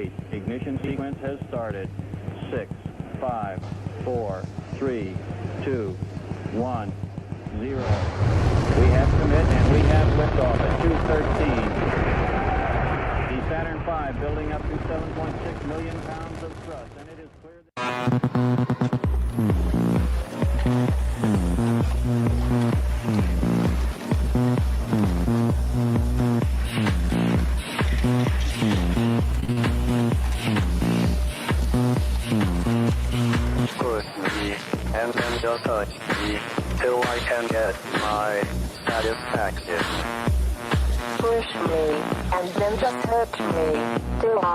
8. Ignition sequence has started. 6, 5, 4, 3, 2, 1, 0. We have commit and we have liftoff at 2:13. The Saturn V building up to 7.6 million pounds of thrust, and it is clear that... Push me, and then just touch me, till I can get my satisfaction. Push me, and then just touch me, till I...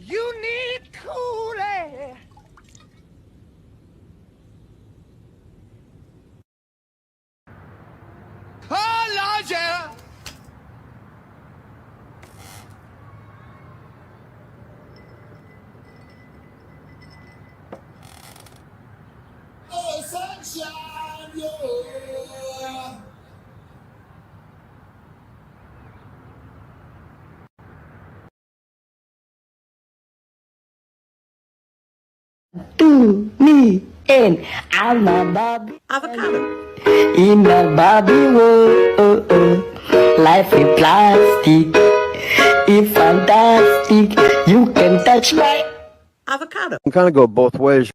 You need cool air. Larger. Oh, sunshine, yeah. To me and I'm a Bobby. Avocado. In a Bobby world, life is plastic. It's fantastic. You can touch my Avocado. can kind of go both ways.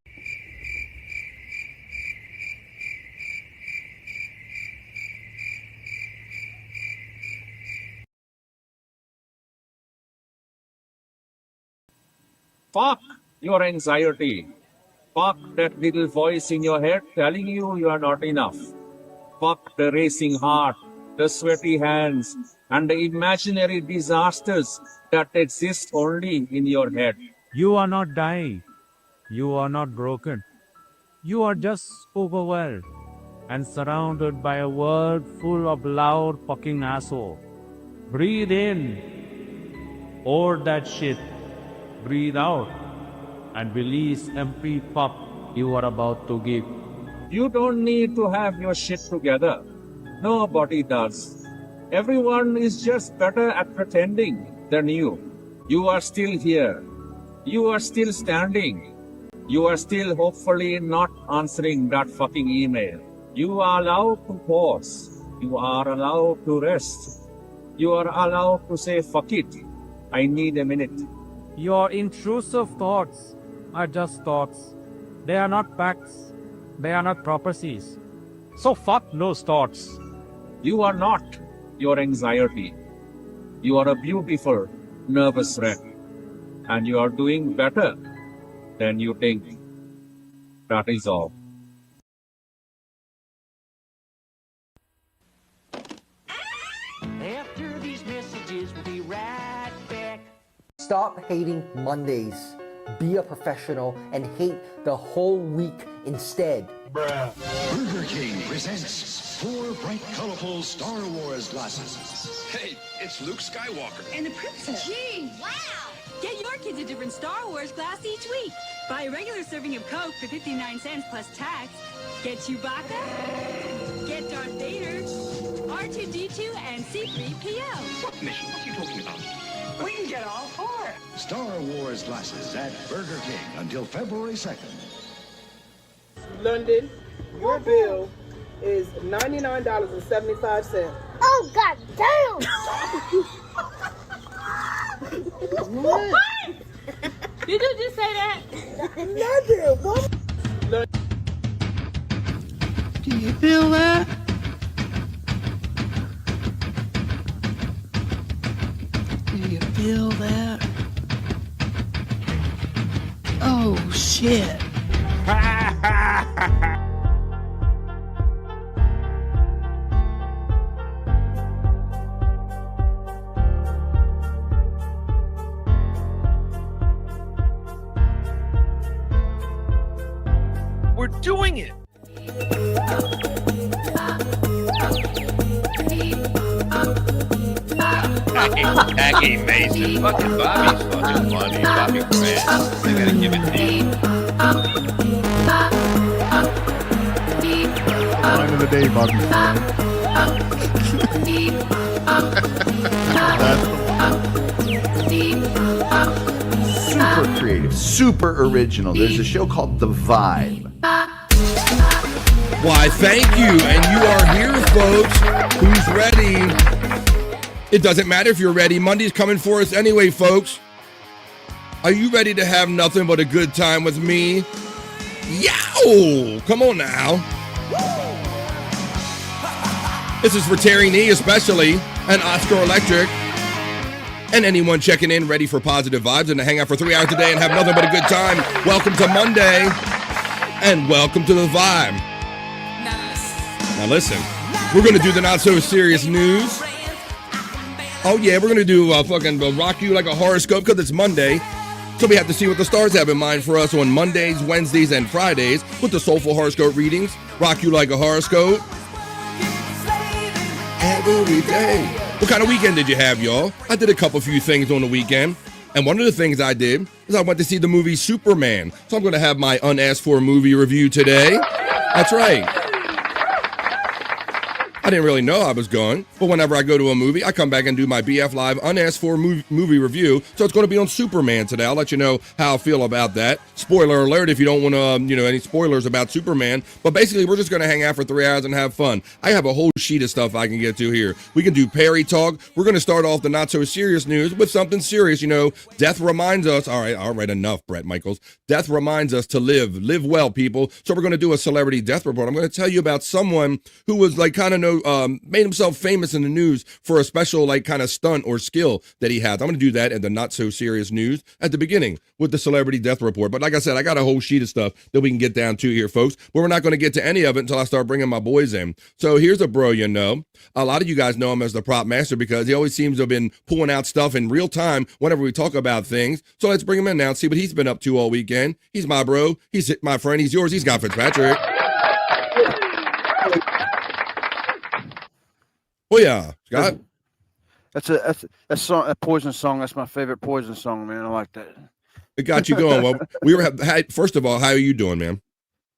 Fuck your anxiety. Fuck that little voice in your head telling you are not enough. Fuck the racing heart, the sweaty hands, and the imaginary disasters that exist only in your head. You are not dying. You are not broken. You are just overwhelmed and surrounded by a world full of loud fucking asshole. Breathe in. Hold that shit. Breathe out. And release empty pup you are about to give. You don't need to have your shit together. Nobody does. Everyone is just better at pretending than you. You are still here. You are still standing. You are still hopefully not answering that fucking email. You are allowed to pause. You are allowed to rest. You are allowed to say, fuck it. I need a minute. Your intrusive thoughts are just thoughts. They are not facts. They are not prophecies. So fuck those thoughts. You are not your anxiety. You are a beautiful, nervous wreck. And you are doing better than you think. That is all. After these messages, we'll be right back. Stop hating Mondays. Be a professional and hate the whole week instead. Burger King presents 4 bright, colorful Star Wars glasses. Hey, it's Luke Skywalker. And the princess. Gee, wow! Get your kids a different Star Wars glass each week. Buy a regular serving of Coke for 59 cents plus tax. Get Chewbacca. Get Darth Vader. R2-D2 and C-3PO. What mission? What are you talking about? We can get all 4. Star Wars glasses at Burger King until February 2nd. London, your bill is $99.75. Oh, god damn! What? Did you just say that? Nothing. What? Do you feel that? Do you feel that? Oh, shit. We're doing it! Tacky Mason. Fucking Bobby's fucking funny. Bobby Grant. I gotta give it to you. Line of the day, Bobby. Super creative, super original. There's a show called The Vibe. Why, thank you. And you are here, folks. Who's ready? It doesn't matter if you're ready. Monday's coming for us anyway, folks. Are you ready to have nothing but a good time with me? Yow! Come on now. This is for Terry Nee especially, and Oscar Electric, and anyone checking in ready for positive vibes and to hang out for 3 hours a day and have nothing but a good time. Welcome to Monday, and welcome to The Vibe. Now listen, we're going to do the not so serious news. Oh yeah, we're going to do rock you like a horoscope because it's Monday. So we have to see what the stars have in mind for us on Mondays, Wednesdays, and Fridays with the Soulful Horoscope Readings. Rock you like a horoscope every day. What kind of weekend did you have, y'all? I did a few things on the weekend. And one of the things I did is I went to see the movie Superman. So I'm going to have my unasked for movie review today. That's right. I didn't really know I was going, but whenever I go to a movie, I come back and do my BF Live unasked for movie review. So it's going to be on Superman today. I'll let you know how I feel about that. Spoiler alert if you don't want to, any spoilers about Superman. But basically, we're just going to hang out for 3 hours and have fun. I have a whole sheet of stuff I can get to here. We can do Perry talk. We're going to start off the not so serious news with something serious. Death reminds us. All right, enough, Brett Michaels. Death reminds us to live well, people. So we're going to do a celebrity death report. I'm going to tell you about someone who was made himself famous in the news for a special kind of stunt or skill that he has. I'm going to do that in the not so serious news at the beginning with the celebrity death report. But like I said, I got a whole sheet of stuff that we can get down to here, folks. But we're not going to get to any of it until I start bringing my boys in. So here's a bro you know. A lot of you guys know him as the prop master because he always seems to have been pulling out stuff in real time whenever we talk about things. So let's bring him in now and see what he's been up to all weekend. He's my bro. He's my friend. He's yours. He's Scott Fitzpatrick. Oh yeah, Scott. That's a Poison song. That's my favorite Poison song, man. I like that. It got you going. Well, first of all, how are you doing, man?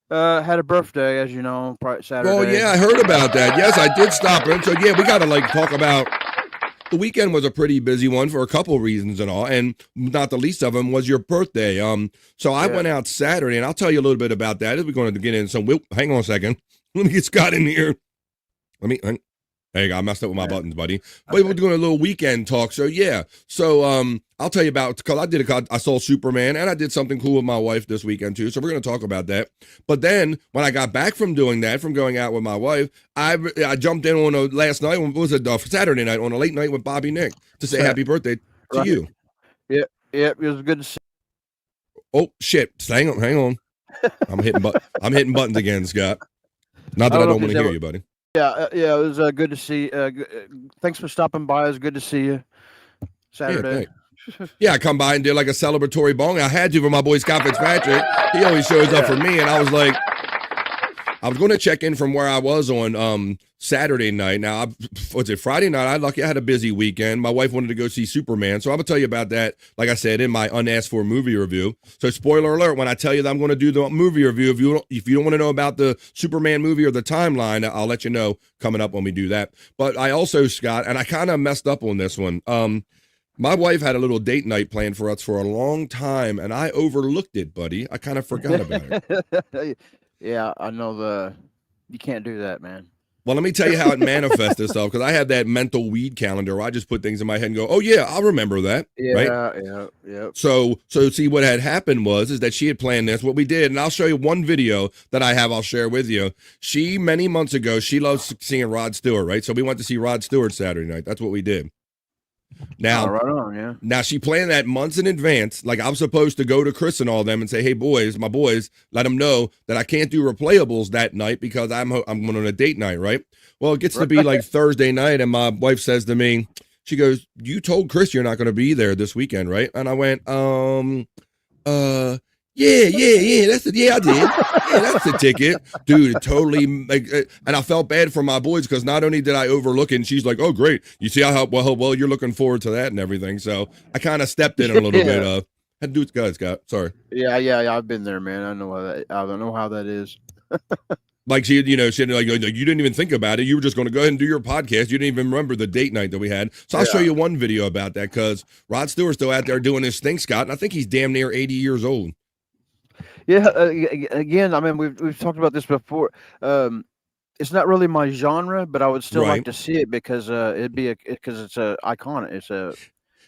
Had a birthday, as you know, Saturday. Oh yeah, I heard about that. Yes, I did stop in. So yeah, we got to talk about. The weekend was a pretty busy one for a couple of reasons and all, and not the least of them was your birthday. So I went out Saturday, and I'll tell you a little bit about that as we're going to get in. So hang on a second. Let me get Scott in here. There you go. I messed up with my buttons, buddy. But we're doing a little weekend talk. So yeah. So I'll tell you about, because I saw Superman and I did something cool with my wife this weekend too. So we're going to talk about that. But then when I got back from doing that, from going out with my wife, I jumped in on last night, what was it, Saturday night, on a late night with Bobby Nick to say happy birthday to you. Yeah, it was good to see. Oh shit! Hang on. I'm hitting buttons again, Scott. Not that I don't want to hear you, buddy. Yeah, it was good to see. Thanks for stopping by. It was good to see you Saturday. Yeah, I come by and did a celebratory bong. I had to for my boy Scott Fitzpatrick. He always shows up for me, and I was like, I was going to check in from where I was on Saturday night. Now, Friday night? I had a busy weekend. My wife wanted to go see Superman, so I'm going to tell you about that, like I said, in my unasked for movie review. So spoiler alert, when I tell you that I'm going to do the movie review, if you don't want to know about the Superman movie or the timeline, I'll let you know coming up when we do that. But I also, Scott, and I kind of messed up on this one. My wife had a little date night planned for us for a long time, and I overlooked it, buddy. I kind of forgot about it. Yeah, I know you can't do that, man. Well, let me tell you how it manifests itself, because I had that mental weed calendar where I just put things in my head and go, oh yeah, I'll remember that. Yeah, right? Yeah. So see, what had happened is that she had planned this, what we did, and I'll show you one video that I have, I'll share with you. Many months ago, she loves seeing Rod Stewart, right? So we went to see Rod Stewart Saturday night. That's what we did. Now, right on, yeah. Now she planned that months in advance. Like I was supposed to go to Chris and all them and say, "Hey, my boys, let them know that I can't do replayables that night because I'm going on a date night, right?" Well, it gets to be Thursday night, and my wife says to me, she goes, "You told Chris you're not going to be there this weekend, right?" And I went, Yeah, that's it. Yeah, I did. Yeah, that's the ticket, dude. Totally. And I felt bad for my boys because not only did I overlook it, and she's like, "Oh, great. You see how well you're looking forward to that and everything." So I kind of stepped in a little bit. Had to do it, Scott. Sorry. Yeah. I've been there, man. I know how that is. Like she said, like, you didn't even think about it. You were just going to go ahead and do your podcast. You didn't even remember the date night that we had. So I'll show you one video about that because Rod Stewart's still out there doing his thing, Scott. And I think he's damn near 80 years old. Yeah. Again, I mean, we've talked about this before. It's not really my genre, but I would still like to see it because it's a iconic. It's a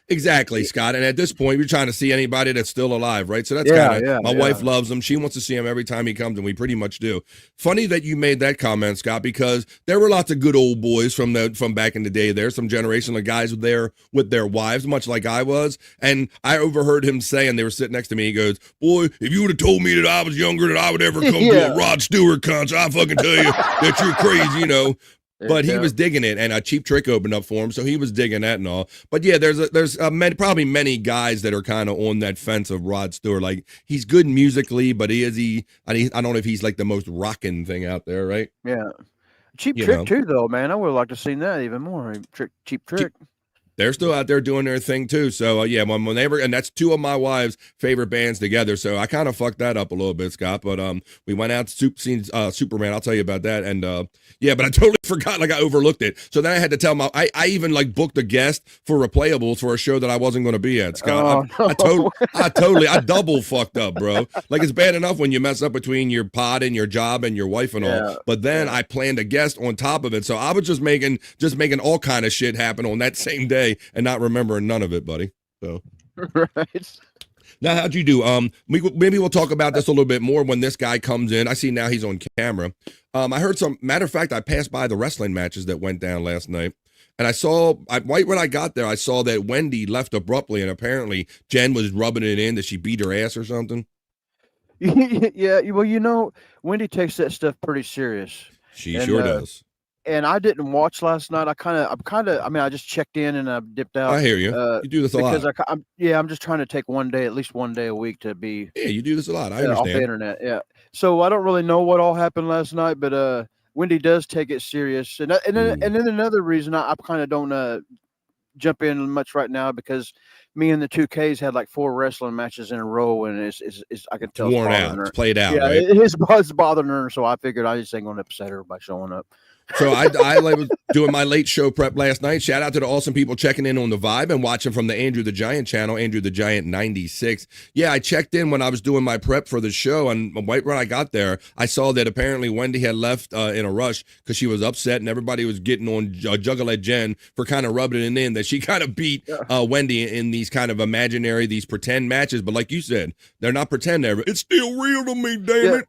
Exactly, Scott. And at this point, we're trying to see anybody that's still alive, right? So that's kind of, my wife loves him. She wants to see him every time he comes, and we pretty much do. Funny that you made that comment, Scott, because there were lots of good old boys from back in the day. There's some generation of guys there with their wives, much like I was. And I overheard him saying, they were sitting next to me, he goes, boy, if you would have told me that I was younger, that I would ever come to a Rod Stewart concert, I fucking tell you that you're crazy, But he was digging it, and a Cheap Trick opened up for him, so he was digging that and all. But yeah, there's probably many guys that are kind of on that fence of Rod Stewart. Like, he's good musically, but I don't know if he's like the most rocking thing out there, right? Yeah. Cheap Trick too, though, man. I would have liked to have seen that even more. Cheap Trick. They're still out there doing their thing too. So yeah, whenever, and that's two of my wife's favorite bands together. So I kind of fucked that up a little bit, Scott. But we went out to see Superman. I'll tell you about that. And yeah, but I totally forgot. Like, I overlooked it. So then I had to tell I even like booked a guest for Replayables for a show that I wasn't going to be at, Scott. I double fucked up, bro. Like, it's bad enough when you mess up between your pod and your job and your wife and all. But then I planned a guest on top of it. So I was just making all kind of shit happen on that same day and not remembering none of it, buddy. So right. Now, how'd you do? Maybe we'll talk about this a little bit more when this guy comes in. I see now he's on camera. I heard matter of fact, I passed by the wrestling matches that went down last night. And right when I got there, I saw that Wendy left abruptly, and apparently Jen was rubbing it in that she beat her ass or something. Yeah, well, Wendy takes that stuff pretty serious. She sure does. And I didn't watch last night. I just checked in and I dipped out. I hear you. You do this a lot. Because I'm just trying to take at least one day a week to be. Yeah, you do this a lot. I understand. Off the internet. Yeah. So I don't really know what all happened last night, but Wendy does take it serious. And then another reason I kind of don't jump in much right now, because me and the 2Ks had like 4 wrestling matches in a row, and it's I can tell it's worn out. It's played out. Yeah, right? It's bothering her. So I figured I just ain't going to upset her by showing up. So I was doing my late show prep last night. Shout out to the awesome people checking in on the Vibe and watching from the Andrew the Giant channel, Andrew the Giant 96. Yeah, I checked in when I was doing my prep for the show, and right when I got there, I saw that apparently Wendy had left in a rush because she was upset, and everybody was getting on Juggalette Jen for kind of rubbing it in that she kind of beat Wendy in these kind of imaginary, these pretend matches. But like you said, they're not pretend ever. It's still real to me, damn it.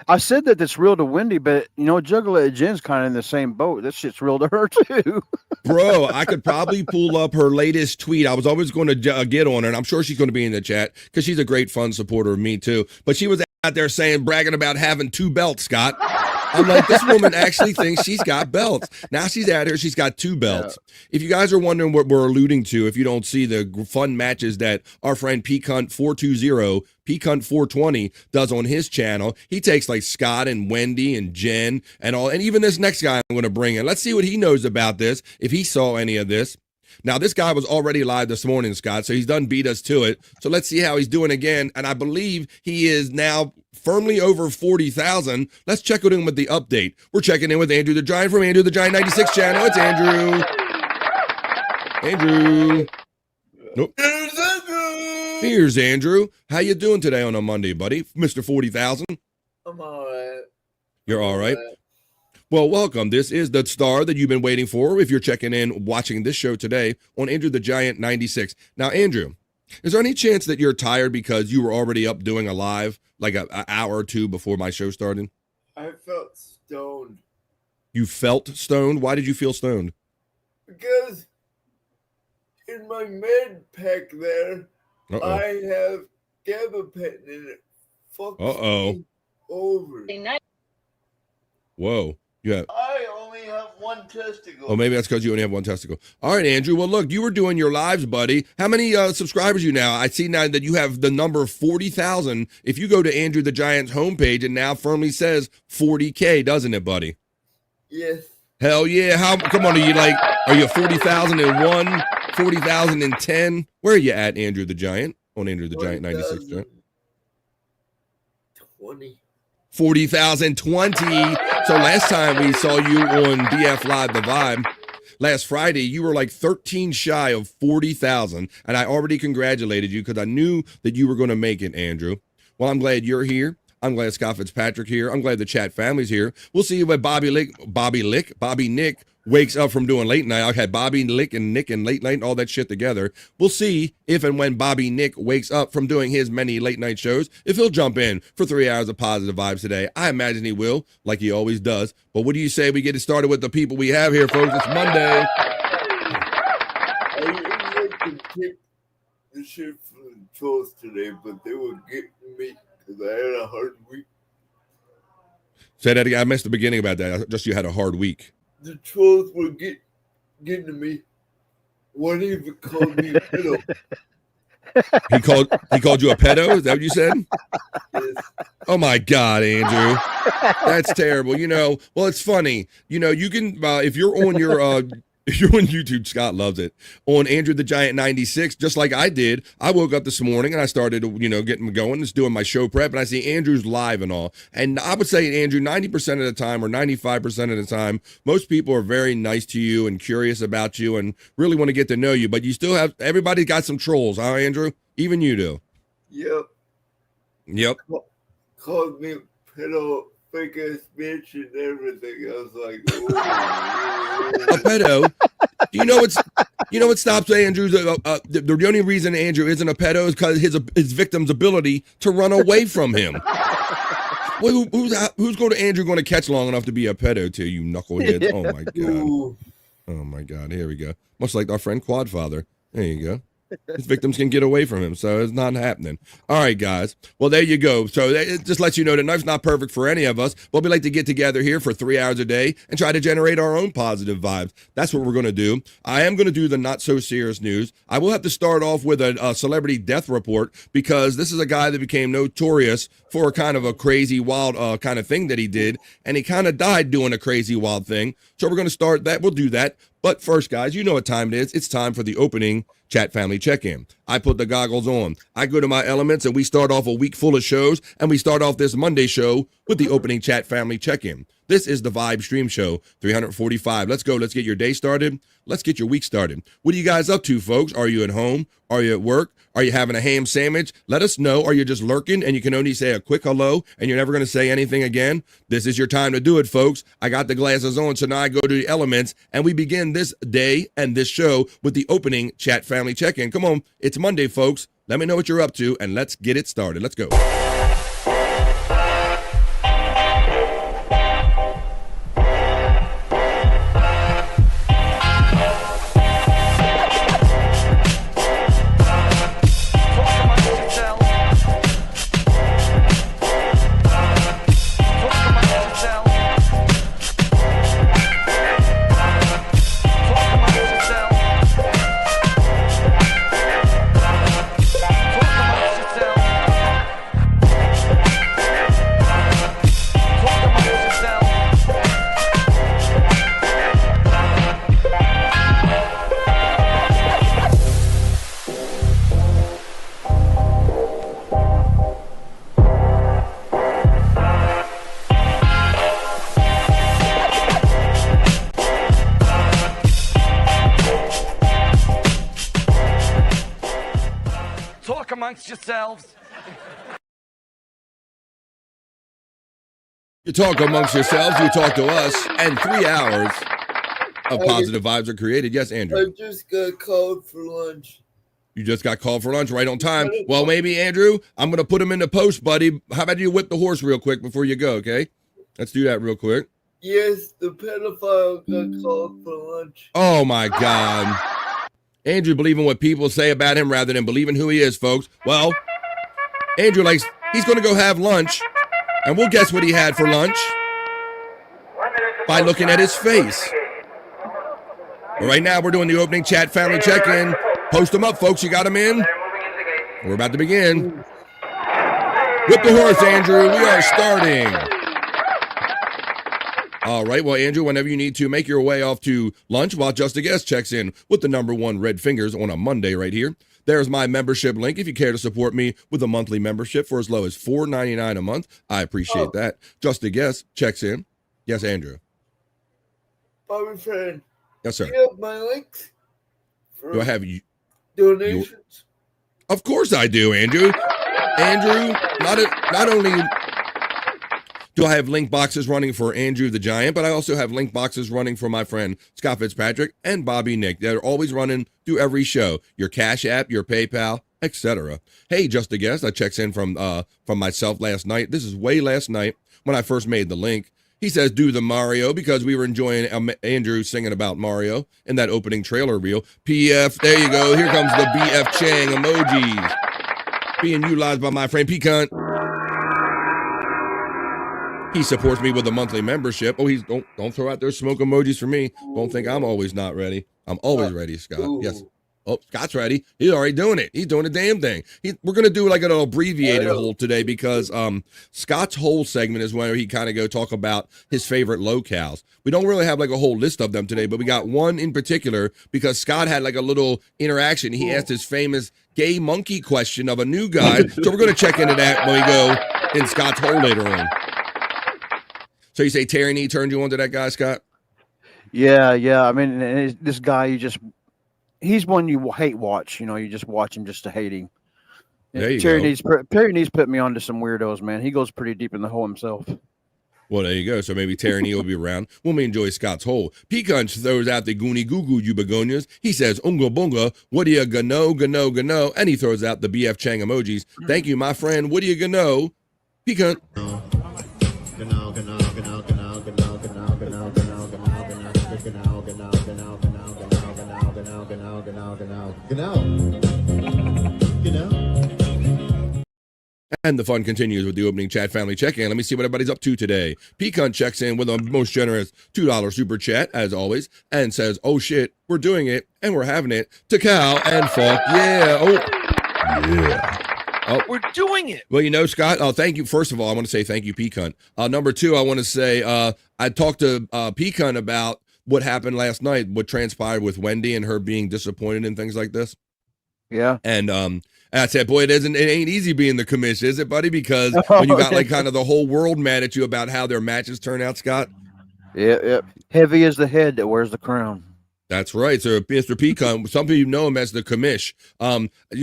I said that it's real to Wendy, but Juggalette Jen's kind of in the same boat. That shit's real to her too. Bro, I could probably pull up her latest tweet. I was always going to get on her, and I'm sure she's going to be in the chat because she's a great fun supporter of me too. But she was out there bragging about having 2 belts, Scott. I'm like, this woman actually thinks she's got belts. Now she's out here, she's got 2 belts. Yeah. If you guys are wondering what we're alluding to, if you don't see the fun matches that our friend Peacunt420, Peacunt420 does on his channel, he takes like Scott and Wendy and Jen and all, and even this next guy I'm going to bring in. Let's see what he knows about this, if he saw any of this. Now, this guy was already live this morning, Scott, so he's done beat us to it. So let's see how he's doing again. And I believe he is now firmly over 40,000. Let's check with him with the update. We're checking in with Andrew the Giant from Andrew the Giant 96 channel. It's Andrew. Andrew. Nope. Here's Andrew. How you doing today on a Monday, buddy? Mr. 40,000. I'm all right. You're all right? Well, welcome. This is the star that you've been waiting for if you're checking in, watching this show today on Andrew the Giant 96. Now, Andrew, is there any chance that you're tired because you were already up doing a live like an hour or 2 before my show started? I felt stoned. You felt stoned? Why did you feel stoned? Because in my med pack there, I have gabapentin in it. Fuck me over. Whoa. Yeah. I only have 1 testicle. Oh, maybe that's because you only have 1 testicle. All right, Andrew. Well, look, you were doing your lives, buddy. How many subscribers you now? I see now that you have the number 40,000. If you go to Andrew the Giant's homepage, it now firmly says 40K, doesn't it, buddy? Yes. Hell yeah. Come on, are you 40,001, 40,010? Where are you at, Andrew the Giant? On Andrew the Giant 96, right? 20. 40,020. So last time we saw you on BF Live The Vibe, last Friday, you were like 13 shy of 40,000. And I already congratulated you because I knew that you were going to make it, Andrew. Well, I'm glad you're here. I'm glad Scott Fitzpatrick here. I'm glad the chat family's here. We'll see if Bobby Nick wakes up from doing late night. I had Bobby Lick and Nick and late night and all that shit together. We'll see if and when Bobby Nick wakes up from doing his many late night shows, if he'll jump in for 3 hours of positive vibes today. I imagine he will, like he always does. But what do you say we get it started with the people we have here, folks? It's Monday. I usually can take the shit from the trolls today, but they were getting me because I had a hard week. Say that again. I missed the beginning about that. Just you had a hard week. The trolls were getting to me. One even called me a pedo. He called you a pedo? Is that what you said? Yes. Oh my God, Andrew. That's terrible. Well, it's funny. You can if you're on your if you're on YouTube, Scott loves it. On Andrew the Giant 96, just like I did, I woke up this morning and I started, getting going, just doing my show prep, and I see Andrew's live and all. And I would say, Andrew, 90% of the time or 95% of the time, most people are very nice to you and curious about you and really want to get to know you. But you still have, everybody got some trolls, huh, Andrew? Even you do. Yep. Called me pedo, fake ass bitch and everything. I was like, a pedo. You know what stops Andrew's the only reason Andrew isn't a pedo is because his victim's ability to run away from him. Well, who's going to Andrew going to catch long enough to be a pedo to you knuckleheads? Oh my God. Oh my God. Here we go. Much like our friend Quadfather. There you go. His victims can get away from him, so it's not happening. All right, guys. Well, there you go. So it just lets you know that life's not perfect for any of us, but we like to get together here for 3 hours a day and try to generate our own positive vibes. That's what we're going to do. I am going to do the not-so-serious news. I will have to start off with a celebrity death report because this is a guy that became notorious for kind of a crazy, wild kind of thing that he did, and he kind of died doing a crazy, wild thing. So we're going to start that. We'll do that. But first, guys, you know what time it is. It's time for the opening Chat Family Check-In. I put the goggles on. I go to my elements, and we start off a week full of shows, and we start off this Monday show with the opening Chat Family Check-In. This is the Vibe Stream Show 345. Let's go. Let's get your day started. Let's get your week started. What are you guys up to, folks? Are you at home? Are you at work? Are you having a ham sandwich? Let us know. Are you just lurking and you can only say a quick hello and you're never going to say anything again? This is your time to do it, folks. I got the glasses on, so now I go to the elements and we begin this day and this show with the opening Chat Family Check-In. Come on. It's Monday, folks. Let me know what you're up to and let's get it started. Let's go. Amongst yourselves. You talk amongst yourselves, you talk to us, and 3 hours of positive vibes are created. Yes, Andrew. I just got called for lunch. You just got called for lunch right on time. Well, maybe, Andrew, I'm going to put him in the post, buddy. How about you whip the horse real quick before you go, okay? Let's do that real quick. Yes, the pedophile got called for lunch. Oh, my God. Andrew believing what people say about him rather than believing who he is, folks. Well, Andrew he's going to go have lunch, and we'll guess what he had for lunch by looking at his face. But right now, we're doing the opening Chat Family Check-In. Post them up, folks. You got them in? We're about to begin. Whip the horse, Andrew. We are starting. All right. Well, Andrew, whenever you need to, make your way off to lunch while Just a Guest checks in with the #1 red fingers on a Monday right here. There's my membership link if you care to support me with a monthly membership for as low as $4.99 a month. I appreciate that. Just a Guest checks in. Yes, Andrew. Bobby friend. Yes, sir. Do you have my links? Do I have you? Donations? Of course I do, Andrew. Andrew, not only do I have link boxes running for Andrew the Giant, but I also have link boxes running for my friend Scott Fitzpatrick and Bobby Nick. They're always running through every show. Your Cash App, your PayPal, etc. Hey, Just a Guest, I checks in from myself last night. This is way last night when I first made the link. He says, do the Mario, because we were enjoying Andrew singing about Mario in that opening trailer reel. PF, there you go. Here comes the BF Chang emojis being utilized by my friend Pecan. He supports me with a monthly membership. Oh, don't throw out those smoke emojis for me. Don't think I'm always not ready. I'm always ready, Scott. Ooh. Yes. Oh, Scott's ready. He's already doing it. He's doing the damn thing. We're going to do like an abbreviated hold today because Scott's whole segment is where he kind of go talk about his favorite locales. We don't really have like a whole list of them today, but we got one in particular because Scott had like a little interaction. He asked his famous gay monkey question of a new guy. So we're going to check into that when we go in Scott's hole later on. So you say Tyranny turned you on to that guy, Scott? Yeah. I mean, this guy, he's one you hate watch. You know, you just watch him just to hate him. There you go. Tyranny's put me onto some weirdos, man. He goes pretty deep in the hole himself. Well, there you go. So maybe Tyranny will be around when we enjoy Scott's hole. Pecan throws out the goony goo goo, you begonias. He says, unga bunga, what do you gano? And he throws out the BF Chang emojis. Thank you, my friend. What do you gano? Pecan. And the fun continues with the opening chat family check-in. Let me see what everybody's up to today. Pecan checks in with a most generous $2 super chat, as always, and says, oh shit, we're doing it, and we're having it. To cow and fuck yeah. Oh, yeah. Oh, we're doing it. Well, you know, Scott, thank you. First of all, I want to say thank you, Pecan. Number two, I want to say I talked to Pecan about what happened last night, what transpired with Wendy and her being disappointed and things like this. Yeah. And I said, boy, it ain't easy being the commission, is it, buddy? Because when you got like kind of the whole world mad at you about how their matches turn out, Scott. Yeah. Heavy is the head that wears the crown. That's right. So Mr. Pecan, some people know him as the commish.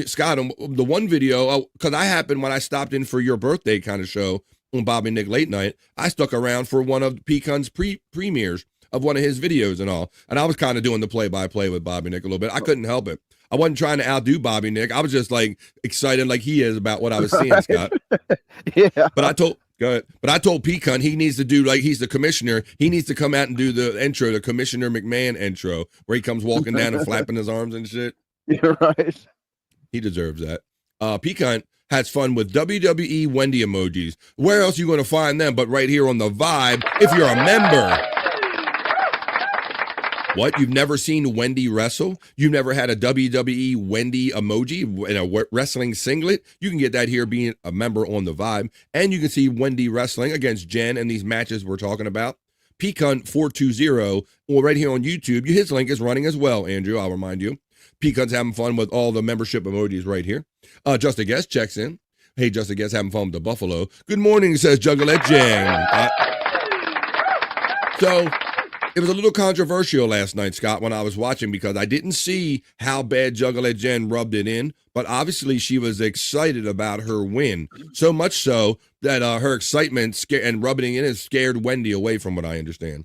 Scott, the one video, because I happened when I stopped in for your birthday kind of show on Bobby Nick Late Night, I stuck around for one of Pecan's premieres of one of his videos and all. And I was kind of doing the play-by-play with Bobby Nick a little bit. I couldn't help it. I wasn't trying to outdo Bobby Nick. I was just like excited like he is about what I was seeing, Scott. Yeah. But I told Pecan he needs to do, like, he's the commissioner. He needs to come out and do the intro, the Commissioner McMahon intro, where he comes walking down and flapping his arms and shit. You're right. He deserves that. Pecan has fun with WWE Wendy emojis. Where else are you going to find them but right here on The Vibe if you're a member? What? You've never seen Wendy wrestle? You've never had a WWE Wendy emoji in a wrestling singlet? You can get that here being a member on The Vibe. And you can see Wendy wrestling against Jen in these matches we're talking about. Pecan420, or right here on YouTube. His link is running as well, Andrew, I'll remind you. Pecan's having fun with all the membership emojis right here. Just a Guest checks in. Hey, Just a Guest having fun with the Buffalo. Good morning, says Juggalette Jen. So it was a little controversial last night, Scott, when I was watching, because I didn't see how bad Juggalette Jen rubbed it in, but obviously she was excited about her win. So much so that her excitement and rubbing it in has scared Wendy away, from what I understand.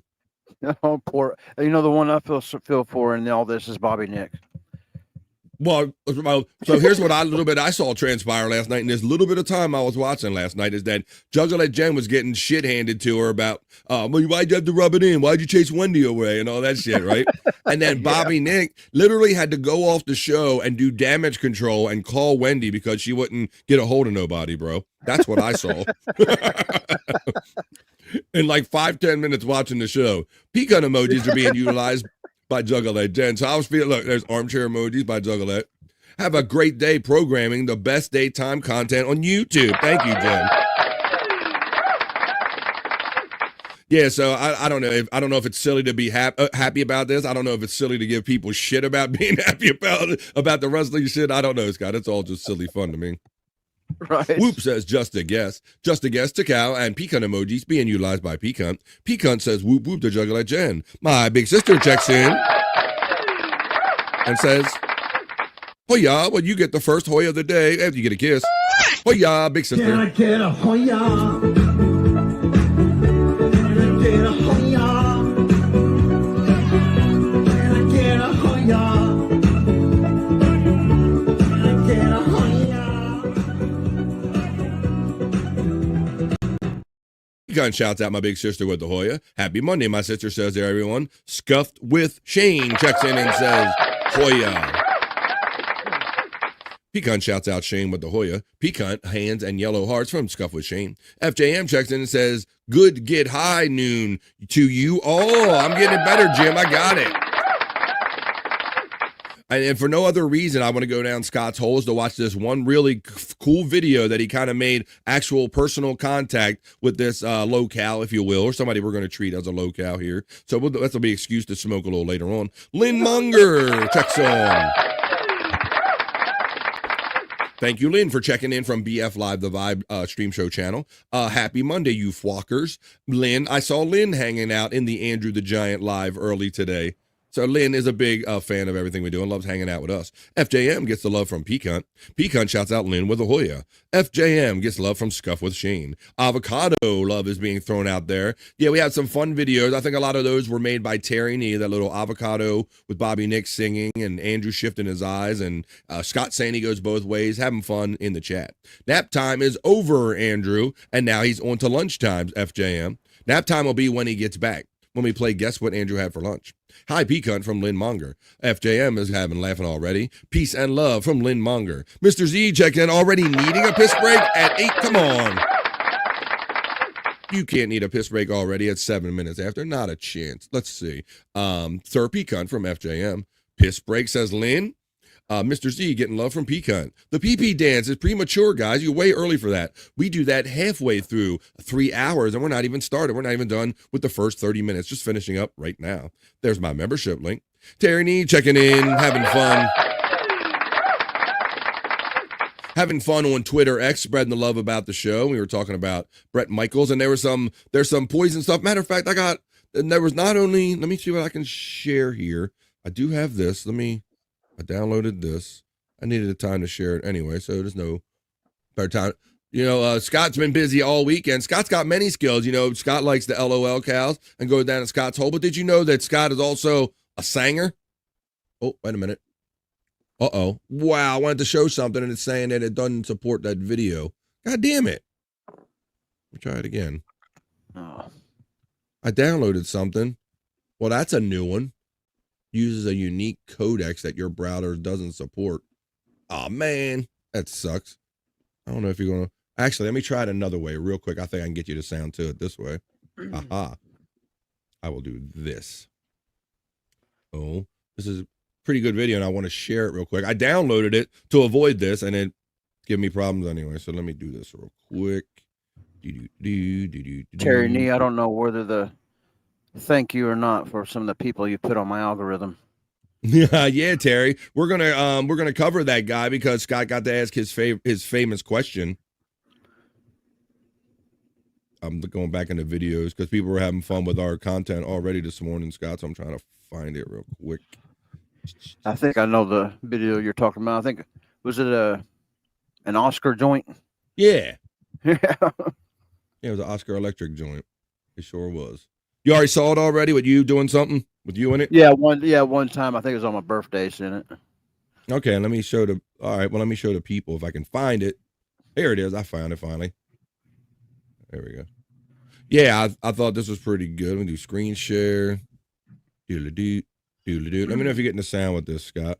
Oh, poor. You know, the one I feel for in all this is Bobby Nick. Well, so here's what I saw transpire last night in this little bit of time I was watching last night, is that Juggalette Jen was getting shit handed to her about, well, why'd you have to rub it in? Why'd you chase Wendy away? And all that shit, right? And then Bobby Nick literally had to go off the show and do damage control and call Wendy because she wouldn't get a hold of nobody, bro. That's what I saw. In like 5-10 minutes watching the show. Pecan emojis are being utilized by Juggalette Jen. So I was feeling, look, there's armchair emojis by Juggalette. Have a great day programming the best daytime content on YouTube. Thank you, Jen. Yeah, so I don't know if it's silly to be happy about this. I don't know if it's silly to give people shit about being happy about the wrestling shit. I don't know, Scott. It's all just silly fun to me. Right. Whoop says just a guess. Just a guess to cow and pecan emojis being utilized by Pecan. Pecan says whoop whoop to Juggalette Jen. My big sister checks in and says, Hoya, well, you get the first Hoya of the day after you get a kiss. Hoya, big sister. Can I get a Hoya? Get a Hoya. Can I get a Hoya? Can I get a Hoya? Pecan shouts out my big sister with the Hoya. Happy Monday, my sister says there, everyone. Scuffed with Shane checks in and says, Hoya. Pecan shouts out Shane with the Hoya. Pecan, hands, and yellow hearts from Scuff with Shane. FJM checks in and says, good get high noon to you all. I'm getting it better, Jim. I got it. And for no other reason, I want to go down Scott's holes to watch this one really cool video that he kind of made actual personal contact with this locale, if you will, or somebody we're going to treat as a locale here. So that'll be an excuse to smoke a little later on. Lynn Munger checks on. Thank you, Lynn, for checking in from BF Live, the Vibe stream show channel. Happy Monday, you flockers. Lynn, I saw Lynn hanging out in the Andrew the Giant live early today. So Lynn is a big fan of everything we do and loves hanging out with us. FJM gets the love from Pecan. Pecan shouts out Lynn with a Hoya. FJM gets love from Scuff with Shane. Avocado love is being thrown out there. Yeah, we had some fun videos. I think a lot of those were made by Terry Nee, that little avocado with Bobby Nix singing and Andrew shifting his eyes and Scott saying he goes both ways, having fun in the chat. Nap time is over, Andrew, and now he's on to lunch times, FJM. Nap time will be when he gets back, when we play Guess What Andrew Had for Lunch. Hi, Pecan from Lynn Monger. FJM is laughing already. Peace and love from Lynn Monger. Mr. Z checked in, already needing a piss break at 8. Come on. You can't need a piss break already at 7 minutes after. Not a chance. Let's see. Sir Pecan from FJM. Piss break, says Lynn. Mr. Z getting love from Pecan. The PP dance is premature, guys. You're way early for that. We do that halfway through 3 hours, and we're not even started. We're not even done with the first 30 minutes. Just finishing up right now. There's my membership link. Terry Nee checking in, having fun. Having fun on Twitter X, spreading the love about the show. We were talking about Bret Michaels, and there's some poison stuff. Matter of fact, there was not only, let me see what I can share here. I do have this. I downloaded this. I needed a time to share it anyway, so there's no better time. You know, Scott's been busy all weekend. Scott's got many skills. You know, Scott likes the LOL cows and goes down to Scott's hole. But did you know that Scott is also a singer? Oh, wait a minute. Uh-oh. Wow, I wanted to show something, and it's saying that it doesn't support that video. God damn it. Let me try it again. Oh. I downloaded something. Well, that's a new one. Uses a unique codex that your browser doesn't support. Oh, man. That sucks. I don't know if you're going to... Actually, let me try it another way real quick. I think I can get you to sound to it this way. Aha. I will do this. Oh, this is a pretty good video, and I want to share it real quick. I downloaded it to avoid this, and it gave me problems anyway. So let me do this real quick. Terry Nee, I don't know whether the thank you or not for some of the people you put on my algorithm. Yeah, Terry. We're gonna cover that guy because Scott got to ask his famous question. I'm going back into videos because people were having fun with our content already this morning, Scott. So I'm trying to find it real quick. I think I know the video you're talking about. I think, was it an Oscar joint? Yeah. Yeah, it was an Oscar Electric joint. It sure was. You already saw it already with you doing something with you in it? Yeah, one time. I think it was on my birthday, in it. Okay, let me show let me show the people if I can find it. There it is. I found it finally. There we go. Yeah, I thought this was pretty good. We do screen share. Doodle-doo, doodle-doo. Let me know if you're getting the sound with this, Scott.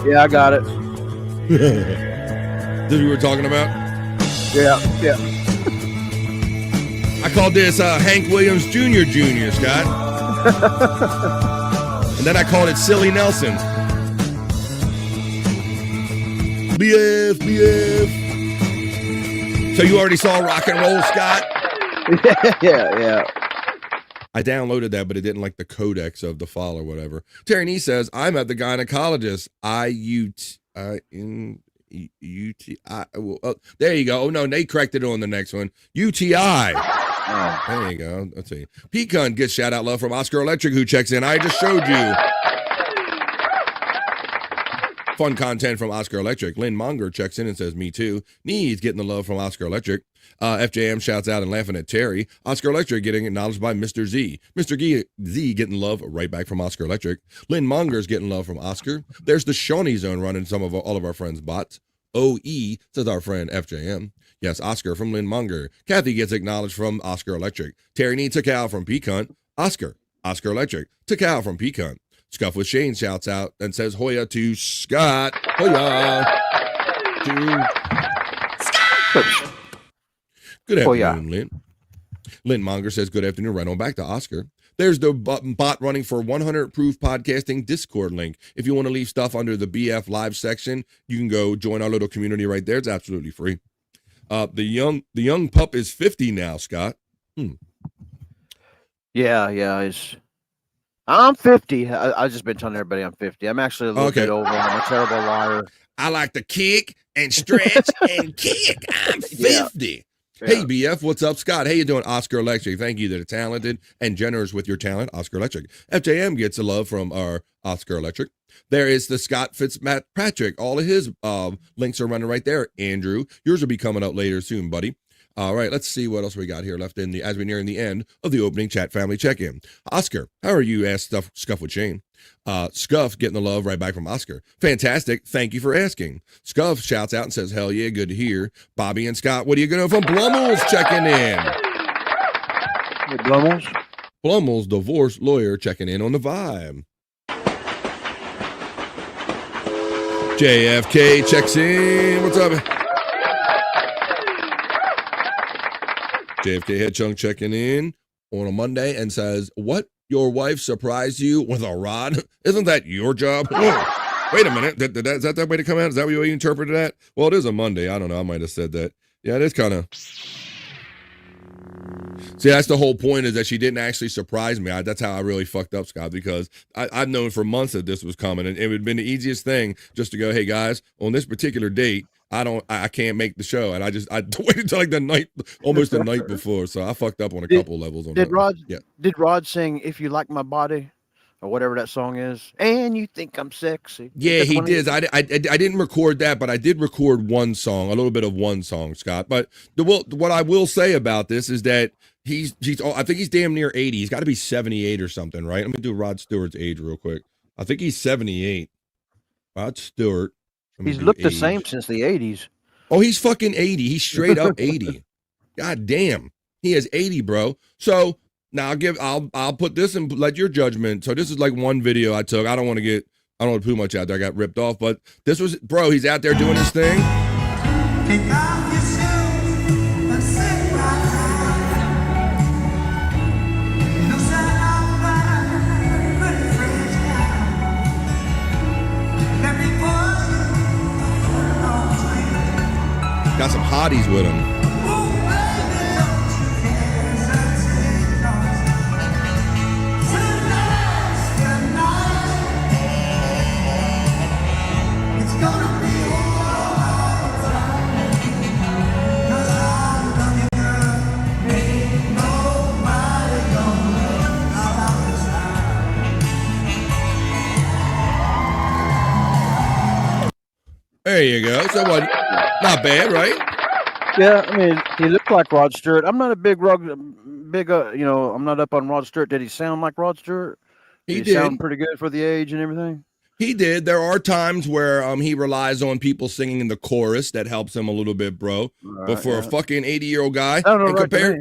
Yeah, I got it. This is what we were talking about? Yeah. I called this Hank Williams Jr., Scott. And then I called it Silly Nelson. BF. So you already saw Rock and Roll, Scott? Yeah. I downloaded that, but it didn't like the codex of the file or whatever. Terry Nee says, I'm at the gynecologist. There you go. Oh, no, they corrected it on the next one. UTI. Oh, there you go. Let's see. Pecan gets shout out love from Oscar Electric, who checks in. I just showed you. Fun content from Oscar Electric. Lynn Monger checks in and says, me too. Needs getting the love from Oscar Electric. FJM shouts out and laughing at Terry. Oscar Electric getting acknowledged by Mr. Z. Mr. Z getting love right back from Oscar Electric. Lynn Monger's getting love from Oscar. There's the Shawnee Zone running all of our friends' bots. OE, says our friend FJM. Yes, Oscar from Lynn Monger. Kathy gets acknowledged from Oscar Electric. Terry needs a cow from Pecan. Oscar Electric. Takao from Pecan. Scuff with Shane shouts out and says Hoya to Scott. Hoya to Scott. Good afternoon, Lynn. Lynn Monger says good afternoon. Right on back to Oscar. There's the bot running for 100 Proof Podcasting Discord link. If you want to leave stuff under the BF Live section, you can go join our little community right there. It's absolutely free. The young pup is 50 now, Scott. Yeah. I'm 50. I just been telling everybody I'm 50. I'm actually a little bit older. I'm a terrible liar. I like to kick and stretch and kick. I'm 50. Yeah. Hey, BF, what's up, Scott? How you doing, Oscar Electric? Thank you to the talented and generous with your talent, Oscar Electric. FJM gets a love from our Oscar Electric. There is the Scott Fitzpatrick. All of his links are running right there, Andrew. Yours will be coming up later soon, buddy. All right, let's see what else we got here left as we're nearing the end of the opening chat family check-in. Oscar, how are you? Asked Scuff with Shane. Scuff getting the love right back from Oscar. Fantastic. Thank you for asking. Scuff shouts out and says, hell yeah, good to hear. Bobby and Scott, what are you going to from Blumels checking in? Hey, Blumels? Blumels, divorce lawyer, checking in on the vibe. JFK checks in. What's up? JFK Head Chunk checking in on a Monday and says, what? Your wife surprised you with a rod? Isn't that your job? Whoa. Wait a minute. Is that way to come out? Is that what you interpreted that? Well, it is a Monday. I don't know. I might have said that. Yeah, it is kind of. See, that's the whole point, is that she didn't actually surprise me. That's how I really fucked up, Scott, because I've known for months that this was coming, and it would have been the easiest thing just to go, hey, guys, on this particular date, I can't make the show, and I waited until like almost the night before, so I fucked up on a couple levels. Did Rod sing "If You Like My Body" or whatever that song is? And you think I'm sexy? Yeah, he did. I didn't record that, but I did record one song, a little bit of one song, Scott. But what I will say about this is that I think he's damn near 80. He's got to be 78 or something, right? Let me do Rod Stewart's age real quick. I think he's 78. Rod Stewart. He's looked the same since the 80s. Oh, he's fucking 80. He's straight up 80. God damn. He is 80, bro. So now I'll put this and let your judgment. So this is like one video I took. I don't want to put too much out there. I got ripped off, but this was, bro, he's out there doing his thing. Got some hotties with him. There you go. So what? Not bad, right? Yeah, I mean, he looked like Rod Stewart. I'm not a I'm not up on Rod Stewart. Did he sound like Rod Stewart? Did he sound pretty good for the age and everything? He did. There are times where he relies on people singing in the chorus that helps him a little bit, bro. Right, but for a fucking 80-year-old guy, compare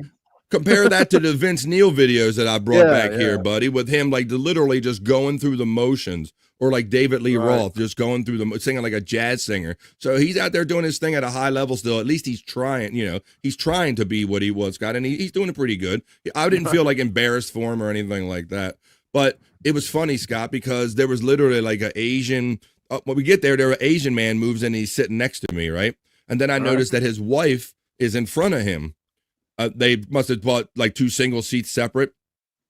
that to the Vince Neil videos that I brought back here, buddy, with him like literally just going through the motions. Or like David Lee Roth, just going through singing like a jazz singer. So he's out there doing his thing at a high level still. At least he's trying, he's trying to be what he was, Scott, and he's doing it pretty good. I didn't feel like embarrassed for him or anything like that. But it was funny, Scott, because there was literally like an Asian, when we get there an Asian man moves in and he's sitting next to me, right? And then I noticed that his wife is in front of him. They must have bought like 2 single seats separate.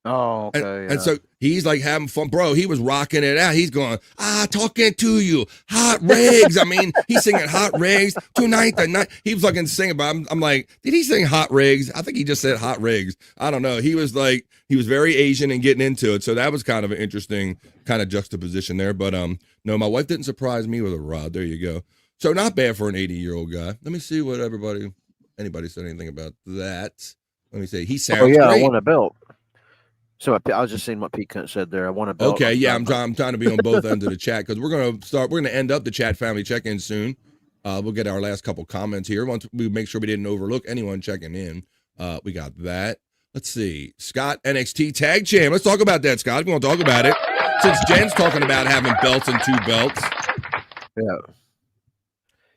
Oh, okay. And so he's like having fun, bro. He was rocking it out. He's going, talking to you, hot rigs. I mean, he's singing hot rigs tonight. The night he was fucking singing, but I'm like, did he sing hot rigs? I think he just said hot rigs. I don't know. He was very Asian and getting into it. So that was kind of an interesting kind of juxtaposition there. But no, my wife didn't surprise me with a rod. There you go. So not bad for an 80-year-old guy. Let me see what anybody said anything about that. Let me see. He sounds great. I want a belt. So I was just seeing what Pete Cunt said there. I want a belt. Okay, yeah, I'm trying to be on both ends of the chat because we're gonna end up the chat family check-in soon. We'll get our last couple comments here once we make sure we didn't overlook anyone checking in. We got that. Let's see, Scott NXT Tag Champ. Let's talk about that, Scott. We want to talk about it since Jen's talking about having belts and 2 belts. Yeah.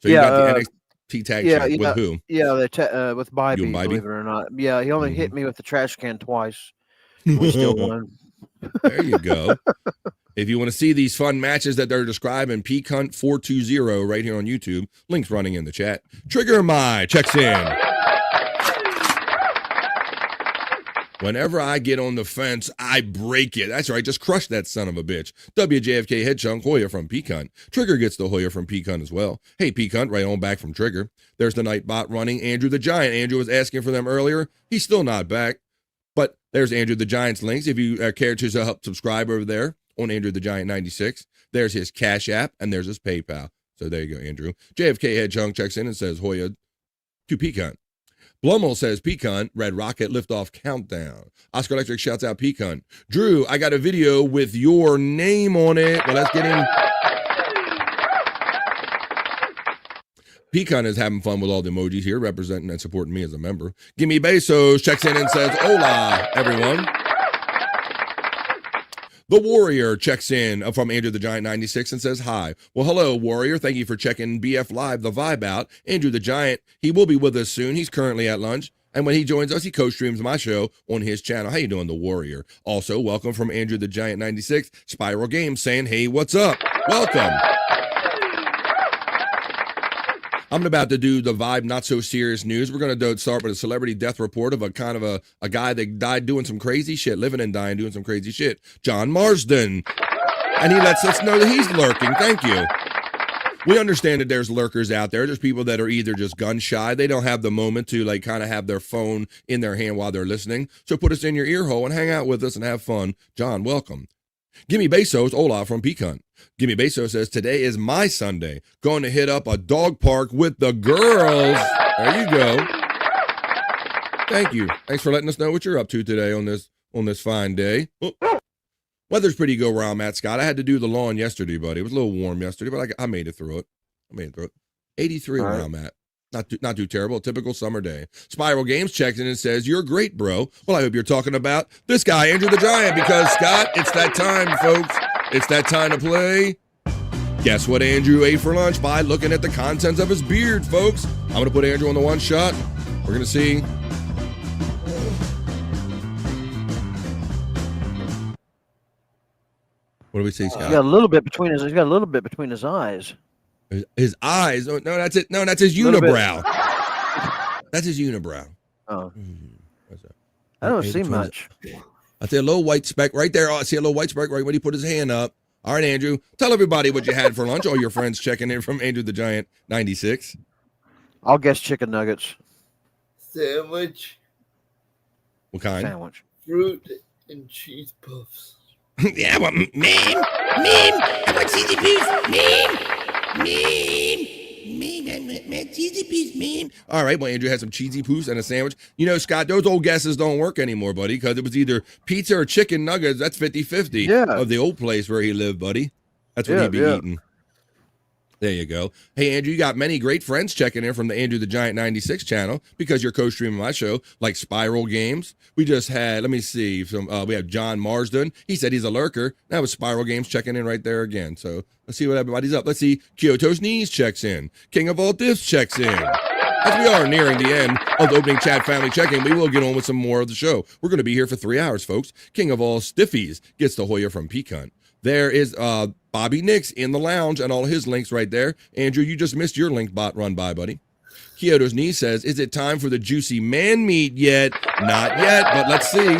So you got the NXT Tag Champ with who? Yeah, with Bobby, believe it or not. Yeah, he only hit me with the trash can twice. We still won. There you go. If you want to see these fun matches that they're describing, Hunt 420 right here on YouTube. Links running in the chat. Trigger My checks in. Whenever I get on the fence, I break it. That's right. Just crush that son of a bitch. WJFK head chunk Hoya from Hunt. Trigger gets the Hoya from Hunt as well. Hey, Hunt, right on back from Trigger. There's the Nightbot running Andrew the Giant. Andrew was asking for them earlier. He's still not back. But there's Andrew the Giant's links. If you care to help subscribe over there on Andrew the Giant 96, there's his Cash App and there's his PayPal. So there you go, Andrew. JFK Head Chunk checks in and says Hoya to Hunt. Blummel says Hunt, Red Rocket liftoff countdown. Oscar Electric shouts out Hunt. Drew, I got a video with your name on it. Well, let's get in. Hunt is having fun with all the emojis here, representing and supporting me as a member. Gimme Bezos checks in and says, hola, everyone. The Warrior checks in from Andrew the Giant 96 and says, hi. Well, hello, Warrior. Thank you for checking BF Live, the vibe out. Andrew the Giant, he will be with us soon. He's currently at lunch. And when he joins us, he co-streams my show on his channel. How you doing, The Warrior? Also, welcome from Andrew the Giant 96, Spiral Games saying, hey, what's up? Welcome. I'm about to do the Vibe Not So Serious news. We're going to start with a celebrity death report of a guy that died doing some crazy shit, living and dying doing some crazy shit. John Marsden. And he lets us know that he's lurking. Thank you. We understand that there's lurkers out there. There's people that are either just gun shy. They don't have the moment to kind of have their phone in their hand while they're listening. So put us in your ear hole and hang out with us and have fun. John, welcome. Gimme Bezos, Ola from Hunt. Gimme Bezos says, today is my Sunday. Going to hit up a dog park with the girls. There you go. Thank you. Thanks for letting us know what you're up to today on this fine day. Oh. Weather's pretty good where I'm at, Scott. I had to do the lawn yesterday, buddy. It was a little warm yesterday, but I made it through it. 83 where I'm at. Not too terrible. A typical summer day. Spiral Games checks in and says, you're great, bro. Well, I hope you're talking about this guy, Andrew the Giant, because, Scott, it's that time, folks. It's that time to play. Guess what Andrew ate for lunch by looking at the contents of his beard, folks. I'm going to put Andrew on the one shot. We're going to see. What do we see, Scott? He's got a little bit between his eyes. His eyes? No, that's it. No, that's his unibrow. That's his unibrow. Oh. I don't see much. I see a little white speck right there. Oh, I see a little white speck right when he put his hand up. All right, Andrew. Tell everybody what you had for lunch. All your friends checking in from Andrew the Giant 96. I'll guess chicken nuggets. Sandwich. What kind? Sandwich. Fruit and cheese puffs. Yeah, well, meme. I want cheesy puffs. Meme, cheesy puffs, meme. All right, well, Andrew had some cheesy poofs and a sandwich. You know, Scott, those old guesses don't work anymore, buddy, because it was either pizza or chicken nuggets. That's 50-50 of the old place where he lived, buddy. That's what he'd be eating. There you go. Hey, Andrew, you got many great friends checking in from the Andrew the Giant 96 channel because you're co-streaming my show, like Spiral Games. We just had, let me see, we have John Marsden. He said he's a lurker. That was Spiral Games checking in right there again. So let's see what everybody's up. Let's see. Kyoto's Knees checks in. King of All Diffs checks in. As we are nearing the end of the opening chat family check-in, we will get on with some more of the show. We're going to be here for 3 hours, folks. King of All Stiffies gets the Hoya from Hunt. There is Bobby Nix in the lounge and all his links right there. Andrew, you just missed your link bot run by, buddy. Kyoto's niece says, is it time for the juicy man meat yet? Not yet, but let's see.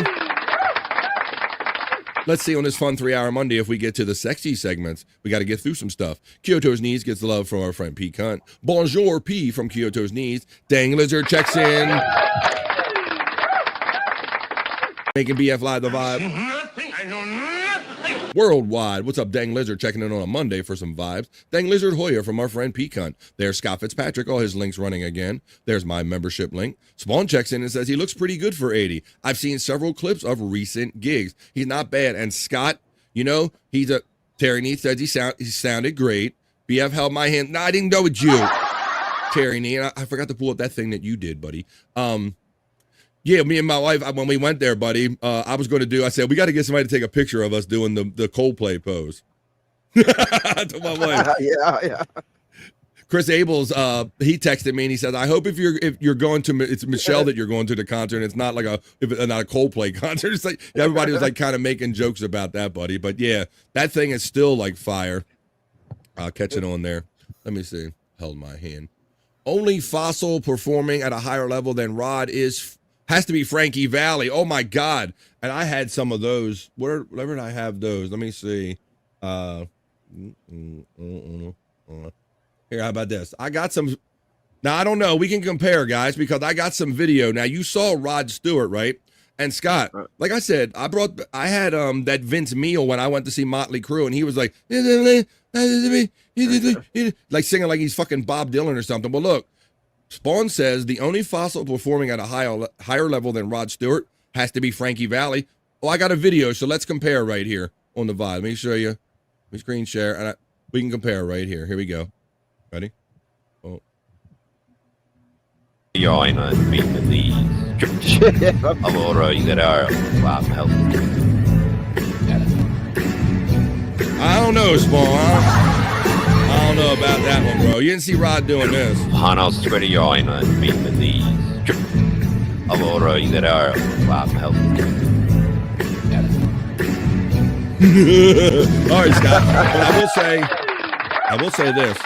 Let's see on this fun 3-hour Monday if we get to the sexy segments. We got to get through some stuff. Kyoto's niece gets the love from our friend P. Cunt. Bonjour, P from Kyoto's niece. Dang Lizard checks in. Making BF Live the vibe. Worldwide. What's up, Dang Lizard? Checking in on a Monday for some vibes. Dang Lizard Hoya from our friend P. Cunt. There's Scott Fitzpatrick. All his links running again. There's my membership link. Spawn checks in and says he looks pretty good for 80. I've seen several clips of recent gigs. He's not bad. And Scott, you know, Terry Neath says he sounded great. BF held my hand. No, I didn't know it's you. Terry Neath. I forgot to pull up that thing that you did, buddy. Yeah, me and my wife, when we went there, buddy, I said, we got to get somebody to take a picture of us doing the Coldplay pose. To my wife. Yeah. Chris Abels, he texted me and he said, I hope if you're going to, it's Michelle that you're going to the concert and it's not like not a Coldplay concert. It's like, everybody was like kind of making jokes about that, buddy. But yeah, that thing is still like fire. I'll catch it on there. Let me see. Held my hand. Only fossil performing at a higher level than Rod has to be Frankie Valli. Oh my God. And I had some of those. Where did I have those? Let me see. Here, how about this? I got some. Now, I don't know. We can compare, guys, because I got some video. Now, you saw Rod Stewart, right? And Scott, like I said, I had that Vince meal when I went to see Motley Crue, and he was like, like singing like he's fucking Bob Dylan or something. Well, look. Spawn says the only fossil performing at a higher level than Rod Stewart has to be Frankie Valli. Oh, I got a video, so let's compare right here on the vibe. Let me show you. Let me screen share, and we can compare right here. Here we go. Ready? Oh. Jag är en bit med de av våra där I don't know, Spawn. I don't know about that one, bro. You didn't see Rod doing this. Han har spread jag en bit med de av våra där All right, Scott. But I will say this.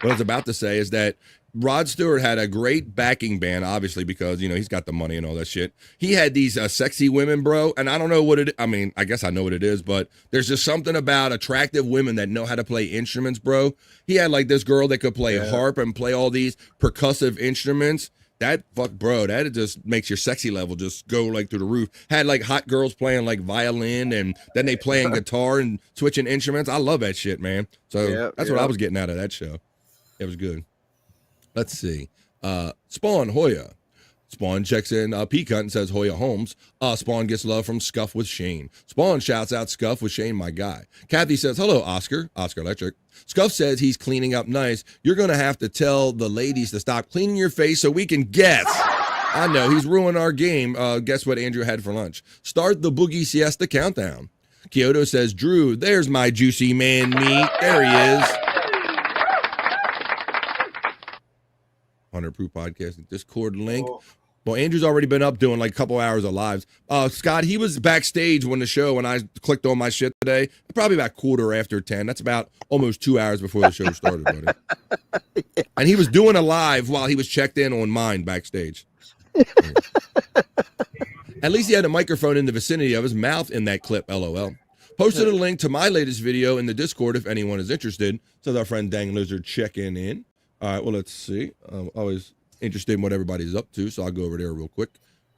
What I was about to say is that Rod Stewart had a great backing band, obviously, because, you know, he's got the money and all that shit. He had these sexy women, bro, and I don't know what I mean, I guess I know what it is, but there's just something about attractive women that know how to play instruments, bro. He had, like, this girl that could play harp and play all these percussive instruments. That just makes your sexy level just go, like, through the roof. Had, like, hot girls playing, like, violin, and then they playing guitar and switching instruments. I love that shit, man. So that's what I was getting out of that show. It was good. Let's see. Spawn Hoya. Spawn checks in Peacunt and says Hoya Holmes. Spawn gets love from Scuff with Shane. Spawn shouts out Scuff with Shane, my guy. Kathy says, hello, Oscar Electric. Scuff says he's cleaning up nice. You're going to have to tell the ladies to stop cleaning your face so we can guess. I know, he's ruined our game. Guess what Andrew had for lunch? Start the Boogie Siesta countdown. Kyoto says, Drew, there's my juicy man meat. There he is. 100 Proof Podcast Discord link. Well, Andrew's already been up doing like a couple hours of lives. Scott, he was backstage when I clicked on my shit today, probably about 10:15. That's about almost 2 hours before the show started, buddy. And he was doing a live while he was checked in on mine backstage. At least he had a microphone in the vicinity of his mouth in that clip, LOL. Posted a link to my latest video in the Discord if anyone is interested. Says our friend Dang Lizard checking in. All right, well, let's see. I'm always interested in what everybody's up to, so I'll go over there real quick.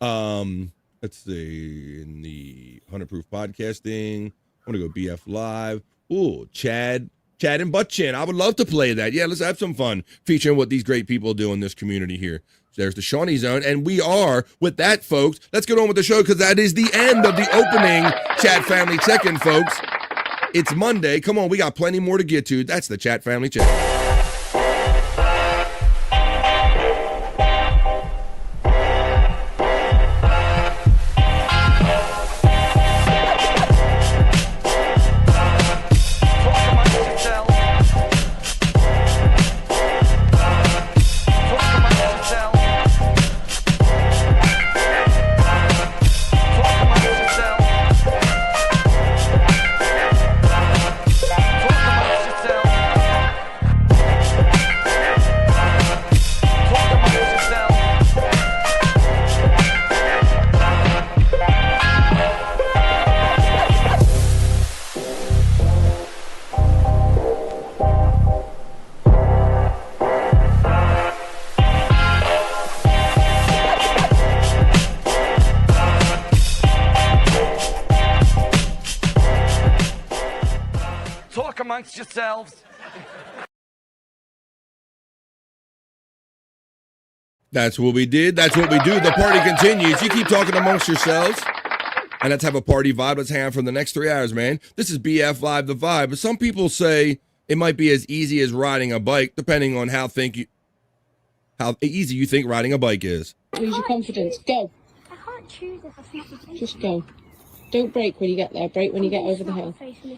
Let's see. In the 100 Proof Podcasting, I want to go BF Live. Ooh, Chad and Butt Chin. I would love to play that. Yeah, let's have some fun featuring what these great people do in this community here. So there's the Shawnee Zone, and we are, with that, folks, let's get on with the show because that is the end of the opening Chat Family Check-In, folks. It's Monday. Come on, we got plenty more to get to. That's the Chat Family Check-In. amongst yourselves. That's what we did. That's what we do. The party continues. You keep talking amongst yourselves. And let's have a party vibe. Let's hang out for the next 3 hours, man. This is BF Live, the vibe. But some people say it might be as easy as riding a bike, depending on how easy you think riding a bike is. Lose your confidence. Go. I can't choose if I think it's Just go. Don't brake when you get there. Brake when you get over the hill.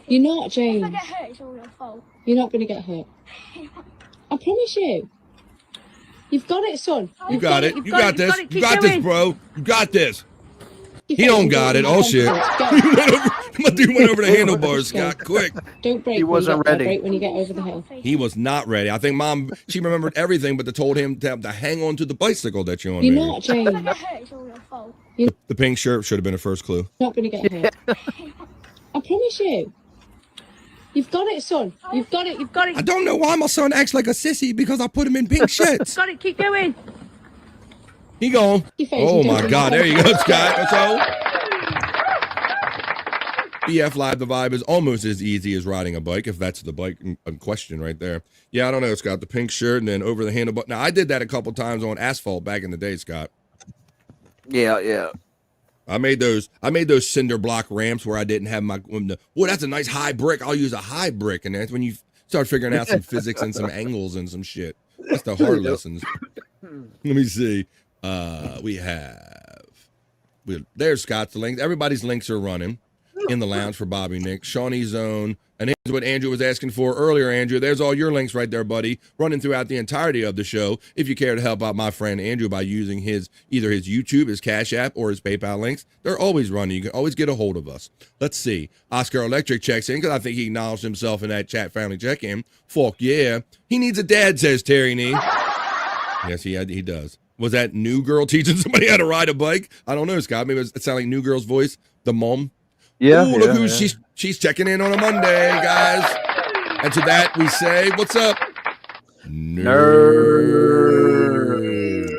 You're not, James. If I get hurt, it's all your fault. You're not going to get hurt. I promise you. You've got it, son. You got it. You got this. You got this, bro. You got this. He don't got it. Oh, shit. My dude went over the handlebars, Scott, quick. Don't brake. He wasn't ready. Brake when you get over the hill. He was not ready. I think Mom, she remembered everything, but they told him to hang on to the bicycle that you're on. You're not, James. If I get hurt, it's all your fault. The pink shirt should have been a first clue. You're not going to get hurt. I promise you. You've got it, son. You've got it. You've got it. I don't know why my son acts like a sissy because I put him in pink shirts. Got it. Keep going. He gone. Oh my God. There you go, Scott. So BF Live, the vibe is almost as easy as riding a bike, if that's the bike in question right there. Yeah, I don't know, Scott. The pink shirt and then over the handlebar. Now, I did that a couple times on asphalt back in the day, Scott. Yeah. I made those cinder block ramps where I didn't have my. Well, that's a nice high brick. I'll use a high brick, and that's when you start figuring out some physics and some angles and some shit. That's the hard lessons. Let me see. There's Scott's links. Everybody's links are running in the lounge for Bobby Nick, Shawnee's Zone, and here's what Andrew was asking for earlier. Andrew, there's all your links right there, buddy, running throughout the entirety of the show. If you care to help out my friend Andrew by using either his YouTube, his Cash App, or his PayPal links, they're always running. You can always get a hold of us. Let's see. Oscar Electric checks in because I think he acknowledged himself in that chat family check-in. Fuck yeah. He needs a dad, says Terry Nee. Yes, he does. Was that New Girl teaching somebody how to ride a bike? I don't know, Scott. Maybe it sounded like New Girl's voice, the mom. Yeah. Ooh, look who she's checking in on a Monday, guys. And to that we say, what's up? Nerd.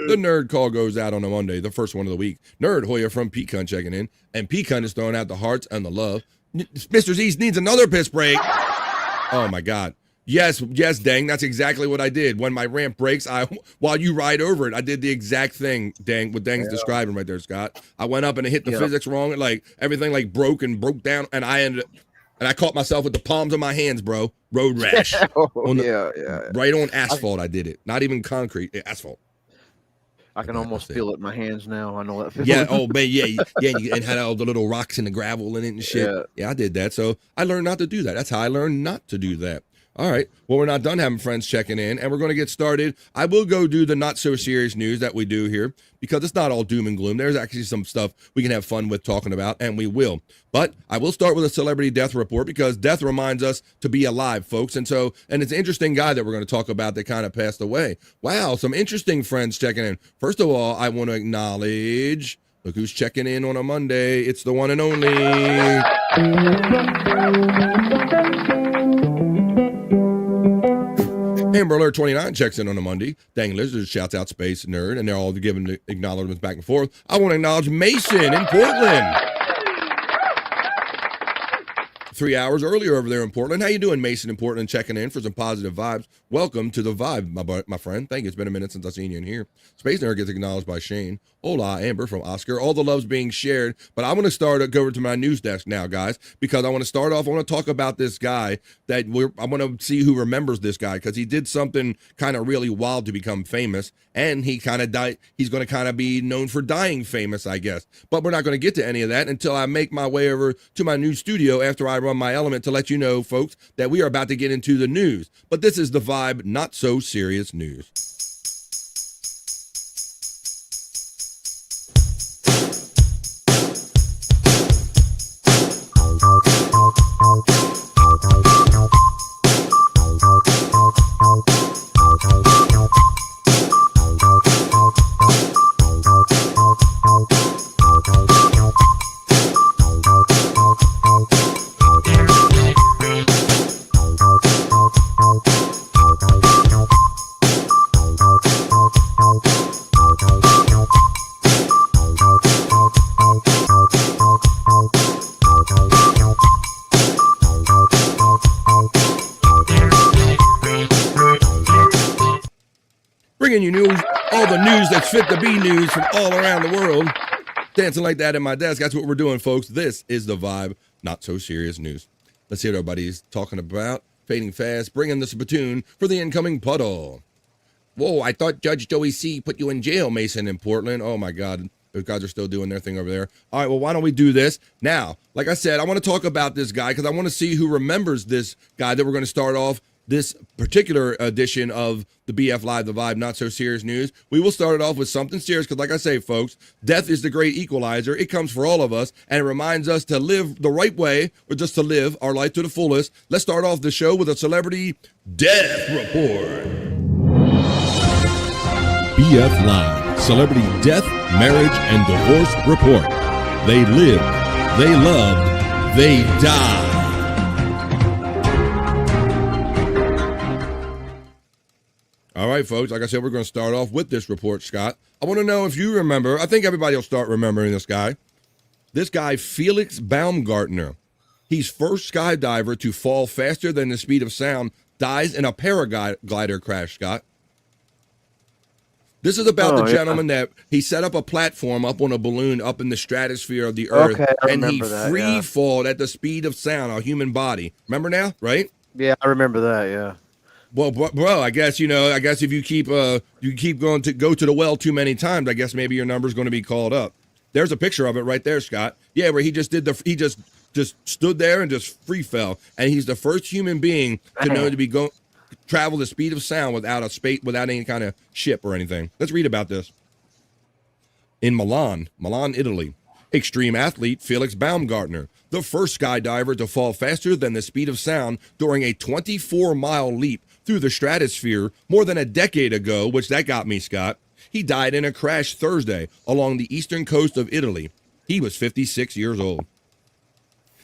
The nerd call goes out on a Monday, the first one of the week. Nerd Hoya from Pecan checking in. And Pecan is throwing out the hearts and the love. Mr. Z needs another piss break. Oh my God. Yes, Dang. That's exactly what I did. When my ramp breaks, while you ride over it, I did the exact thing, Dang, what Dang's describing right there, Scott. I went up and it hit the physics wrong, and like everything like broke down, and I caught myself with the palms of my hands, bro. Road rash. Right on asphalt, I did it. Not even concrete, asphalt. I can almost feel it in my hands now. I know that feeling. Yeah, and had all the little rocks and the gravel in it and shit. Yeah, I did that. So I learned not to do that. That's how I learned not to do that. All right. Well, we're not done having friends checking in, and we're going to get started. I will go do the not so serious news that we do here because it's not all doom and gloom. There's actually some stuff we can have fun with talking about, and we will. But I will start with a celebrity death report because death reminds us to be alive, folks. And it's an interesting guy that we're going to talk about that kind of passed away. Wow, some interesting friends checking in. First of all, I want to acknowledge, look who's checking in on a Monday. It's the one and only Amber Alert 29 checks in on a Monday. Dang Lizard shouts out Space Nerd, and they're all giving the acknowledgments back and forth. I want to acknowledge Mason in Portland. 3 hours earlier over there in Portland. How you doing, Mason in Portland, checking in for some positive vibes? Welcome to the vibe, my friend. Thank you. It's been a minute since I've seen you in here. Space Nerd gets acknowledged by Shane. Hola, Amber from Oscar. All the love's being shared. But I want to go over to my news desk now, guys, because I want to start off. I want to talk about this guy I want to see who remembers this guy because he did something kind of really wild to become famous, and he kind of died. He's going to kind of be known for dying famous, I guess. But we're not going to get to any of that until I make my way over to my new studio after I run my element to let you know, folks, that we are about to get into the news. But this is the vibe, not so serious news. bringing you news, all the news that's fit to be news from all around the world. Dancing like that at my desk. That's what we're doing, folks. This is the Vibe, not so serious news. Let's hear what everybody's talking about. Fading fast, bringing the spittoon for the incoming puddle. Whoa, I thought Judge Joey C. put you in jail, Mason, in Portland. Oh, my God. Those guys are still doing their thing over there. All right, well, why don't we do this? Now, like I said, I want to talk about this guy because I want to see who remembers this guy that we're going to start off this particular edition of the BF Live, the Vibe, Not So Serious News. We will start it off with something serious because, like I say, folks, death is the great equalizer. It comes for all of us, and it reminds us to live the right way or just to live our life to the fullest. Let's start off the show with a celebrity death report. BF Live, Celebrity Death, Marriage, and Divorce Report. They lived, they loved, they died. All right, folks, like I said, we're going to start off with this report, Scott. I want to know if you remember, I think everybody will start remembering this guy. This guy, Felix Baumgartner. He's first skydiver to fall faster than the speed of sound, dies in a paraglider crash, Scott. This is about the gentleman that he set up a platform up on a balloon up in the stratosphere of the Earth, and he free falled at the speed of sound, a human body. Remember now, right? Yeah, I remember that, yeah. Well, bro, I guess, if you keep going to go to the well too many times, I guess maybe your number's going to be called up. There's a picture of it right there, Scott. Yeah, where he just just stood there and just free fell. And he's the first human being to know to travel the speed of sound without any kind of ship or anything. Let's read about this. In Milan, Italy, extreme athlete Felix Baumgartner, the first skydiver to fall faster than the speed of sound during a 24-mile leap through the stratosphere more than a decade ago, which that got me, Scott. He died in a crash Thursday along the eastern coast of Italy. He was 56 years old.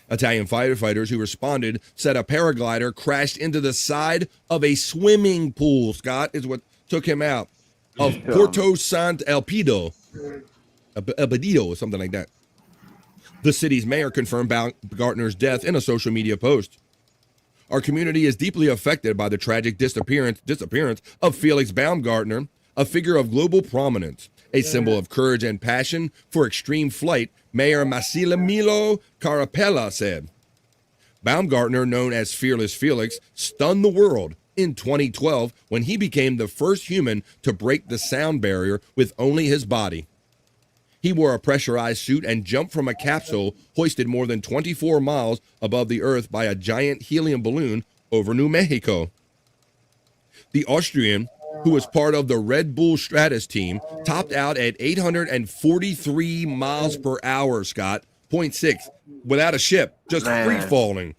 Italian firefighters who responded said a paraglider crashed into the side of a swimming pool, Scott, is what took him out, of Porto Sant'Elpidio, or something like that. The city's mayor confirmed Baumgartner's death in a social media post. Our community is deeply affected by the tragic disappearance of Felix Baumgartner, a figure of global prominence, a symbol of courage and passion for extreme flight, Mayor Massimiliano Carapella said. Baumgartner, known as Fearless Felix, stunned the world in 2012 when he became the first human to break the sound barrier with only his body. He wore a pressurized suit and jumped from a capsule hoisted more than 24 miles above the Earth by a giant helium balloon over New Mexico. The Austrian, who was part of the Red Bull Stratus team, topped out at 843 miles per hour, Scott, 0.6, without a ship, just free falling.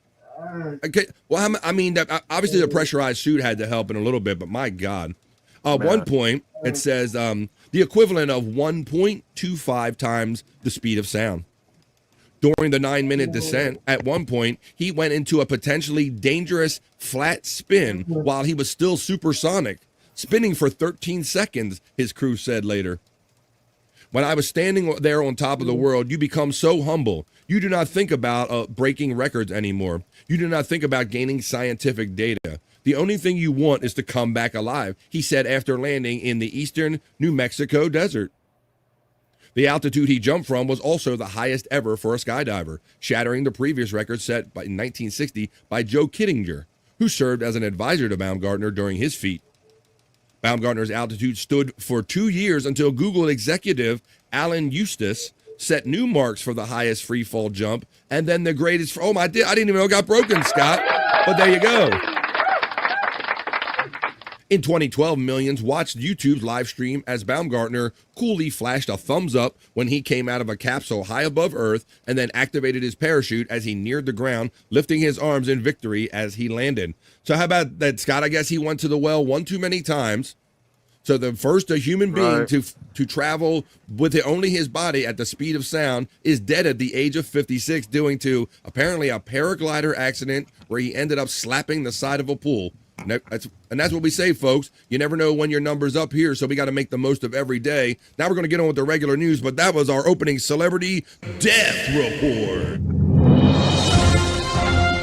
Okay, well, I mean, obviously the pressurized suit had to help in a little bit, but my God. At one point, it says the equivalent of 1.25 times the speed of sound. During the 9-minute descent, at one point, he went into a potentially dangerous flat spin while he was still supersonic, spinning for 13 seconds, his crew said later. When I was standing there on top of the world, you become so humble. You do not think about breaking records anymore. You do not think about gaining scientific data. The only thing you want is to come back alive, he said after landing in the eastern New Mexico desert. The altitude he jumped from was also the highest ever for a skydiver, shattering the previous record set in 1960 by Joe Kittinger, who served as an advisor to Baumgartner during his feat. Baumgartner's altitude stood for 2 years until Google executive Alan Eustace set new marks for the highest free fall jump and then the greatest. I didn't even know it got broken, Scott. But there you go. In 2012, millions watched YouTube's live stream as Baumgartner coolly flashed a thumbs up when he came out of a capsule high above Earth and then activated his parachute as he neared the ground, lifting his arms in victory as he landed. So how about that, Scott? I guess he went to the well one too many times. So the first human being to travel with only his body at the speed of sound is dead at the age of 56, due to apparently a paraglider accident where he ended up slapping the side of a pool. And that's what we say, folks. You never know when your number's up here, so we got to make the most of every day. Now we're going to get on with the regular news, but that was our opening celebrity death report.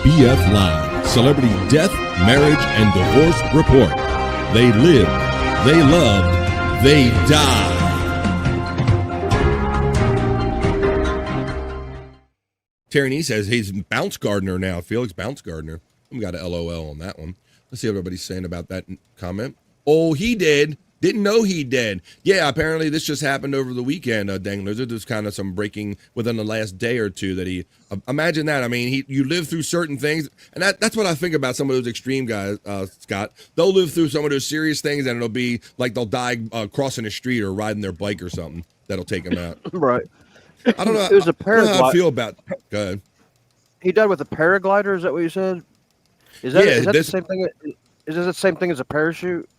BF Live, Celebrity Death, Marriage, and Divorce Report. They lived, they loved, they died. Terry says he's Bounce Gardener now. Felix Bounce Gardener. We got a LOL on that one. Let's see what everybody's saying about that comment. Oh, he did. Didn't know he did. Yeah, apparently this just happened over the weekend, Dang Lizard. There's kind of some breaking within the last day or two that he, imagine that. I mean, you live through certain things, and that's what I think about some of those extreme guys, Scott. They'll live through some of those serious things, and it'll be like they'll die crossing the street or riding their bike or something. That'll take them out. Right. I don't know. It was a I don't know how I paraglider. feel about. Go ahead. He died with a paraglider. Is that what you said? Is that the this- same thing? Is that the same thing as a parachute?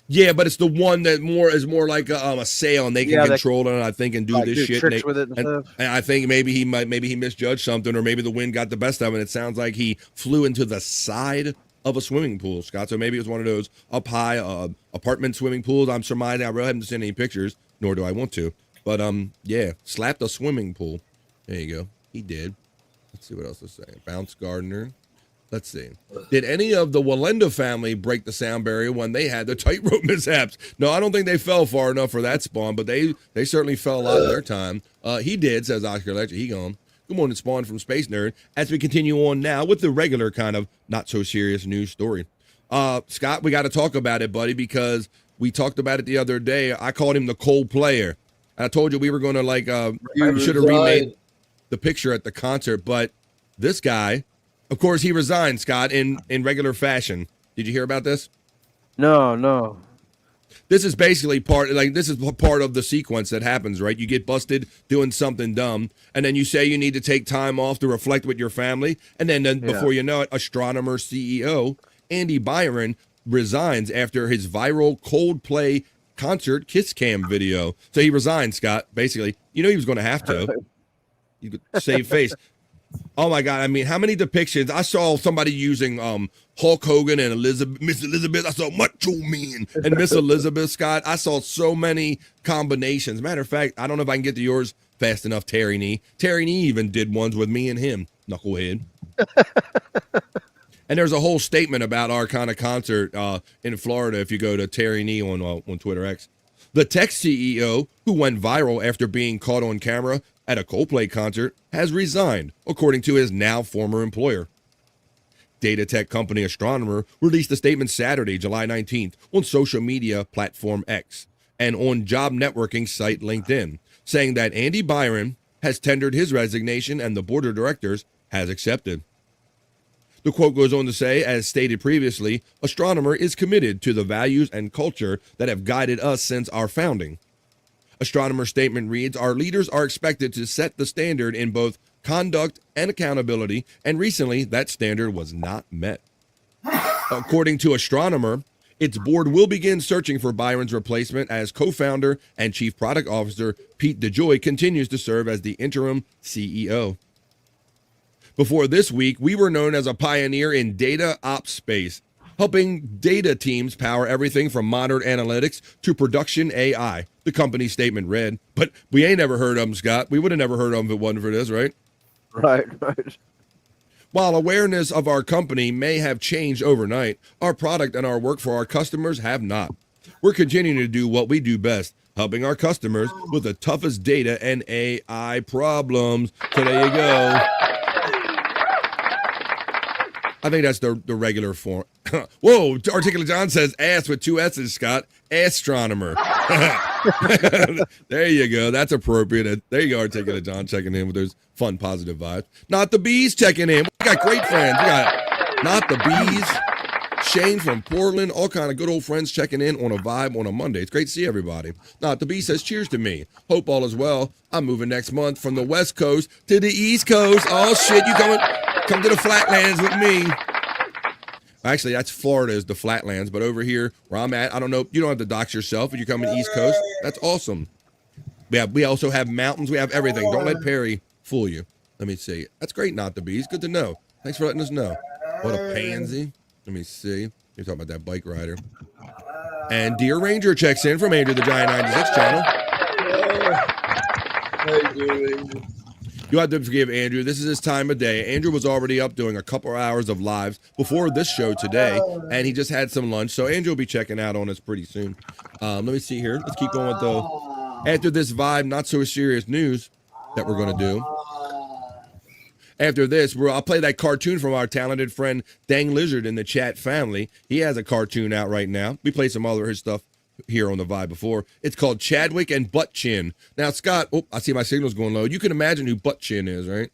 Yeah, but it's the one that is more like a sail, and they can Yeah, control it, I think, and do like this do shit. tricks with it and stuff. And I think maybe he misjudged something, or maybe the wind got the best of him. And it sounds like he flew into the side of a swimming pool, Scott. So maybe it was one of those up high apartment swimming pools. I'm surmising. I really haven't seen any pictures, nor do I want to. But yeah, slapped a swimming pool. There you go. He did. Let's see what else is saying. Bounce Gardener. Let's see. Did any of the Walenda family break the sound barrier when they had the tightrope mishaps? No, I don't think they fell far enough for that Spawn, but they certainly fell a lot of their time. He did, says Oscar Lecter. He gone. Good morning, Spawn from Space Nerd. As we continue on now with the regular kind of not so serious news story. Scott, we got to talk about it, buddy, because we talked about it the other day. I called him the Coldplaya. I told you we were going to we should have remade the picture at the concert, but this guy, of course, he resigned, Scott, in regular fashion. Did you hear about this? No. This is basically part of the sequence that happens, right? You get busted doing something dumb, and then you say you need to take time off to reflect with your family, and then before you know it, astronomer CEO Andy Byron resigns after his viral Coldplay concert kiss cam video. So he resigned, Scott, basically. You know he was going to have to. You could save face. Oh my God! I mean, how many depictions? I saw somebody using Hulk Hogan and Miss Elizabeth. I saw Macho Man and Miss Elizabeth, Scott. I saw so many combinations. Matter of fact, I don't know if I can get to yours fast enough, Terry Nee. Terry Nee even did ones with me and him, knucklehead. And there's a whole statement about our kind of concert in Florida. If you go to Terry Nee on Twitter X, the tech CEO who went viral after being caught on camera at a Coldplay concert has resigned, according to his now former employer. Data tech company Astronomer released a statement Saturday, July 19th, on social media platform X and on job networking site LinkedIn, saying that Andy Byron has tendered his resignation and the board of directors has accepted. The quote goes on to say, as stated previously, Astronomer is committed to the values and culture that have guided us since our founding. Astronomer's statement reads, our leaders are expected to set the standard in both conduct and accountability, and recently that standard was not met. According to Astronomer, its board will begin searching for Byron's replacement as co-founder and chief product officer Pete DeJoy continues to serve as the interim CEO. Before this week, we were known as a pioneer in data ops space, helping data teams power everything from modern analytics to production AI, the company's statement read. But we ain't never heard of them, Scott. We would have never heard of them if it wasn't for this, right? Right. While awareness of our company may have changed overnight, our product and our work for our customers have not. We're continuing to do what we do best, helping our customers with the toughest data and AI problems. So there you go. I think that's the regular form. Whoa, Articulate John says ass with two S's, Scott. Astronomer. There you go. That's appropriate. There you go, Articulate John checking in with those fun, positive vibes. Not the Bees checking in. We got great friends. We got Not the Bees, Shane from Portland, all kind of good old friends checking in on a vibe on a Monday. It's great to see everybody. Not the Bee says cheers to me. Hope all is well. I'm moving next month from the West Coast to the East Coast. Oh, shit, you come to the Flatlands with me. Actually, that's Florida is the Flatlands, but over here where I'm at, I don't know. You don't have to dox yourself if you're coming East Coast. That's awesome. We also have mountains. We have everything. Don't let Perry fool you. Let me see. That's great, Not the Bees. Good to know. Thanks for letting us know. What a pansy. Let me see. You're talking about that bike rider. And Deer Ranger checks in from Andrew the Giant 96 channel. You'll have to forgive Andrew. This is his time of day. Andrew was already up doing a couple hours of lives before this show today, and he just had some lunch. So Andrew will be checking out on us pretty soon. Let me see here. Let's keep going with after this vibe, not so serious news that we're going to do. After this, I'll play that cartoon from our talented friend Dang Lizard in the chat family. He has a cartoon out right now. We played some other his stuff here on the vibe before. It's called Chadwick and Butt Chin. Now, Scott, I see my signal's going low. You can imagine who Butt Chin is, right?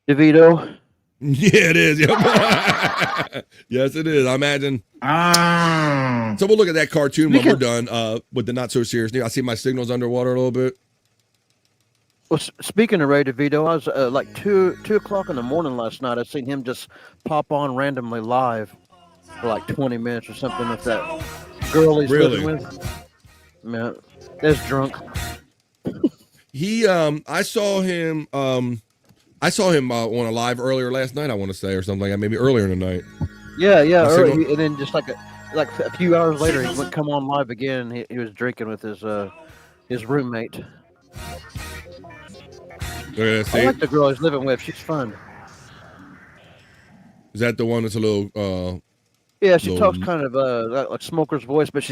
DeVito. Yeah, it is. Yes, it is. I imagine. So we'll look at that cartoon when we're done with the not so serious news. I see my signal's underwater a little bit. Well, speaking of Ray DeVito, I was like 2 o'clock in the morning last night. I seen him just pop on randomly live for like 20 minutes or something with that girl he's living with. Man, that's drunk. I saw him on a live earlier last night, I want to say, or something like that, maybe earlier in the night. Yeah, early, and then just like a few hours later, he would come on live again. He was drinking with his roommate. I like the girl he's living with. She's fun. Is that the one that's a little? Yeah, she talks kind of like smoker's voice, but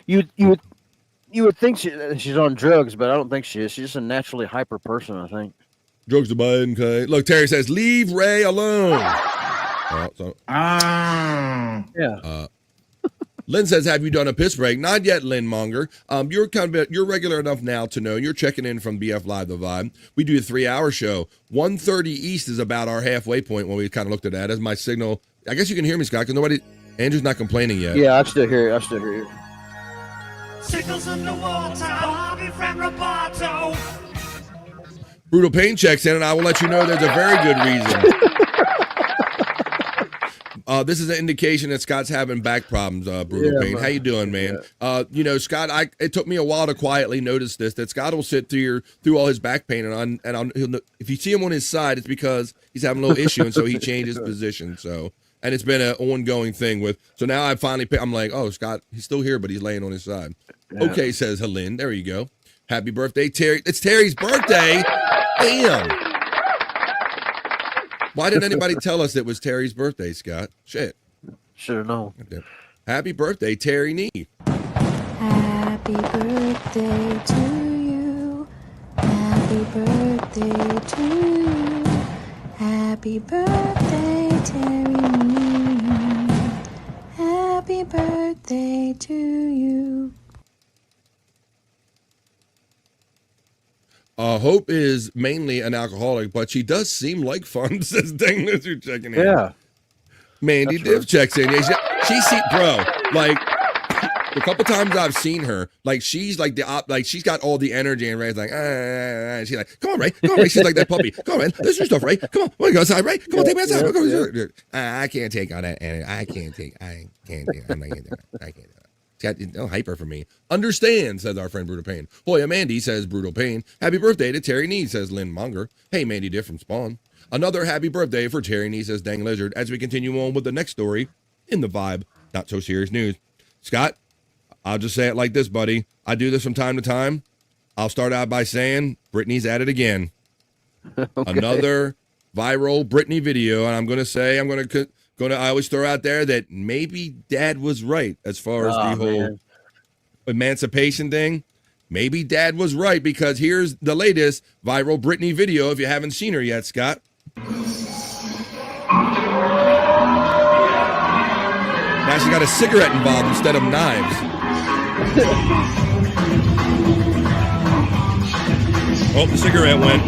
you would think she's on drugs, but I don't think she is. She's just a naturally hyper person, I think. Drugs to buy, okay. Look, Terry says, "Leave Ray alone." Yeah. Lynn says, "Have you done a piss break?" Not yet, Lynn Monger. You're regular enough now to know. You're checking in from BF Live The Vibe. We do a 3-hour show. 1:30 East is about our halfway point when we kind of looked at that. As my signal, I guess you can hear me, Scott, because Andrew's not complaining yet. Yeah, I still hear you. Signals underwater, Bobby from Roboto. Brutal Pain checks in, and I will let you know there's a very good reason. This is an indication that Scott's having back problems, Brutal Pain. Man. How you doing, man? Yeah. Scott, it took me a while to quietly notice this, that Scott will sit through all his back pain, and if you see him on his side, it's because he's having a little issue, and so he changed his position. And it's been an ongoing thing so now I'm like, oh, Scott, he's still here, but he's laying on his side. Yeah. Okay, says Helene. There you go. Happy birthday, Terry. It's Terry's birthday. Damn. Why didn't anybody tell us it was Terry's birthday, Scott? Shit. Should know. Happy birthday, Terry Nee. Happy birthday to you. Happy birthday to you. Happy birthday, Terry Nee. Happy birthday to you. Hope is mainly an alcoholic, but she does seem like fun, says Dang Lizard checking in. Yeah. Mandy Div checks in. Yeah, bro, like, the couple times I've seen her, like, she's like she's got all the energy, and Ray's like, and she's like, come on, Ray. She's like that puppy. Come on, man. Let's do stuff, Ray. Come on. Want to go outside, Ray? Come on, take me outside. I can't take all that energy. I can't take I'm not going to do it. I can't do it. No hyper for me. Understand, says our friend Brutal Pain. Hoya Mandy, says Brutal Pain. Happy birthday to Terry Nee, says Lynn Monger. Hey, Mandy Diff from Spawn. Another happy birthday for Terry Nee, says Dang Lizard, as we continue on with the next story in the Vibe Not So Serious News. Scott, I'll just say it like this, buddy. I do this from time to time. I'll start out by saying Britney's at it again. Okay. Another viral Britney video, and I'm going to I always throw out there that maybe Dad was right as far as the whole emancipation thing. Maybe Dad was right, because here's the latest viral Britney video if you haven't seen her yet, Scott. Now she got a cigarette involved instead of knives. Oh, the cigarette went.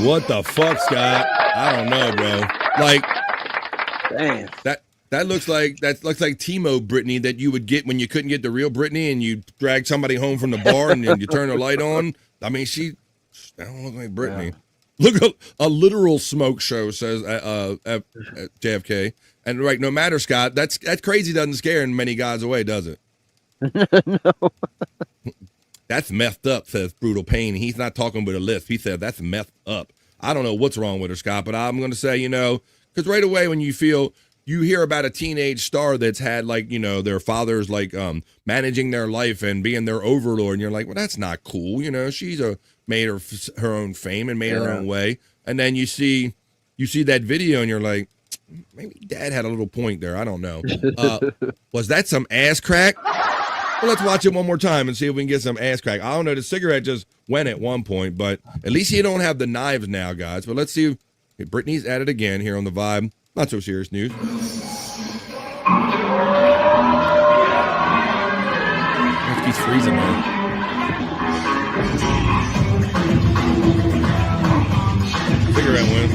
What the fuck, Scott? I don't know, bro. Like, damn. That looks like Timo Britney that you would get when you couldn't get the real Britney, and you drag somebody home from the bar and then you turn the light on. I mean, that don't look like Britney. Yeah. Look, a literal smoke show, says JFK. And right, no matter, Scott, that's crazy. Doesn't scare many guys away, does it? No. That's messed up, says Brutal Pain. He's not talking with a lisp. He said that's messed up. I don't know what's wrong with her, Scott, but I'm going to say, because right away when you hear about a teenage star that's had like, their father's like managing their life and being their overlord, and you're like, well, that's not cool. She's made her own fame and made her own way. And then you see that video and you're like, maybe dad had a little point there. I don't know. Was that some ass crack? Well, let's watch it one more time and see if we can get some ass crack. I don't know. The cigarette just went at one point, but at least you don't have the knives now, guys. But let's see if Brittany's at it again here on the Vibe. Not so serious news. He's freezing there. Cigarette win.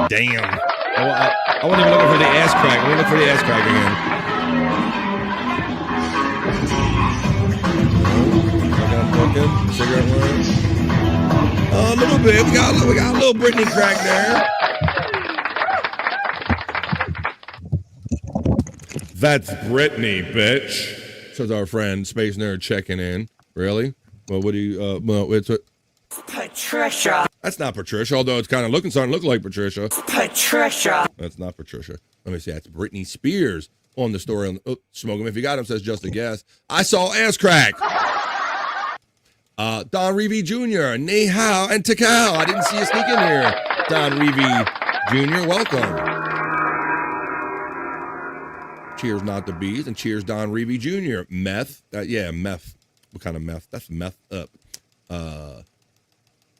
Damn. I wasn't even looking for the ass crack. Let me look for the ass crack again. Cigarette win. A little bit. We got a little Brittany crack there. That's Brittany, bitch. Says our friend Space Nerd checking in. Really? Well, what do you? It's Patricia. That's not Patricia, although it's kind of starting to look like Patricia. Patricia. That's not Patricia. Let me see. That's Britney Spears on the story. Smoke him if you got him, says just a guess. I saw ass crack. Don Reevy Jr., Ni Hao, and Takao. I didn't see you sneak in here. Don Reevy Jr., welcome. Cheers, not the bees, and cheers, Don Reevy Jr. Meth. Meth. What kind of meth? That's meth up.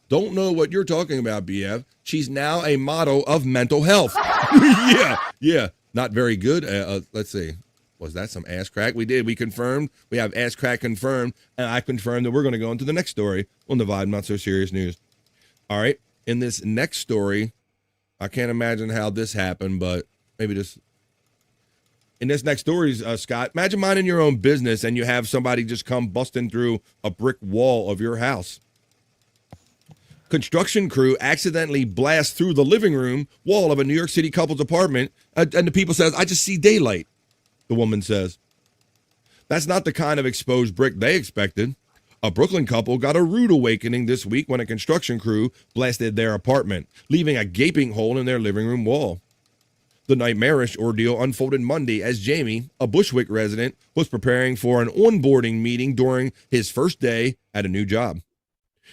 Don't know what you're talking about, BF. She's now a model of mental health. Yeah. Not very good. Let's see. Was that some ass crack? We did. We confirmed. We have ass crack confirmed. And I confirmed that we're going to go into the next story on the Vibe Not So Serious News. All right. In this next story, I can't imagine how this happened, but maybe this. In this next story, Scott, imagine minding your own business and you have somebody just come busting through a brick wall of your house. Construction crew accidentally blast through the living room wall of a New York City couple's apartment, and the people says, I just see daylight, the woman says. That's not the kind of exposed brick they expected. A Brooklyn couple got a rude awakening this week when a construction crew blasted their apartment, leaving a gaping hole in their living room wall. The nightmarish ordeal unfolded Monday as Jamie, a Bushwick resident, was preparing for an onboarding meeting during his first day at a new job.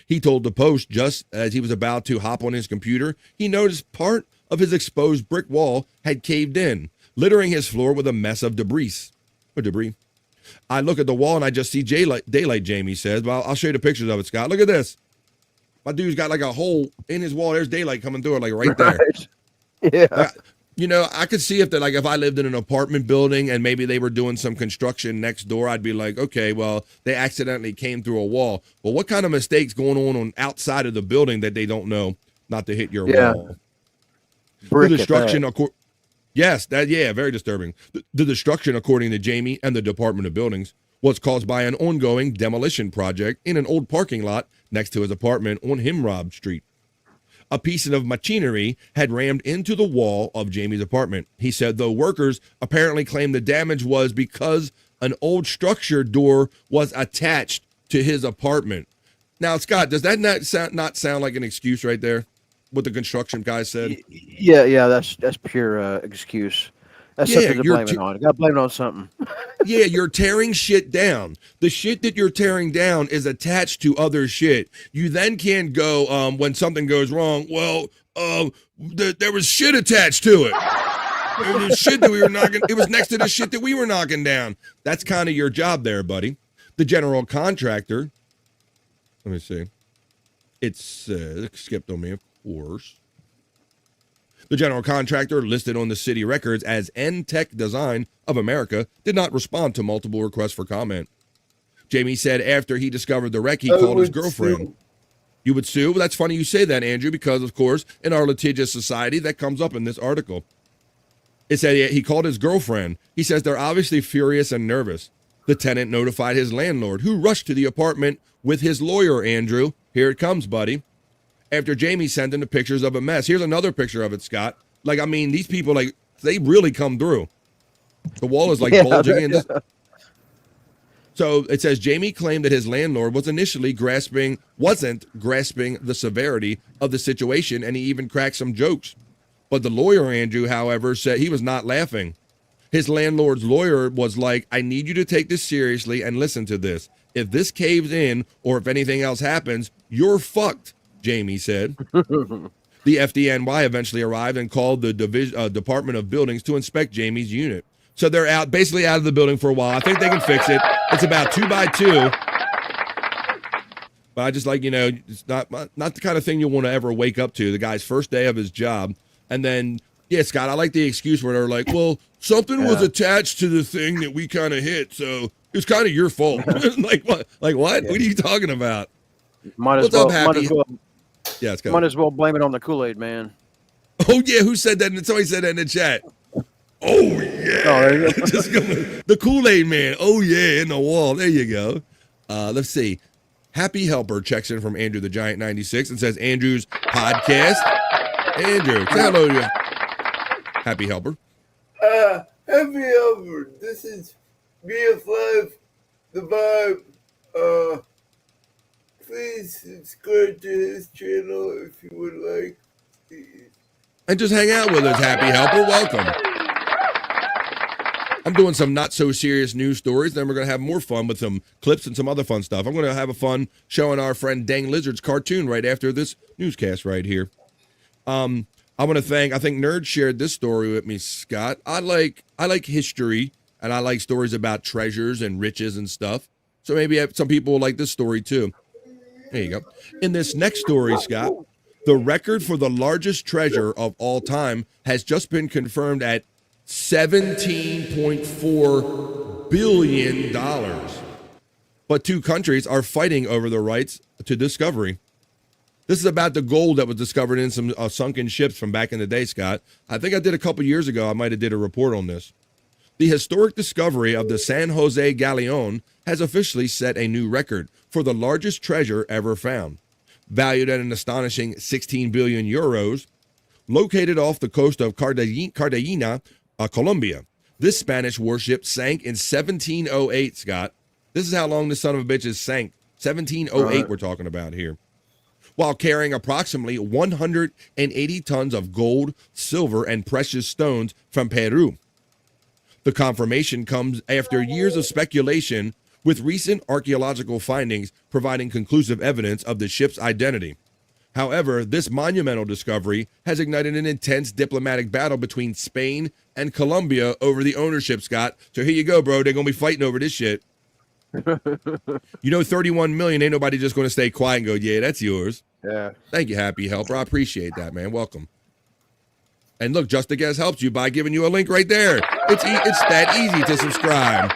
He told the Post just as he was about to hop on his computer, he noticed part of his exposed brick wall had caved in, littering his floor with a mess of debris. I look at the wall and I just see daylight, Jamie says. Well, I'll show you the pictures of it, Scott. Look at this. My dude's got like a hole in his wall. There's daylight coming through it, like right there. Yeah. I could see if I lived in an apartment building and maybe they were doing some construction next door, I'd be like, okay, well, they accidentally came through a wall. But what kind of mistakes going on outside of the building that they don't know not to hit your wall? The destruction, very disturbing. The destruction, according to Jamie and the Department of Buildings, was caused by an ongoing demolition project in an old parking lot next to his apartment on Himrob Street. A piece of machinery had rammed into the wall of Jamie's apartment. He said, though workers apparently claimed the damage was because an old structure door was attached to his apartment. Now, Scott, does that not sound like an excuse right there? What the construction guy said? Yeah, that's pure excuse. That's something to blame it on. You got to blame it on something. Yeah, you're tearing shit down. The shit that you're tearing down is attached to other shit. You then can't go, when something goes wrong, well, there was shit attached to it. It was shit that we were knocking. It was next to the shit that we were knocking down. That's kind of your job there, buddy. The general contractor, let me see. It's skipped on me, of course. The general contractor, listed on the city records as N-Tech Design of America, did not respond to multiple requests for comment. Jamie said after he discovered the wreck, he called his girlfriend. Sue. You would sue? Well, that's funny you say that, Andrew, because, of course, in our litigious society, that comes up in this article. It said he called his girlfriend. He says they're obviously furious and nervous. The tenant notified his landlord, who rushed to the apartment with his lawyer, Andrew. Here it comes, buddy. After Jamie sent him the pictures of a mess. Here's another picture of it, Scott. These people, they really come through. The wall is like Yeah, bulging that- in. This. So it says Jamie claimed that his landlord was initially wasn't grasping the severity of the situation, and he even cracked some jokes. But the lawyer, Andrew, however, said he was not laughing. His landlord's lawyer was like, I need you to take this seriously and listen to this. If this caves in or if anything else happens, you're fucked, Jamie said. The FDNY eventually arrived and called the Department of Buildings to inspect Jamie's unit. So they're basically out of the building for a while. I think they can fix it. It's about 2 by 2. But I just like, it's not the kind of thing you want to ever wake up to. The guy's first day of his job. And then, yeah, Scott, I like the excuse where they're like, well, something was attached to the thing that we kind of hit. So it's kind of your fault. Like what? Like what? Yeah. What are you talking about? What's up, Happy? Yeah, it's might as well blame it on the Kool-Aid man. Oh, yeah. Who said that? Somebody said that in the chat. Oh, yeah. Just the Kool-Aid man. Oh, yeah, in the wall. There you go. Let's see. Happy Helper checks in from Andrew the Giant 96 and says, Andrew's podcast. Andrew, say hello to you. Happy Helper. Happy Helper. This is BF5, the Vibe. Please subscribe to his channel if you would like. And just hang out with us, Happy Helper. Welcome. I'm doing some not so serious news stories. Then we're going to have more fun with some clips and some other fun stuff. I'm going to have a fun showing our friend Dang Lizard's cartoon right after this newscast right here. I want to I think Nerd shared this story with me, Scott. I like history and I like stories about treasures and riches and stuff. So maybe some people will like this story too. There you go. In this next story, Scott, the record for the largest treasure of all time has just been confirmed at $17.4 billion. But 2 countries are fighting over the rights to discovery. This is about the gold that was discovered in some sunken ships from back in the day, Scott. I think I did a couple years ago. I might have did a report on this. The historic discovery of the San Jose Galleon has officially set a new record for the largest treasure ever found. Valued at an astonishing 16 billion euros, located off the coast of Cartagena, Colombia. This Spanish warship sank in 1708, Scott. This is how long this son of a bitch has sank. 1708 we're talking about here. While carrying approximately 180 tons of gold, silver, and precious stones from Peru. The confirmation comes after years of speculation, with recent archaeological findings providing conclusive evidence of the ship's identity. However, this monumental discovery has ignited an intense diplomatic battle between Spain and Colombia over the ownership, Scott. So here you go, bro. They're going to be fighting over this shit. 31 million, ain't nobody just going to stay quiet and go, yeah, that's yours. Yeah. Thank you, Happy Helper. I appreciate that, man. Welcome. And look, Just a Guess helps you by giving you a link right there. It's that easy to subscribe.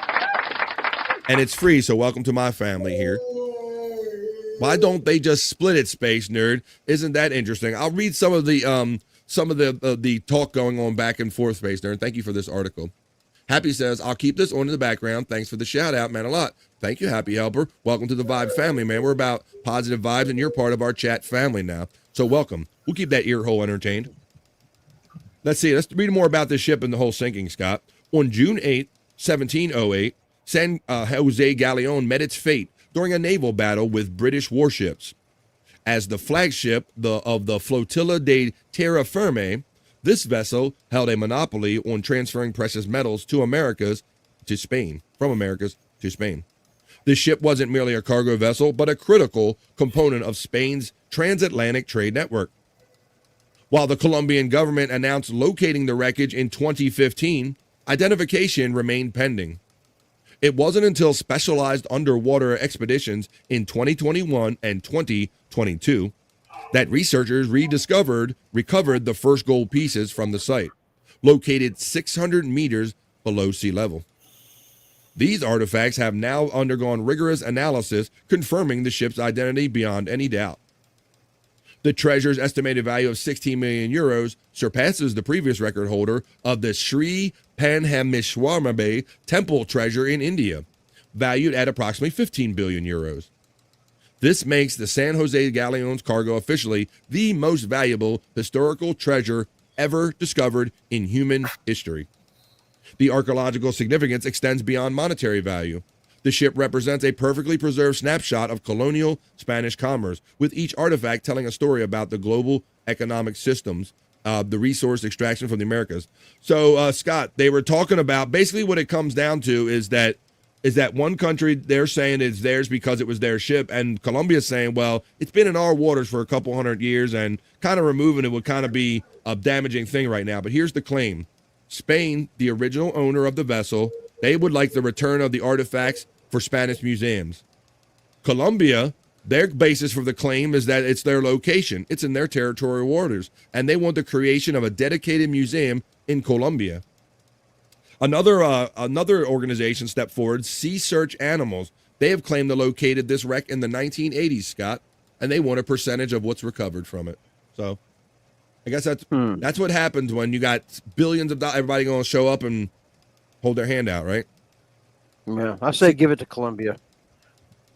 And it's free, so welcome to my family here. Why don't they just split it, Space Nerd? Isn't that interesting? I'll read some of the talk going on back and forth, Space Nerd. Thank you for this article. Happy says, I'll keep this on in the background. Thanks for the shout out, man, a lot. Thank you, Happy Helper. Welcome to the Vibe family, man. We're about positive vibes, and you're part of our chat family now. So welcome. We'll keep that ear hole entertained. Let's see. Let's read more about this ship and the whole sinking, Scott. On June 8, 1708, San Jose Galleon met its fate during a naval battle with British warships. As the flagship of the Flotilla de Terra Firme, this vessel held a monopoly on transferring precious metals from Americas to Spain. This ship wasn't merely a cargo vessel, but a critical component of Spain's transatlantic trade network. While the Colombian government announced locating the wreckage in 2015, identification remained pending. It wasn't until specialized underwater expeditions in 2021 and 2022 that researchers recovered the first gold pieces from the site, located 600 meters below sea level. These artifacts have now undergone rigorous analysis, confirming the ship's identity beyond any doubt. The treasure's estimated value of 16 million euros surpasses the previous record holder of the Sri Panhameshwar temple treasure in India, valued at approximately 15 billion euros. This makes the San Jose Galleon's cargo officially the most valuable historical treasure ever discovered in human history. The archaeological significance extends beyond monetary value. The ship represents a perfectly preserved snapshot of colonial Spanish commerce, with each artifact telling a story about the global economic systems, the resource extraction from the Americas. So, Scott, they were talking about basically what it comes down to is that one country, they're saying it's theirs because it was their ship, and Colombia's saying, well, it's been in our waters for a couple hundred years, and kind of removing it would kind of be a damaging thing right now. But here's the claim. Spain, the original owner of the vessel, they would like the return of the artifacts for Spanish museums. Colombia, their basis for the claim is that it's their location. It's in their territorial waters, and they want the creation of a dedicated museum in Colombia. Another organization stepped forward, Sea Search Animals. They have claimed to located this wreck in the 1980s, Scott, and they want a percentage of what's recovered from it. So I guess that's what happens when you got billions of dollars, everybody going to show up and hold their hand out, right? Yeah, I say give it to Colombia.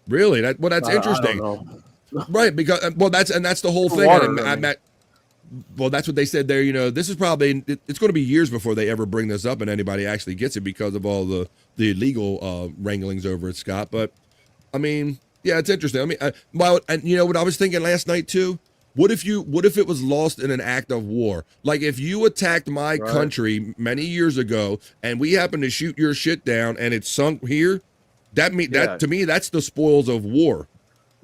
Really? That's interesting. I don't know. Right, because that's the whole thing. Well, that's what they said there. You know, this is probably it's going to be years before they ever bring this up and anybody actually gets it because of all the legal wranglings over it, Scott. But I mean, yeah, it's interesting. I mean, and you know what I was thinking last night too. What if it was lost in an act of war? Like if you attacked my country many years ago and we happened to shoot your shit down and it sunk here, that to me that's the spoils of war.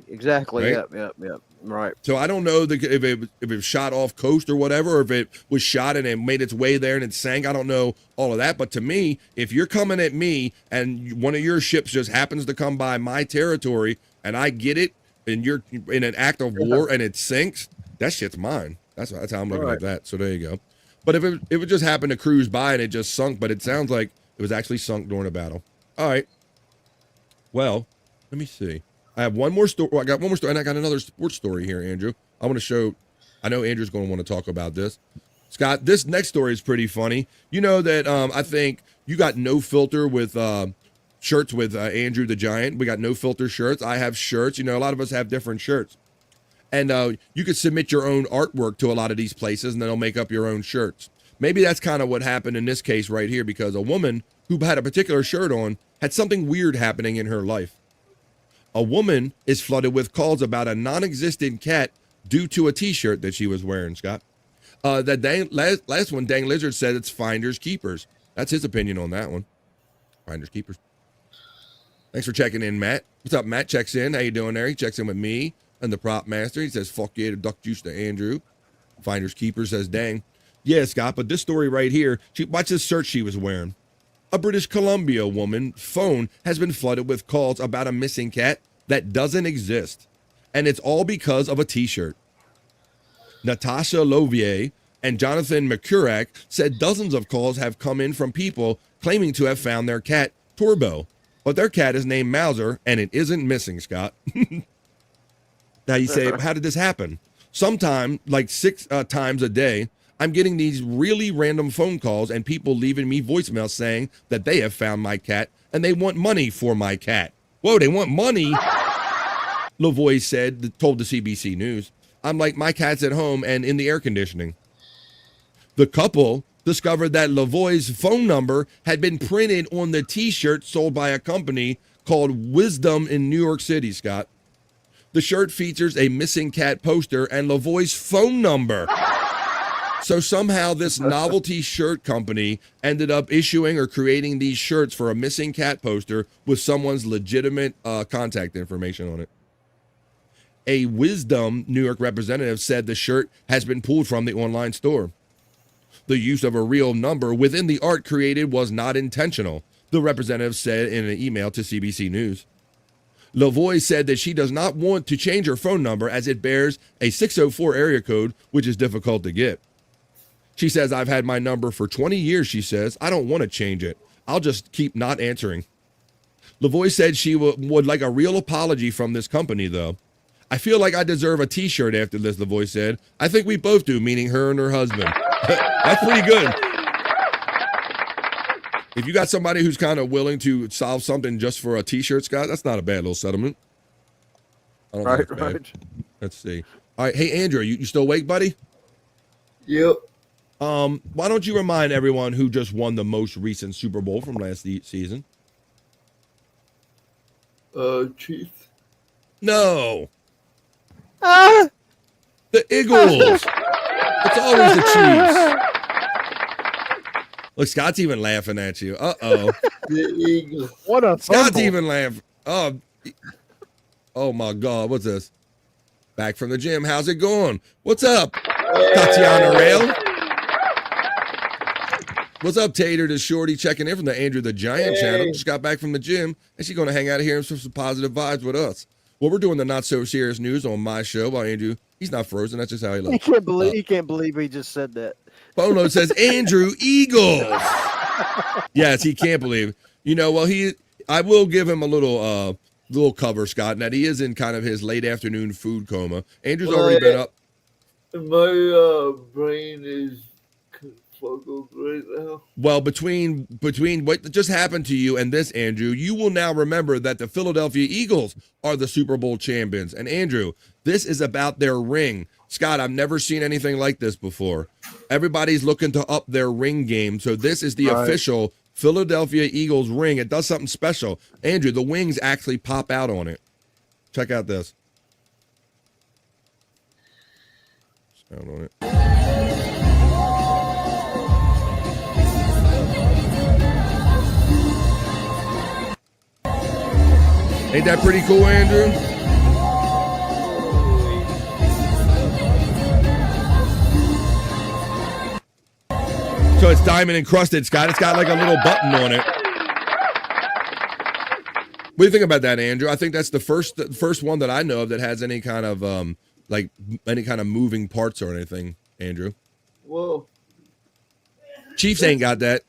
Exactly. Right? Yep. Right. So I don't know if it shot off coast or whatever, or if it was shot and it made its way there and it sank. I don't know all of that. But to me, if you're coming at me and one of your ships just happens to come by my territory and I get it and you're in an act of war and it sinks, that shit's mine. That's how I'm looking at that. So there you go. But if it just happened to cruise by and it just sunk, but it sounds like it was actually sunk during a battle. All right. Well, let me see. I have one more story. I got one more story, and I got another sports story here, Andrew. I want to show. I know Andrew's going to want to talk about this. Scott, this next story is pretty funny. You know that I think you got no filter with shirts with Andrew the Giant. We got no filter shirts. I have shirts. You know, a lot of us have different shirts. And you could submit your own artwork to a lot of these places, and then they'll make up your own shirts. Maybe that's kind of what happened in this case right here, because a woman who had a particular shirt on had something weird happening in her life. A woman is flooded with calls about a non-existent cat due to a T-shirt that she was wearing, Scott. Last one, Dang Lizard said it's finders keepers. That's his opinion on that one. Finders keepers. Thanks for checking in, Matt. What's up, Matt? Checks in. How you doing there? He checks in with me and the prop master. He says, fuck yeah to duck juice to Andrew. Finders keepers says, dang. Yeah, Scott, but this story right here, watch this shirt she was wearing. A British Columbia woman's phone has been flooded with calls about a missing cat that doesn't exist. And it's all because of a T-shirt. Natasha Lovier and Jonathan McCurrack said dozens of calls have come in from people claiming to have found their cat, Turbo. But their cat is named Mauser, and it isn't missing, Scott. Now you say, how did this happen? Sometime, like 6 times a day, I'm getting these really random phone calls and people leaving me voicemails saying that they have found my cat and they want money for my cat. Whoa, they want money? Lavoie told the CBC News. I'm like, my cat's at home and in the air conditioning. The couple discovered that Lavoie's phone number had been printed on the T-shirt sold by a company called Wisdom in New York City, Scott. The shirt features a missing cat poster and Lavoie's phone number. So somehow this novelty shirt company ended up issuing or creating these shirts for a missing cat poster with someone's legitimate contact information on it. A Wisdom New York representative said the shirt has been pulled from the online store. The use of a real number within the art created was not intentional, the representative said in an email to CBC News. Lavoie said that she does not want to change her phone number as it bears a 604 area code, which is difficult to get. She says, I've had my number for 20 years, she says. I don't want to change it. I'll just keep not answering. Lavoie said she would like a real apology from this company, though. I feel like I deserve a T-shirt after this, Lavoie said. I think we both do, meaning her and her husband. That's pretty good. If you got somebody who's kind of willing to solve something just for a T-shirt, Scott, that's not a bad little settlement. I don't think it's bad. Let's see. All right. Hey, Andrew, you still awake, buddy? Yep. Why don't you remind everyone who just won the most recent Super Bowl from last season? Chiefs. No. The Eagles. It's always the Chiefs. Look, Scott's even laughing at you. Uh-oh. The Eagles. What a Scott's fumble. even laughing. Oh my God. What's this? Back from the gym. How's it going? What's up, Tatiana Rail? What's up, Tater to Shorty checking in from the Andrew the Giant channel. Just got back from the gym, and she's going to hang out here and some positive vibes with us. Well, we're doing the not so serious news on my show while Andrew, he's not frozen. That's just how he looks. He can't believe he just said that. Phone note says Andrew Eagles. Yes, he can't believe it. You know, well, I will give him a little cover, Scott, and that he is in kind of his late afternoon food coma. Andrew's already been up. My brain is confuzzled right now. Well, between what just happened to you and this, Andrew, you will now remember that the Philadelphia Eagles are the Super Bowl champions. And Andrew, this is about their ring. Scott, I've never seen anything like this before. Everybody's looking to up their ring game. So this is the official Philadelphia Eagles ring. It does something special. Andrew, the wings actually pop out on it. Check out this. Sound on it. Ain't that pretty cool, Andrew? So it's diamond encrusted, Scott. It's got like a little button on it. What do you think about that, Andrew? I think that's the first one that I know of that has any kind of moving parts or anything, Andrew. Whoa. Chiefs ain't got that.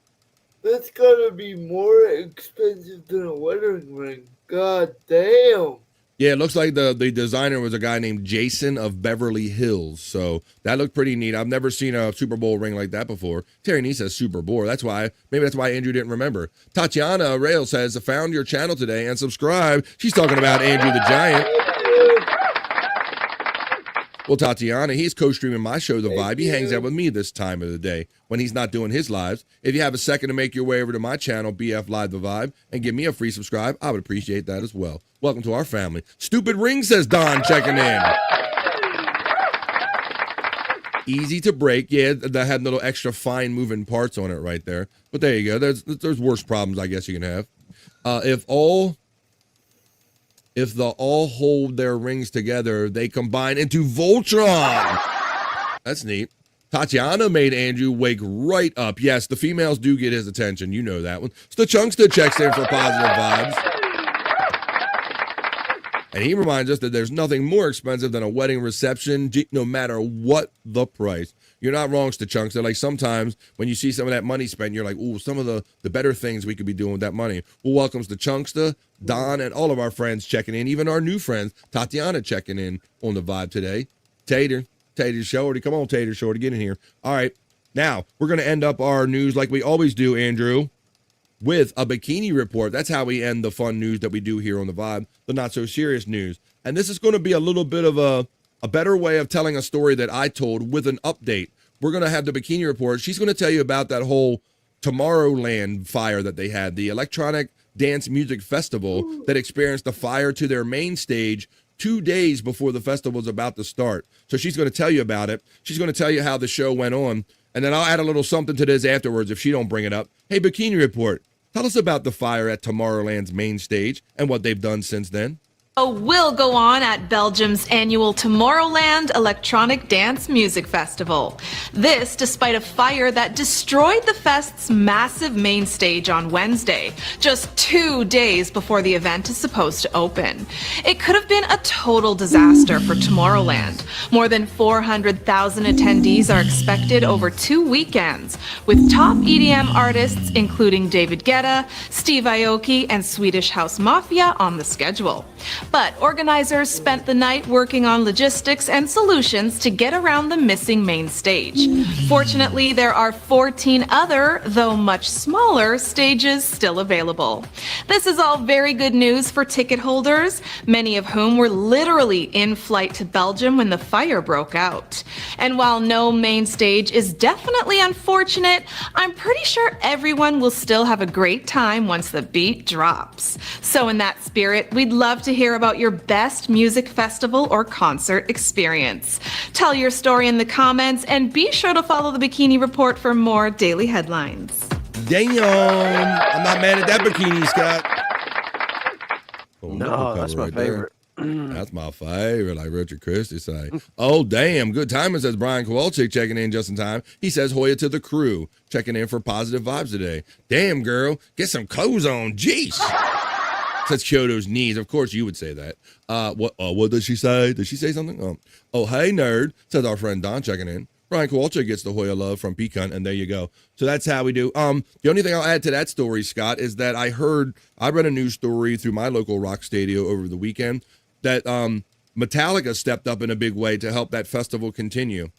That's gotta be more expensive than a wedding ring. God damn. Yeah, it looks like the designer was a guy named Jason of Beverly Hills. So that looked pretty neat. I've never seen a Super Bowl ring like that before. Terry Nee says Super Bowl. Maybe that's why Andrew didn't remember. Tatiana Rail says, I found your channel today and subscribe. She's talking about Andrew the Giant. Well, Tatiana, he's co-streaming my show, The Vibe. He hangs out with me this time of the day when he's not doing his lives. If you have a second to make your way over to my channel, BF Live The Vibe, and give me a free subscribe, I would appreciate that as well. Welcome to our family. Stupid ring, says Don, checking in. Easy to break. Yeah, that had little extra fine moving parts on it right there. But there you go. There's worse problems, I guess, you can have. If they all hold their rings together, they combine into Voltron. That's neat. Tatiana made Andrew wake right up. Yes, the females do get his attention. You know that one. So Chunkster checks in for positive vibes. And he reminds us that there's nothing more expensive than a wedding reception, no matter what the price. You're not wrong, Chunkster. Like sometimes when you see some of that money spent, you're like, ooh, some of the better things we could be doing with that money. Well, welcomes to Chunkster, Don, and all of our friends checking in, even our new friends, Tatiana checking in on the Vibe today. Tater Shorty. Come on, Tater Shorty, get in here. All right, now we're going to end up our news like we always do, Andrew, with a Bikini Report. That's how we end the fun news that we do here on the Vibe, the not so serious news. And this is going to be a little bit of a better way of telling a story that I told with an update. We're going to have the Bikini Report. She's going to tell you about that whole Tomorrowland fire that they had, the electronic dance music festival that experienced a fire to their main stage 2 days before the festival was about to start. So she's going to tell you about it. She's going to tell you how the show went on. And then I'll add a little something to this afterwards if she don't bring it up. Hey, Bikini Report, tell us about the fire at Tomorrowland's main stage and what they've done since then. Will go on at Belgium's annual Tomorrowland Electronic Dance Music Festival. This despite a fire that destroyed the fest's massive main stage on Wednesday, just 2 days before the event is supposed to open. It could have been a total disaster for Tomorrowland. More than 400,000 attendees are expected over 2 weekends, with top EDM artists including David Guetta, Steve Aoki, and Swedish House Mafia on the schedule. But organizers spent the night working on logistics and solutions to get around the missing main stage. Fortunately, there are 14 other, though much smaller, stages still available. This is all very good news for ticket holders, many of whom were literally in flight to Belgium when the fire broke out. And while no main stage is definitely unfortunate, I'm pretty sure everyone will still have a great time once the beat drops. So in that spirit, we'd love to hear about your best music festival or concert experience. Tell your story in the comments and be sure to follow the Bikini Report for more daily headlines. Damn, I'm not mad at that bikini, Scott. No, that's my favorite. That's my favorite, like Richard Christie say. Oh, damn. Good timing, says Brian Kowalczyk, checking in just in time. He says, Hoya to the crew, checking in for positive vibes today. Damn, girl, get some clothes on. Jeez. Says Kyoto's knees. Of course, you would say that. What does she say? Did she say something? Oh, hey, nerd, says our friend Don, checking in. Brian Kowalczyk gets the Hoya love from Pecan, and there you go. So that's how we do. The only thing I'll add to that story, Scott, is that I read a news story through my local rock stadio over the weekend that Metallica stepped up in a big way to help that festival continue.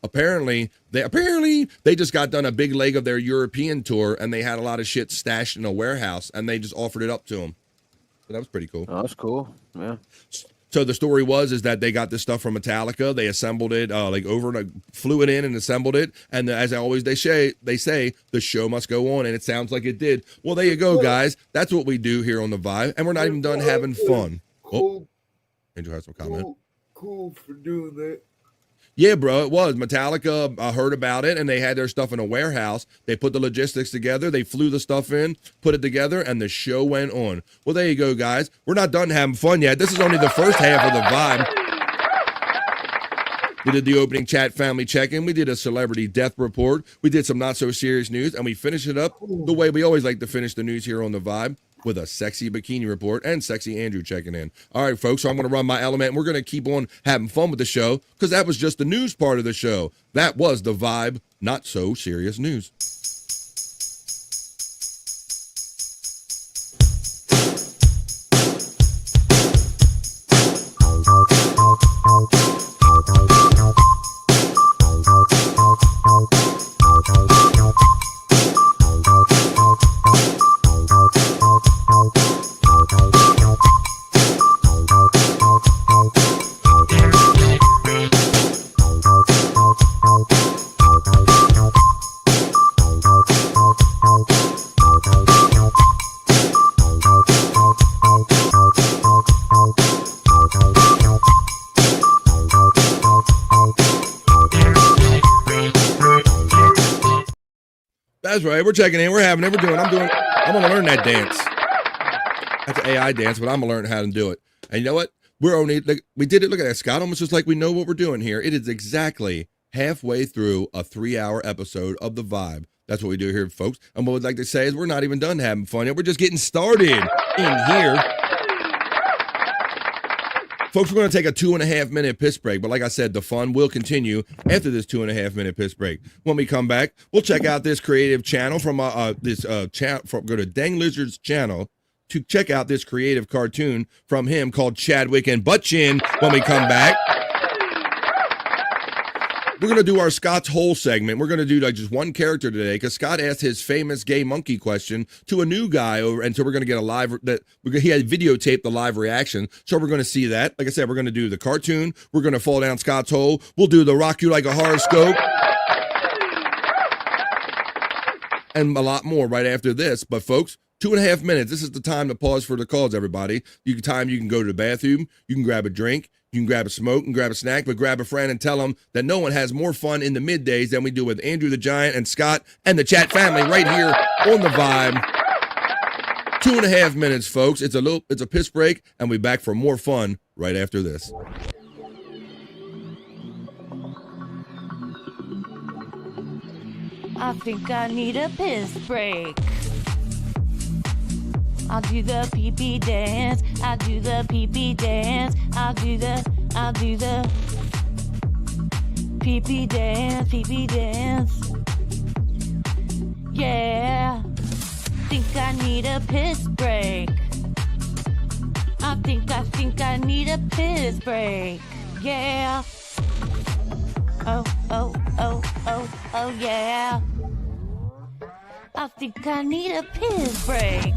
Apparently they just got done a big leg of their European tour, and they had a lot of shit stashed in a warehouse, and they just offered it up to them. So that was pretty cool. Oh, that's cool. Yeah. So the story is that they got this stuff from Metallica. They assembled it, flew it in and assembled it. And as they say, the show must go on, and it sounds like it did. Well, there you go, guys. That's what we do here on The Vibe, and we're not even done having fun. Oh, Angel has some comment. Cool for doing that. Yeah, bro, it was. Metallica heard about it, and they had their stuff in a warehouse. They put the logistics together. They flew the stuff in, put it together, and the show went on. Well, there you go, guys. We're not done having fun yet. This is only the first half of The Vibe. We did the opening chat family check-in. We did a celebrity death report. We did some not-so-serious news, and we finished it up the way we always like to finish the news here on The Vibe, with a sexy bikini report and sexy Andrew checking in. All right, folks, so I'm going to run my element, and we're going to keep on having fun with the show because that was just the news part of the show. That was The Vibe, not so serious news. That's right. We're checking in. We're having it. I'm going to learn that dance. That's an AI dance, but I'm going to learn how to do it. And you know what? We did it. Look at that, Scott. Almost just like we know what we're doing here. It is exactly halfway through a 3-hour episode of The Vibe. That's what we do here, folks. And what we'd like to say is we're not even done having fun yet. We're just getting started in here. Folks, we're going to take a 2.5-minute piss break, but like I said, the fun will continue after this 2.5-minute piss break. When we come back, we'll check out this creative channel from go to Dang Lizard's channel to check out this creative cartoon from him called Chadwick and Butt Chin. When we come back, we're going to do our Scott's Hole segment. We're going to do just one character today because Scott asked his famous gay monkey question to a new guy over, and so we're going to get he had videotaped the live reaction, so we're going to see that. Like I said, we're going to do the cartoon. We're going to fall down Scott's hole. We'll do the rock you like a horoscope. And a lot more right after this. But folks, 2.5 minutes. This is the time to pause for the calls, everybody. You can go to the bathroom. You can grab a drink. You can grab a smoke and grab a snack, but grab a friend and tell them that no one has more fun in the middays than we do with Andrew the Giant and Scott and the chat family right here on The Vibe. 2.5 minutes, folks. It's a piss break, and we'll be back for more fun right after this. I think I need a piss break. I'll do the pee-pee dance. I'll do the pee-pee dance. I'll do the pee-pee dance, pee-pee dance. Yeah. Think I need a piss break. I think I need a piss break. Yeah. Oh, yeah. I think I need a piss break.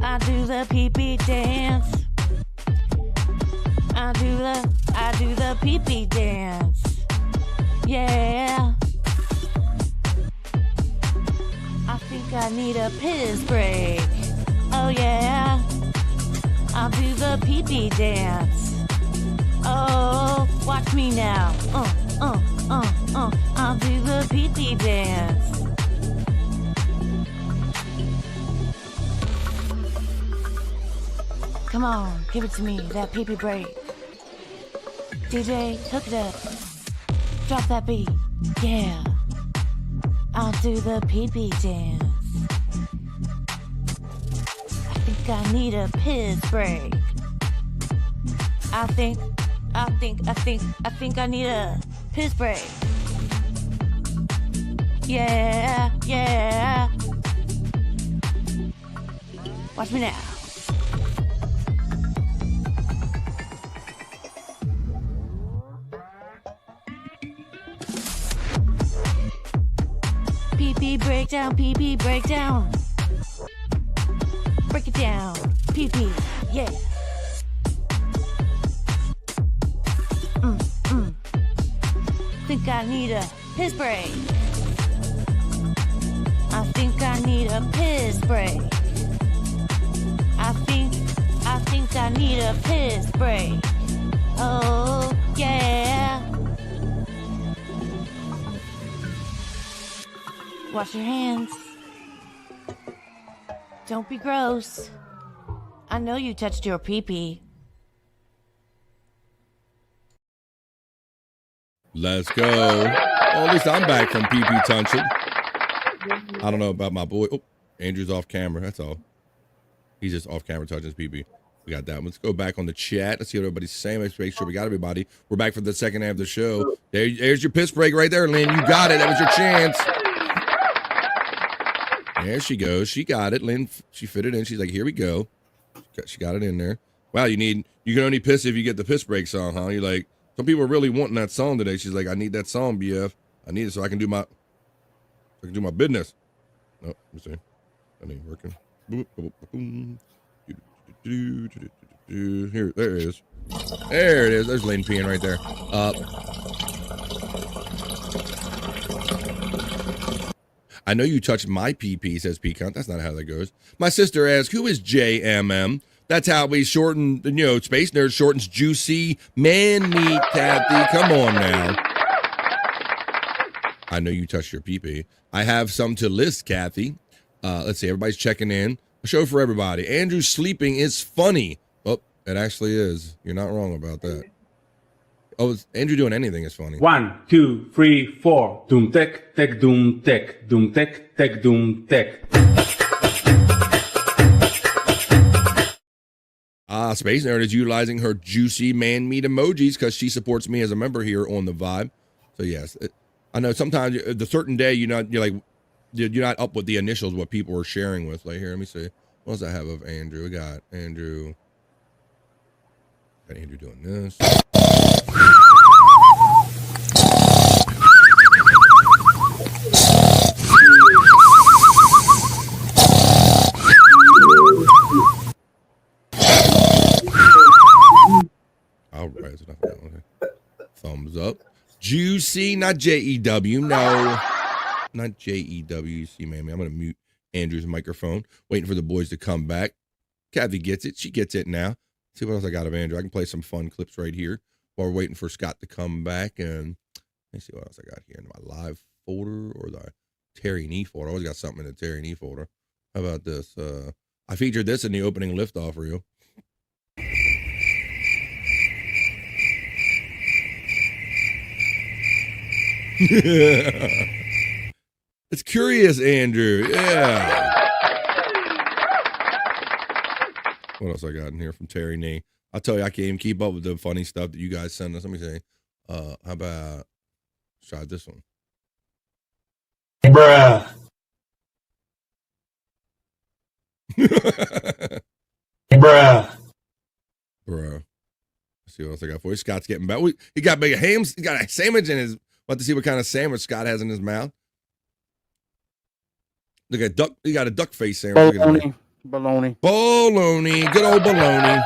I do the pee-pee dance. I do the pee-pee dance. Yeah. I think I need a piss break. Oh yeah. I'll do the pee-pee dance. Oh, watch me now. I'll do the pee-pee dance. Come on, give it to me, that pee-pee break. DJ, hook it up. Drop that beat. Yeah. I'll do the pee-pee dance. I think I need a piss break. I think I need a piss break. Yeah. Watch me now. Pee-pee breakdown, pee-pee breakdown. Break it down, pee-pee, yeah. Think I need a piss break. I think I need a piss break. I think I need a piss break. Oh, yeah. Wash your hands. Don't be gross. I know you touched your pee-pee. Let's go. Well, at least I'm back from pee-pee touching. I don't know about my boy. Oh, Andrew's off camera. That's all. He's just off camera touching his pee-pee. We got that one. Let's go back on the chat. Let's see what everybody's saying. Let's make sure we got everybody. We're back for the second half of the show. There's your piss break right there, Lynn. You got it. That was your chance. There she goes. She got it. Lynn, she fit it in. She's like, here we go. She got it in there. Wow, you can only piss if you get the piss break song, huh? You're like, some people are really wanting that song today. She's like, I need that song, BF. I need it so I can do my business. No, let me see. That ain't working. Here, there it is. There it is. There's Lynn peeing right there. I know you touched my PP, says Pecan. That's not how that goes. My sister asks, who is JMM? That's how we shorten, Space Nerd shortens juicy man meat, Kathy. Come on now. I know you touched your PP. I have some to list, Kathy. Let's see. Everybody's checking in. A show for everybody. Andrew sleeping is funny. Oh, it actually is. You're not wrong about that. Oh, Andrew doing anything is funny. 1, 2, 3, 4. Doom tech, tech, doom tech, doom tech, tech, doom tech. Space Nerd is utilizing her juicy man meat emojis because she supports me as a member here on the Vibe. So yes, I know sometimes the certain day you're not up with the initials what people are sharing with. Like here, let me see. What does I have of Andrew? We got Andrew. Got Andrew doing this. All right, that's enough of that one. Thumbs up. Juicy, not J-E-W. No, not J-E-W. See, man, I'm going to mute Andrew's microphone. Waiting for the boys to come back. Kathy gets it. She gets it now. See what else I got of Andrew. I can play some fun clips right here while we're waiting for Scott to come back. And let me see what else I got here in my live folder or the Terry Nee folder. I always got something in the Terry Nee folder. How about this? I featured this in the opening liftoff reel. It's curious, Andrew. Yeah. What else I got in here from Terry Nee? I'll tell you, I can't even keep up with the funny stuff that you guys send us. Let me see. How about try this one? Bruh. Bruh. Let's see what else I got for you. Scott's getting back. He got big hams. He got a sandwich in his. Want to see what kind of sandwich Scott has in his mouth? Look at duck. He got a duck face sandwich. Bologna. Good old bologna.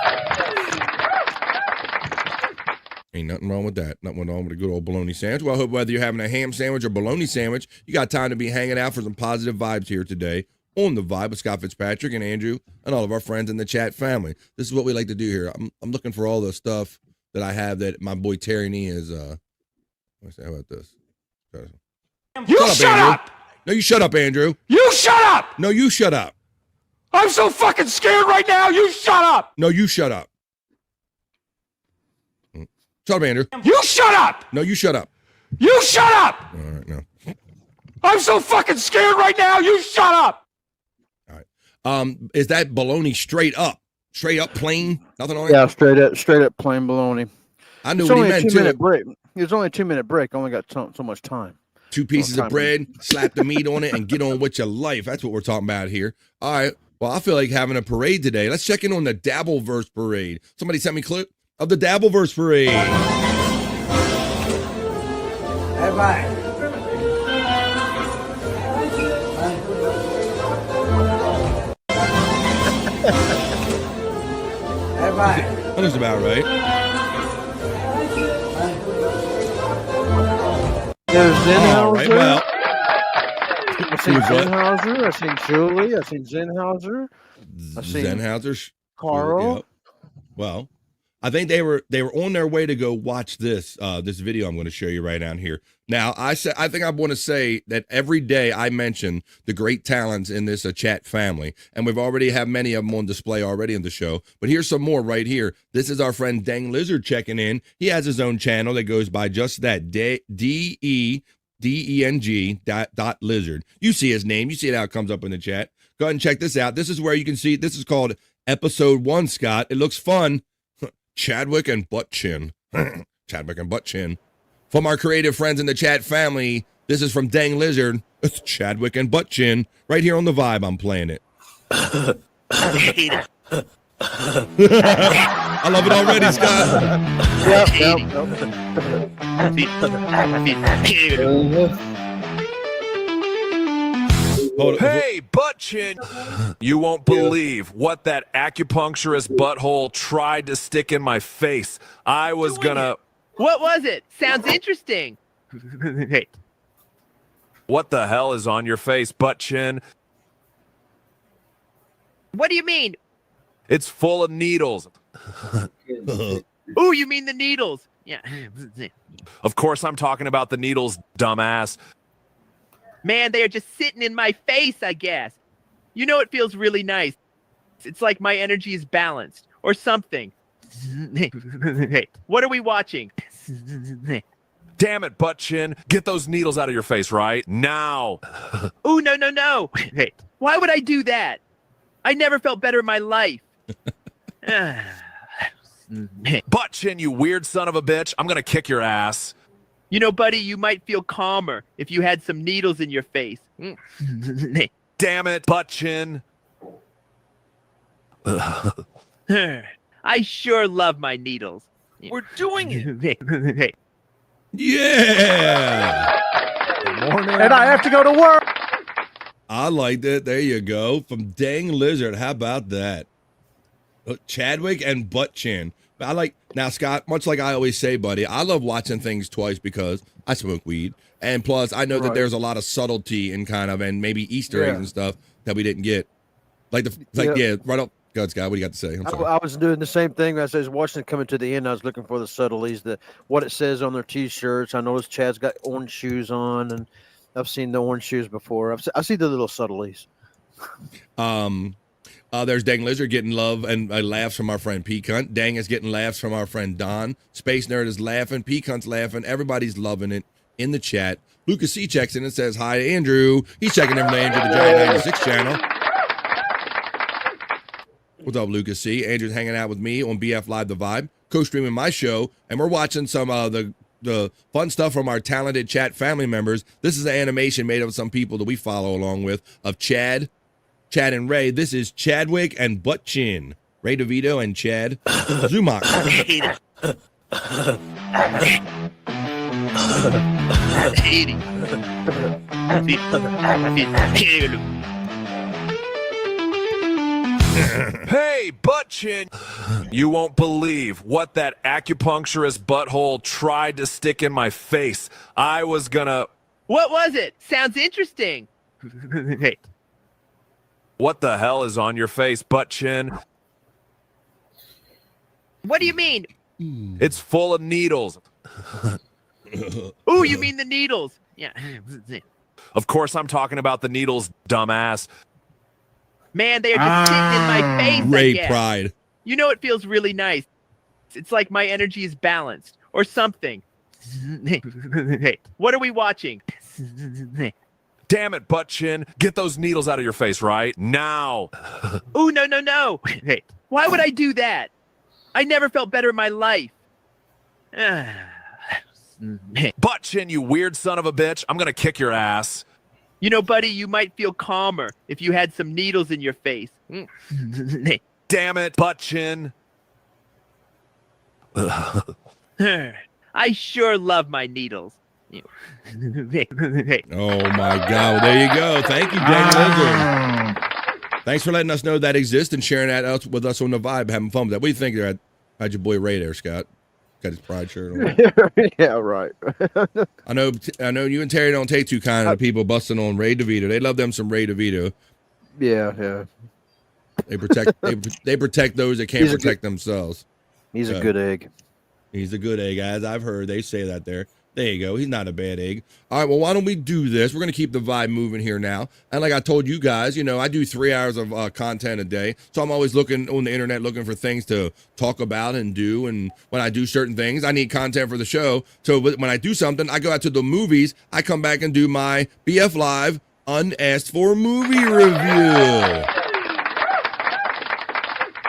Ain't nothing wrong with that. Nothing wrong with a good old bologna sandwich. Well, I hope whether you're having a ham sandwich or bologna sandwich, you got time to be hanging out for some positive vibes here today on The Vibe with Scott Fitzpatrick and Andrew and all of our friends in the chat family. This is what we like to do here. I'm looking for all the stuff that I have that my boy Terry Nee is. Let's see, how about this? Shut up! No, you shut up, Andrew. You shut up! No, you shut up. I'm so fucking scared right now. You shut up! No, you shut up. Shut up, Andrew. You shut up! No, you shut up. You shut up! All right, no. I'm so fucking scared right now. You shut up! Is that bologna straight up? Straight up plain? Nothing on it? Yeah, straight up plain bologna. I knew what he meant, too. It was only a 2-minute break. I only got so much time. 2 pieces of bread, slap the meat on it, and get on with your life. That's what we're talking about here. All right. Well, I feel like having a parade today. Let's check in on the Dabbleverse parade. Somebody sent me a clip of the Dabbleverse parade. Bye-bye. Bye-bye. That was about right. There's Zenhauser. All right, well. I've seen Zenhauser. I've seen Julie. I've seen Zenhauser. I've seen Zenhauser. Carl. Yep. Well, I think they were on their way to go watch this video I'm going to show you right down here. Now, I think I want to say that every day I mention the great talents in this chat family, and we've already have many of them on display already in the show. But here's some more right here. This is our friend Dang Lizard checking in. He has his own channel that goes by just that DENG.lizard. You see his name. You see how it comes up in the chat. Go ahead and check this out. This is where you can see. This is called Episode 1, Scott. It looks fun. Chadwick and Butt Chin. Chadwick and Butt Chin. From our creative friends in the chat family, this is from Dang Lizard. It's Chadwick and Butt Chin. Right here on The Vibe, I'm playing it. I love it already, Scott. Hey, Butt Chin! You won't believe what that acupuncturist butthole tried to stick in my face. I was gonna... What was it? Sounds interesting. Hey. What the hell is on your face, Butt Chin? What do you mean? It's full of needles. Oh, you mean the needles? Yeah. Of course I'm talking about the needles, dumbass. Man, they are just sitting in my face, I guess. You know, it feels really nice. It's like my energy is balanced or something. What are we watching? Damn it, Butt Chin. Get those needles out of your face right now. Oh, no. Hey, why would I do that? I never felt better in my life. Butt Chin, you weird son of a bitch. I'm going to kick your ass. You know, buddy, you might feel calmer if you had some needles in your face. Damn it, Butt Chin. I sure love my needles. We're doing it. Yeah. Good morning. And I have to go to work. I liked it. There you go. From Dang Lizard. How about that? Chadwick and Butt Chin. I like, now, Scott, much like I always say, buddy, I love watching things twice because I smoke weed. And plus, I know that there's a lot of subtlety in kind of, and maybe Easter eggs and stuff that we didn't get. Right up. Go ahead, Scott. What do you got to say? I'm sorry. I was doing the same thing as I was watching it coming to the end. I was looking for the subtleties, what it says on their T-shirts. I noticed Chad's got orange shoes on, and I've seen the orange shoes before. I see the little subtleties. There's Dang Lizard getting love and laughs from our friend Peacunt. Dang is getting laughs from our friend Don. Space Nerd is laughing. Peacunt's laughing. Everybody's loving it in the chat. Lucas C checks in and says, hi, Andrew. He's checking in from Andrew, the Giant 96 channel. What's up, Lucas C? Andrew's hanging out with me on BF Live The Vibe, co-streaming my show, and we're watching some the fun stuff from our talented chat family members. This is an animation made of some people that we follow along with, of Chad and Ray. This is Chadwick and Butt Chin. Ray DeVito and Chad Zumach. Hey, butt chin! You won't believe what that acupuncturist butthole tried to stick in my face. I was gonna... What was it? Sounds interesting. Hey. What the hell is on your face, butt chin? What do you mean? It's full of needles. Ooh, you mean the needles? Yeah. Of course I'm talking about the needles, dumbass. Man, they are just sitting in my face. Ray I guess. Pride. You know, it feels really nice. It's like my energy is balanced or something. Hey, what are we watching? Damn it, butt chin. Get those needles out of your face right now. Ooh, no. Hey, why would I do that? I never felt better in my life. Butt chin, you weird son of a bitch. I'm gonna kick your ass. You know, buddy, you might feel calmer if you had some needles in your face. Damn it, butt chin. I sure love my needles. Oh my God. Well, there you go. Thank you, Daniel Lizard. Thanks for letting us know that exists and sharing that out with us on the vibe, having fun with that. What do you think there? How'd your boy Ray there, Scott? Got his pride shirt on. Yeah, right. I know you and Terry don't take too kind of people busting on Ray DeVito. They love them some Ray DeVito. Yeah. They protect those that can't protect themselves. He's a good egg. He's a good egg, as I've heard. They say that there. There you go. He's not a bad egg. All right, well, why don't we do this? We're going to keep the vibe moving here now. And like I told you guys, I do 3 hours of content a day. So I'm always looking on the internet, looking for things to talk about and do. And when I do certain things, I need content for the show. So when I do something, I go out to the movies. I come back and do my BF Live unasked for movie review.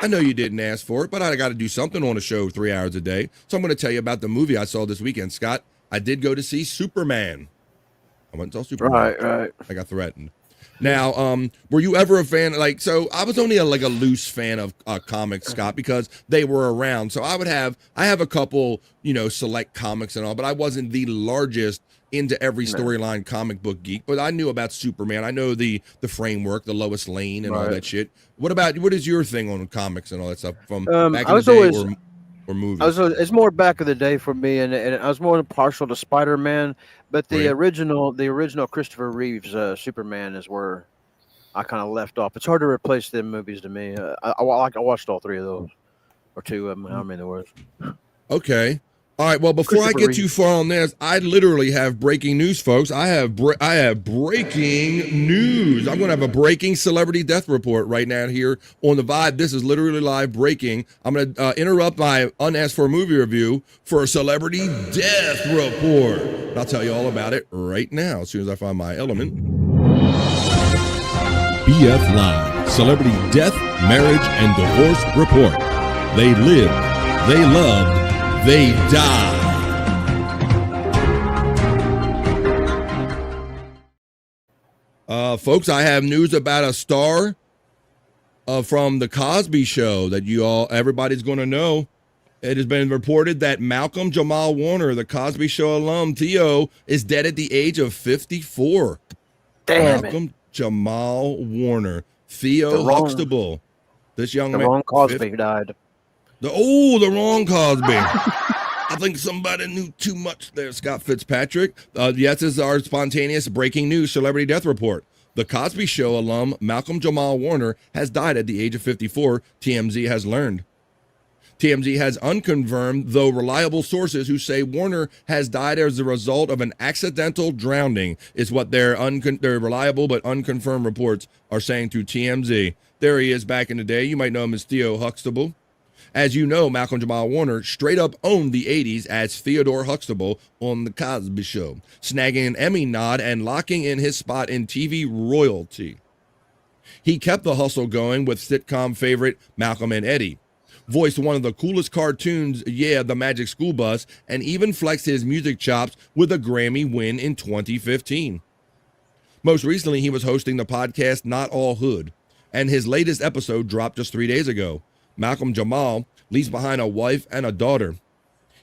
I know you didn't ask for it, but I got to do something on a show 3 hours a day. So I'm going to tell you about the movie I saw this weekend, Scott. I did go to see Superman. I went and saw Superman. Right. I got threatened. Now, were you ever a fan? So I was only a loose fan of comics, Scott, because they were around. So I have a couple, select comics and all, but I wasn't the largest into every storyline comic book geek. But I knew about Superman. I know the framework, the Lois Lane and all that shit. What is your thing on comics and all that stuff from back in the day or movies? It's more back in the day for me, and I was more partial to Spider-Man, but the original Christopher Reeves Superman is where I kind of left off. It's hard to replace them movies to me. I watched all three of those, or two of them, however many there was. Okay. All right. Well, before I get too far on this, I literally have breaking news, folks. I have breaking news. I'm going to have a breaking celebrity death report right now here on the Vibe. This is literally live breaking. I'm going to interrupt my unasked for movie review for a celebrity death report. And I'll tell you all about it right now as soon as I find my element. BF Live, Celebrity Death, Marriage, and Divorce Report. They lived, they loved, they died. Folks, I have news about a star from the Cosby Show that everybody's going to know. It has been reported that Malcolm Jamal Warner, the Cosby Show alum, Theo, is dead at the age of 54. Malcolm Jamal Warner, Theo Huxtable. This young man. The wrong Cosby died. The wrong Cosby. I think somebody knew too much there, Scott Fitzpatrick. Yes, this is our spontaneous breaking news celebrity death report. The Cosby Show alum Malcolm Jamal Warner has died at the age of 54, TMZ has learned. TMZ has unconfirmed, though reliable sources who say Warner has died as a result of an accidental drowning is what their reliable but unconfirmed reports are saying through TMZ. There he is back in the day. You might know him as Theo Huxtable. As you know, Malcolm Jamal Warner straight up owned the 80s as Theodore Huxtable on The Cosby Show, snagging an Emmy nod and locking in his spot in TV royalty. He kept the hustle going with sitcom favorite Malcolm and Eddie, voiced one of the coolest cartoons, The Magic School Bus, and even flexed his music chops with a Grammy win in 2015. Most recently, he was hosting the podcast Not All Hood, and his latest episode dropped just 3 days ago. Malcolm Jamal leaves behind a wife and a daughter.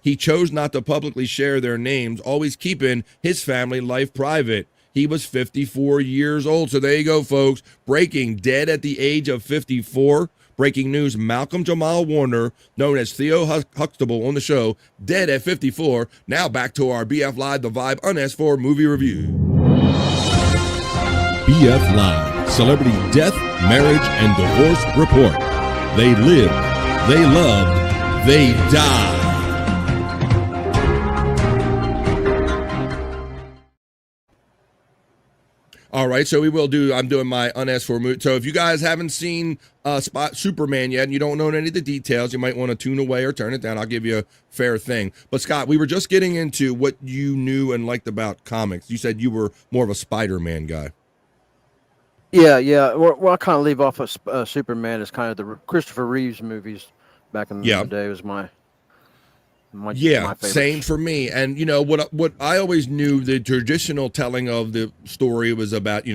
He chose not to publicly share their names, always keeping his family life private. He was 54 years old. So there you go, folks. Breaking, dead at the age of 54. Breaking news, Malcolm Jamal Warner, known as Theo Huxtable on the show, dead at 54. Now back to our BF Live, The Vibe, unasked for movie review. BF Live, Celebrity Death, Marriage, and Divorce Report. They lived, they loved, they died. All right, so I'm doing my unasked for movie. So if you guys haven't seen Superman yet and you don't know any of the details, you might want to tune away or turn it down. I'll give you a fair thing. But Scott, we were just getting into what you knew and liked about comics. You said you were more of a Spider-Man guy. Yeah. Well, I kind of leave off of Superman as kind of the Christopher Reeves movies back in the day was my favorite. Same for me. And you know what I always knew, the traditional telling of the story was about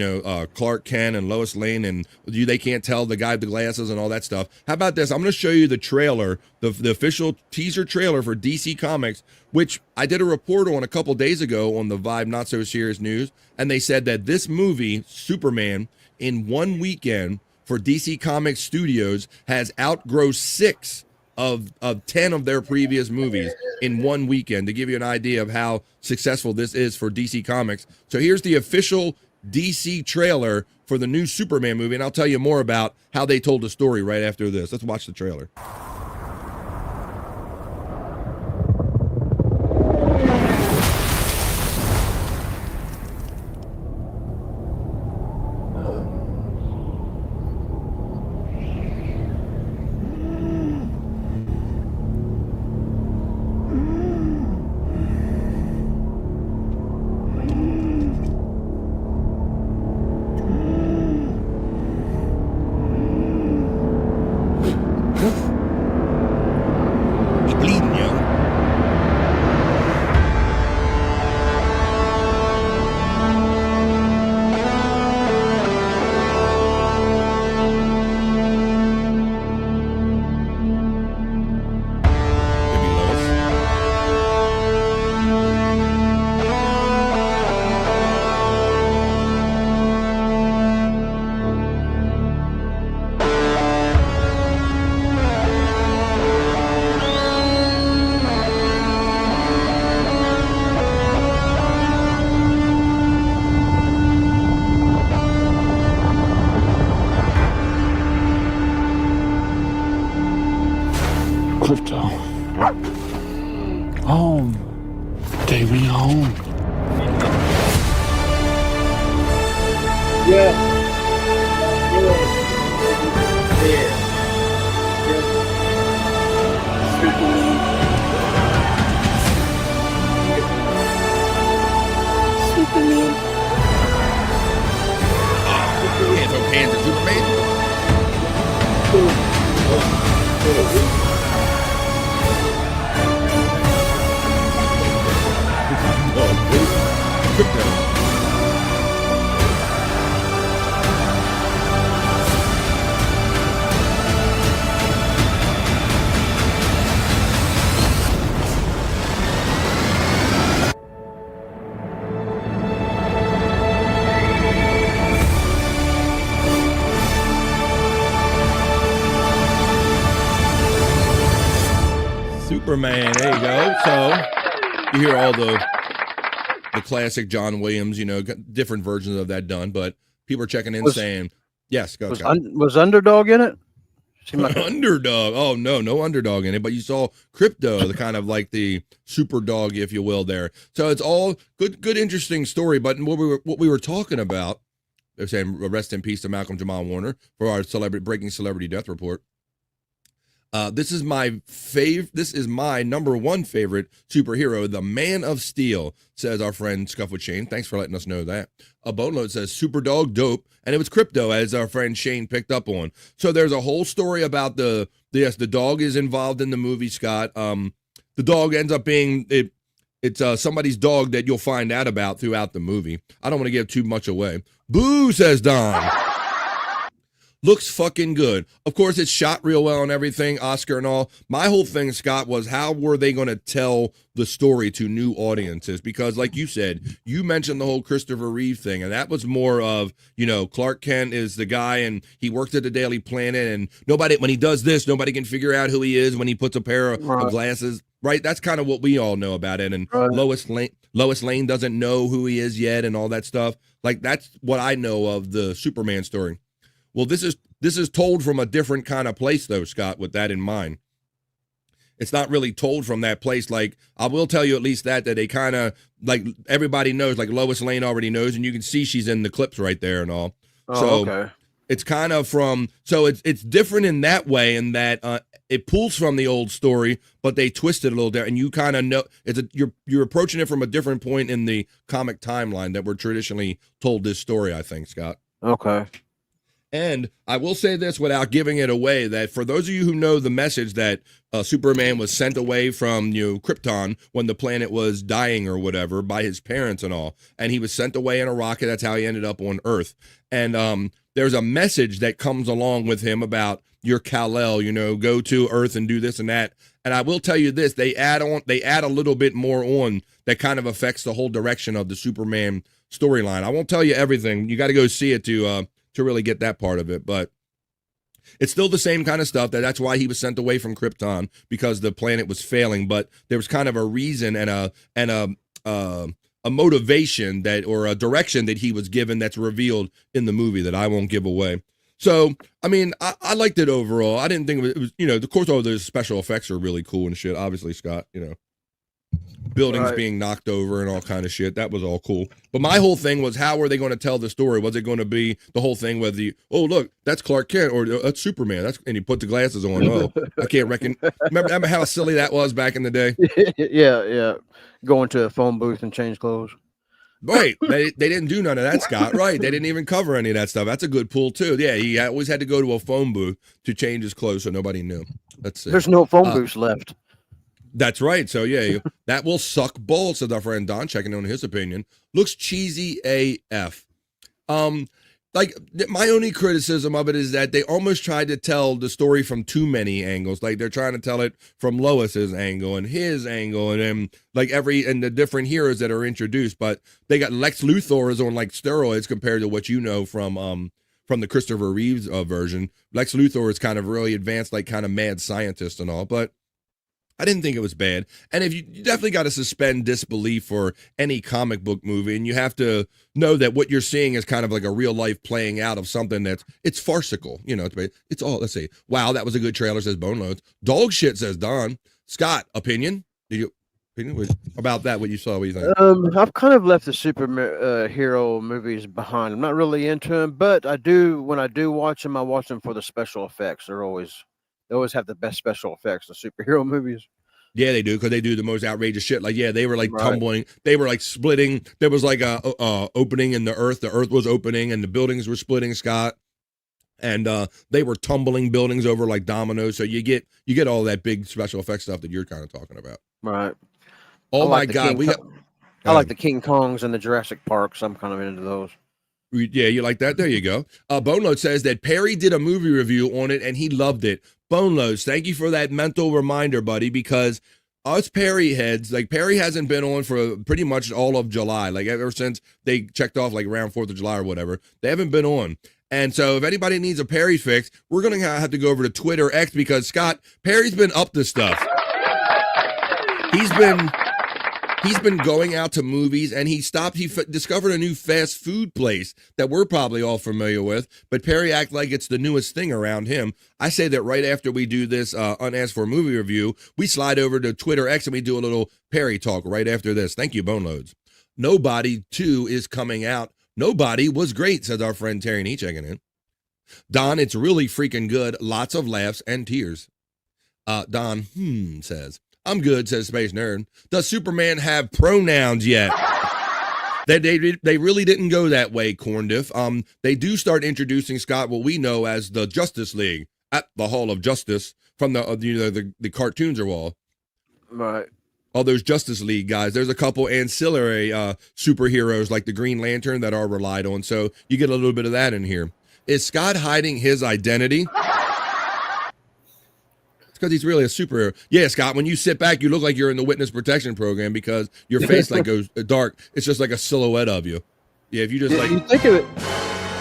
Clark Kent and Lois Lane, and they can't tell the guy with the glasses and all that stuff. How about this? I'm going to show you the trailer, the official teaser trailer for DC Comics, which I did a report on a couple days ago on the Vibe Not So Serious News, and they said that this movie Superman in one weekend for DC Comics Studios has outgrossed 6 of 10 of their previous movies in one weekend, to give you an idea of how successful this is for DC Comics. So here's the official DC trailer for the new Superman movie, and I'll tell you more about how they told the story right after this. Let's watch the trailer. Crypto. Home. Take me home. Superman. Can't throw hands at Superman. Superman, there you go. So you hear all the classic John Williams, different versions of that done, but people are checking in saying, yes, go. Was Underdog in it? Like Underdog. Oh, no Underdog in it, but you saw Crypto, the kind of like the super dog, if you will, there. So it's all good, interesting story. But what we were talking about, they're saying rest in peace to Malcolm Jamal Warner for our breaking celebrity death report. This is my number one favorite superhero, the Man of Steel, says our friend Scuff with Shane. Thanks for letting us know that. A boatload says super dog dope, and it was Crypto, as our friend Shane picked up on. So there's a whole story about the dog is involved in the movie, Scott. The dog ends up being it's somebody's dog that you'll find out about throughout the movie. I don't want to give too much away. Boo, says Don. Looks fucking good. Of course, it's shot real well and everything, Oscar and all. My whole thing, Scott, was how were they going to tell the story to new audiences? Because like you said, you mentioned the whole Christopher Reeve thing, and that was more of, Clark Kent is the guy and he worked at the Daily Planet, and nobody, when he does this, nobody can figure out who he is when he puts a pair of glasses. Right? That's kind of what we all know about it. And Lois Lane doesn't know who he is yet and all that stuff. Like, that's what I know of the Superman story. Well, this is told from a different kind of place, though, Scott, with that in mind. It's not really told from that place. Like, I will tell you at least that they kind of, like, everybody knows, like Lois Lane already knows, and you can see she's in the clips right there and all. Okay. It's kind of from, so it's different in that way, in that it pulls from the old story, but they twist it a little there, and you kind of know you're approaching it from a different point in the comic timeline that we're traditionally told this story, I think, Scott. Okay. And I will say this without giving it away, that for those of you who know the message that Superman was sent away from Krypton when the planet was dying or whatever by his parents and all, and he was sent away in a rocket. That's how he ended up on Earth. And there's a message that comes along with him about your Kal-El, go to Earth and do this and that. And I will tell you this, they add a little bit more on that kind of affects the whole direction of the Superman storyline. I won't tell you everything. You got to go see it to really get that part of it, but it's still the same kind of stuff. That's why he was sent away from Krypton, because the planet was failing. But there was kind of a reason and a motivation or a direction that he was given that's revealed in the movie that I won't give away. So, I mean, I liked it overall. I didn't think it was, of course, all the special effects are really cool and shit. Obviously, Scott, buildings being knocked over and all kind of shit. That was all cool. But my whole thing was, how were they going to tell the story? Was it going to be the whole thing with look, that's Clark Kent, or that's Superman. And he put the glasses on. Oh, I can't reckon. Remember how silly that was back in the day? Yeah. Go into a phone booth and change clothes. Right. They didn't do none of that, Scott. Right. They didn't even cover any of that stuff. That's a good pull, too. Yeah, he always had to go to a phone booth to change his clothes so nobody knew. That's it. There's no phone booths left. That's right. So, yeah, that will suck balls, says our friend Don, checking on his opinion. Looks cheesy AF. Like, my only criticism of it is that they almost tried to tell the story from too many angles. Like, they're trying to tell it from Lois's angle and his angle and then, and the different heroes that are introduced. But they got Lex Luthor is on, like, steroids compared to what you know from the Christopher Reeves version. Lex Luthor is kind of really advanced, like, kind of mad scientist and all. But I didn't think it was bad. And if you definitely got to suspend disbelief for any comic book movie, and you have to know that what you're seeing is kind of like a real life playing out of something it's farcical. It's all, let's see. Wow, that was a good trailer, says Bone Loads. Dog shit, says Don. Scott, opinion? Opinion about that, what you saw, what you think? I've kind of left the superhero movies behind. I'm not really into them, but when I do watch them, I watch them for the special effects. They always have the best special effects, the superhero movies. Yeah, they do, because they do the most outrageous shit. Like, yeah, they were like tumbling, they were like splitting. There was like a opening in the earth was opening and the buildings were splitting, Scott. And they were tumbling buildings over like dominoes. So you get all that big special effects stuff that you're kind of talking about. Right. Oh my God. I like the King Kongs and the Jurassic Parks. I'm kind of into those. Yeah, you like that? There you go. Boneload says that Perry did a movie review on it and he loved it. Boneloads, thank you for that mental reminder, buddy, because us Perry heads, like Perry hasn't been on for pretty much all of July. Like ever since they checked off like around 4th of July or whatever, they haven't been on. And so if anybody needs a Perry fix, we're going to have to go over to Twitter X, because Scott, Perry's been up to stuff. He's been going out to movies, and he discovered a new fast food place that we're probably all familiar with, but Perry act like it's the newest thing around him. I say that right after we do this unasked for movie review, we slide over to Twitter X and we do a little Perry talk right after this. Thank you, Boneloads. Nobody 2 is coming out. Nobody was great, says our friend Terry Nee checking in. Don, it's really freaking good. Lots of laughs and tears. Don, says, I'm good, says Space Nerd. Does Superman have pronouns yet? They really didn't go that way, Corndiff. They do start introducing, Scott, what we know as the Justice League at the Hall of Justice from the cartoons are all. Right. All those Justice League guys. There's a couple ancillary superheroes like the Green Lantern that are relied on, so you get a little bit of that in here. Is Scott hiding his identity? It's because he's really a superhero. Yeah, Scott, when you sit back, you look like you're in the witness protection program because your face like goes dark. It's just like a silhouette of you. Yeah, if you just like...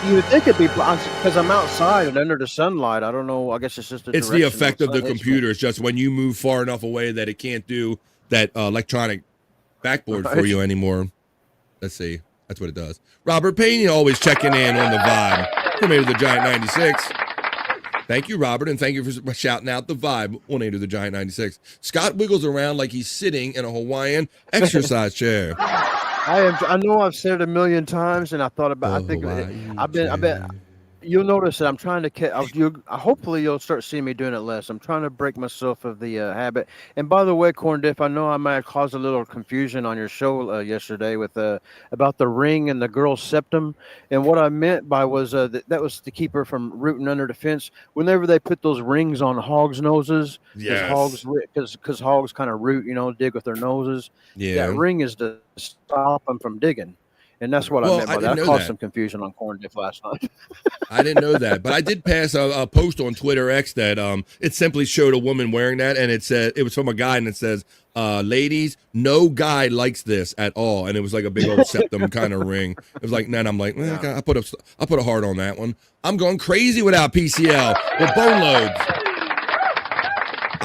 You would think it'd be because I'm outside and under the sunlight. I don't know. I guess it's just It's the effect of the computer. It's just when you move far enough away that it can't do that electronic backboard for you anymore. Let's see. That's what it does. Robert Payne always checking in on the vibe. From 8 to the Giant 96. Thank you, Robert, and thank you for shouting out the vibe on 8 to the Giant 96. Scott wiggles around like he's sitting in a Hawaiian exercise chair. I know I've said it a million times, and I thought about. I've been. You'll notice that I'm trying to. Hopefully, you'll start seeing me doing it less. I'm trying to break myself of the habit. And by the way, Corn Diff, I know I might have caused a little confusion on your show yesterday with about the ring and the girl's septum. And what I meant by was that was to keep her from rooting under the fence. Whenever they put those rings on hogs' noses, because hogs kind of root, dig with their noses. Yeah, that ring is to stop them from digging. And that's what I meant by that. I caused some confusion on Corn Diff last night. I didn't know that, but I did pass a post on Twitter X that it simply showed a woman wearing that, and it said it was from a guy, and it says, "Ladies, no guy likes this at all." And it was like a big old septum kind of ring. It was like, then I'm like, I put a heart on that one. I'm going crazy without PCL with bone loads.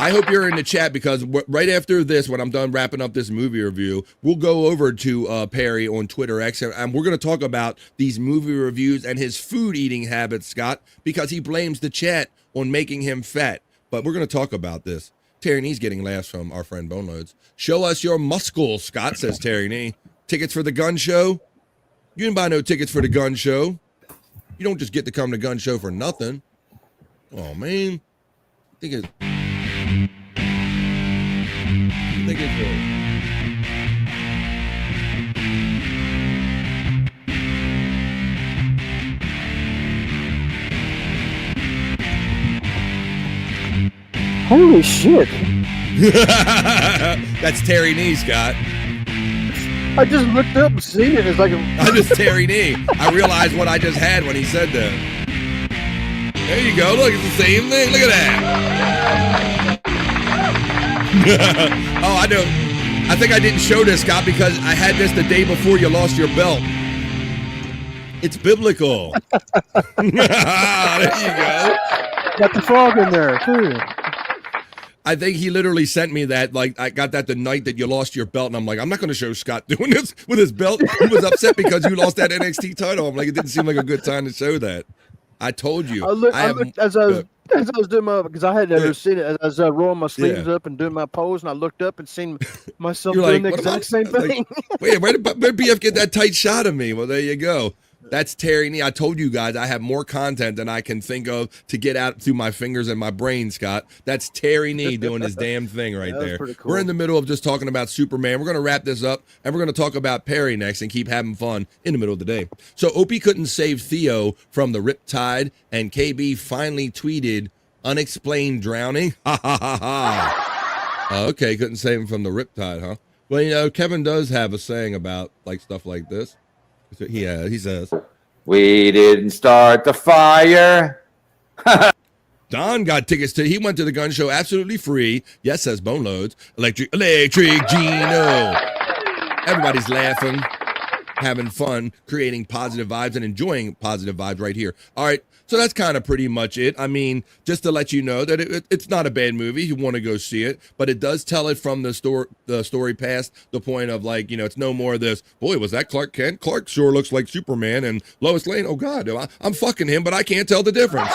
I hope you're in the chat because right after this, when I'm done wrapping up this movie review, we'll go over to Perry on Twitter X, and we're going to talk about these movie reviews and his food eating habits, Scott, because he blames the chat on making him fat. But we're going to talk about this. Terry Nee's getting laughs from our friend Boneloads. Show us your muscles, Scott, says Terry Nee. Tickets for the gun show? You didn't buy no tickets for the gun show. You don't just get to come to gun show for nothing. Oh, man. I think it's... Holy shit. That's Terry Nee, Scott. I just looked up and seen it. It's like I'm just Terry Nee. I realized what I just had when he said that. There you go. Look, it's the same thing. Look at that. Oh, I know. I think I didn't show this, Scott, because I had this the day before you lost your belt. It's biblical. There you go. Got the frog in there, too. I think he literally sent me that. Like, I got that the night that you lost your belt, and I'm like, I'm not going to show Scott doing this with his belt. He was upset because you lost that NXT title. I'm like, it didn't seem like a good time to show that. I told you. I looked as I was doing my, because I had never seen it, as I was rolling my sleeves up and doing my pose, and I looked up and seen myself doing the exact same thing. Like, wait, where did BF get that tight shot of me? Well, there you go. That's Terry Nee. I told you guys I have more content than I can think of to get out through my fingers and my brain, Scott. That's Terry Nee doing his damn thing right there. Cool. We're in the middle of just talking about Superman. We're going to wrap this up, and we're going to talk about Perry next and keep having fun in the middle of the day. So Opie couldn't save Theo from the riptide, and KB finally tweeted, "Unexplained drowning." Ha ha ha ha. Okay, couldn't save him from the riptide, huh? Well, Kevin does have a saying about like stuff like this. He says, "We didn't start the fire." Don got tickets he went to the gun show absolutely free. Yes, says Boneloads. Electric Gino. Everybody's laughing, having fun, creating positive vibes and enjoying positive vibes right here. All right. So that's kind of pretty much it. I mean, just to let you know that it's not a bad movie. You want to go see it, but it does tell it from the story past the point of like, it's no more of this, boy, was that Clark Kent? Clark sure looks like Superman. And Lois Lane, oh God, I'm fucking him, but I can't tell the difference.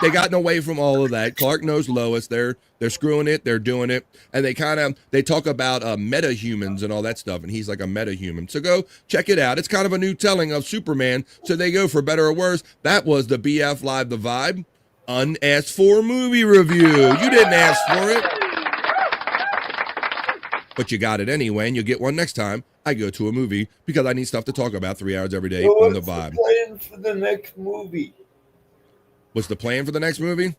They gotten away from all of that. Clark knows Lois. They're screwing it. They're doing it. And they talk about meta-humans and all that stuff. And he's like a meta-human. So go check it out. It's kind of a new telling of Superman. So they go for better or worse. That was the BF Live The Vibe unasked for movie review. You didn't ask for it, but you got it anyway, and you'll get one next time I go to a movie because I need stuff to talk about 3 hours every day on The Vibe. What's the plan for the next movie? What's the plan for the next movie?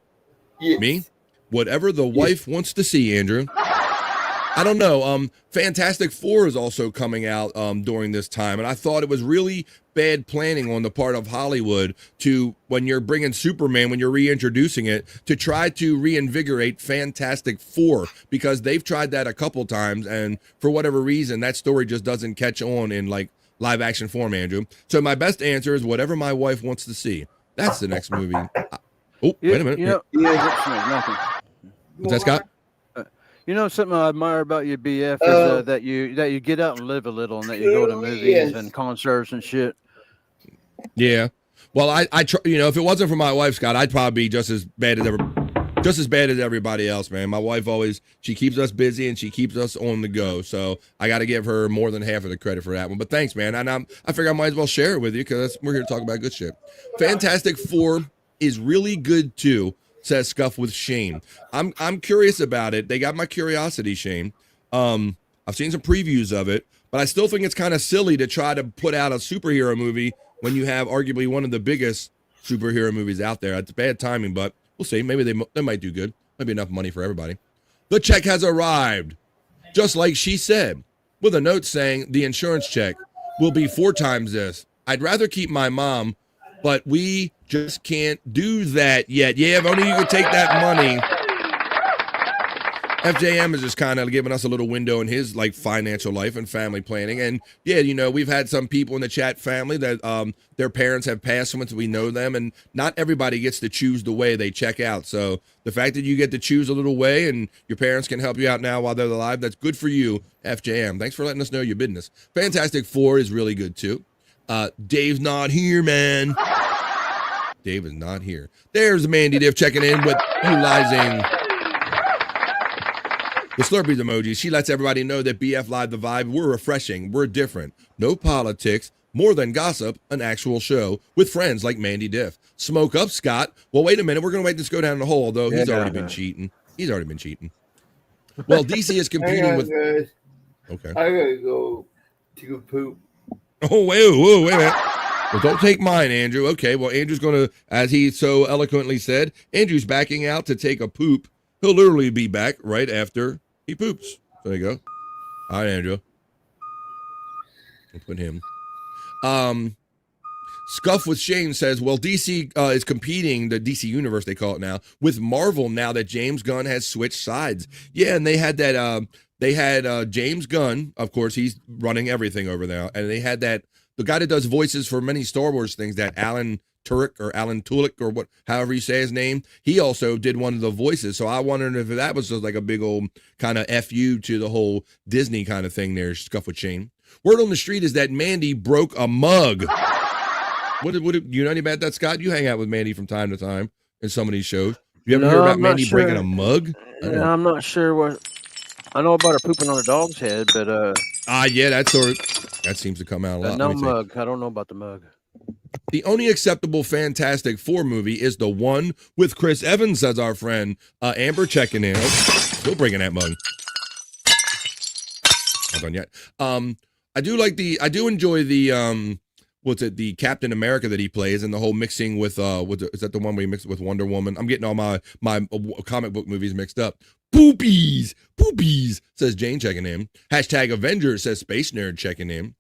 Yes. Me? Whatever the wife wants to see, Andrew. I don't know. Fantastic Four is also coming out during this time, and I thought it was really bad planning on the part of Hollywood to, when you're bringing Superman, when you're reintroducing it, to try to reinvigorate Fantastic Four, because they've tried that a couple times, and for whatever reason, that story just doesn't catch on in like live action form, Andrew. So my best answer is whatever my wife wants to see. That's the next movie. Oh, wait a minute. What's that, Scott? You know, something I admire about your BF is that you get out and live a little, and that you go to movies and concerts and shit. Yeah. Well, I you know, if it wasn't for my wife, Scott, I'd probably be just as bad as everybody else, man. My wife she keeps us busy and she keeps us on the go. So I got to give her more than half of the credit for that one. But thanks, man. And I figure I might as well share it with you because we're here to talk about good shit. Fantastic Four is really good too, says Scuff with Shane. I'm curious about it. They got my curiosity, Shane. I've seen some previews of it, but I still think it's kind of silly to try to put out a superhero movie when you have arguably one of the biggest superhero movies out there. It's bad timing, but we'll see. Maybe they might do good. Might be enough money for everybody. The check has arrived, just like she said, with a note saying the insurance check will be 4 times this. I'd rather keep my mom, but we just can't do that yet. Yeah, if only you could take that money. FJM is just kind of giving us a little window in his like financial life and family planning. And yeah, you know, we've had some people in the chat family that their parents have passed once we know them, and not everybody gets to choose the way they check out. So the fact that you get to choose a little way and your parents can help you out now while they're alive, that's good for you, FJM. Thanks for letting us know your business. Fantastic Four is really good too. Dave's not here, man. Dave is not here. There's Mandy Diff checking in with utilizing the Slurpees emoji. She lets everybody know that BF Live The Vibe, we're refreshing, we're different. No politics, more than gossip, an actual show with friends like Mandy Diff. Smoke up, Scott. Well, wait a minute. We're going to wait this go down the hole, although he's already been cheating. Well, DC is competing with... Guys. Okay. I gotta go take a poop. Oh, wait a minute. Well, don't take mine, Andrew. Okay, well, Andrew's going to, as he so eloquently said, Andrew's backing out to take a poop. He'll literally be back right after he poops. There you go. All right, Andrew. I'll put him. Scuff with Shane says, well, DC is competing, the DC Universe, they call it now, with Marvel now that James Gunn has switched sides. Yeah, and they had that, James Gunn, of course, he's running everything over there. And they had that, the guy that does voices for many Star Wars things, that Alan Tudyk or however you say his name, he also did one of the voices. So I wondered if that was just like a big old kind of FU to the whole Disney kind of thing there, Scuff with Shane. Word on the street is that Mandy broke a mug. What you know any about that, Scott? You hang out with Mandy from time to time in some of these shows. You ever hear about Mandy breaking a mug? I'm not sure what. I know about her pooping on a dog's head, but yeah, that seems to come out a lot. No mug. I don't know about the mug. The only acceptable Fantastic Four movie is the one with Chris Evans, says our friend Amber checking in. Still bringing that mug. Not done yet. I do enjoy the the Captain America that he plays, and the whole mixing with is that the one where he mixed with Wonder Woman? I'm getting all my comic book movies mixed up. Poopies, says Jane checking in. Hashtag Avengers, says Space Nerd checking in.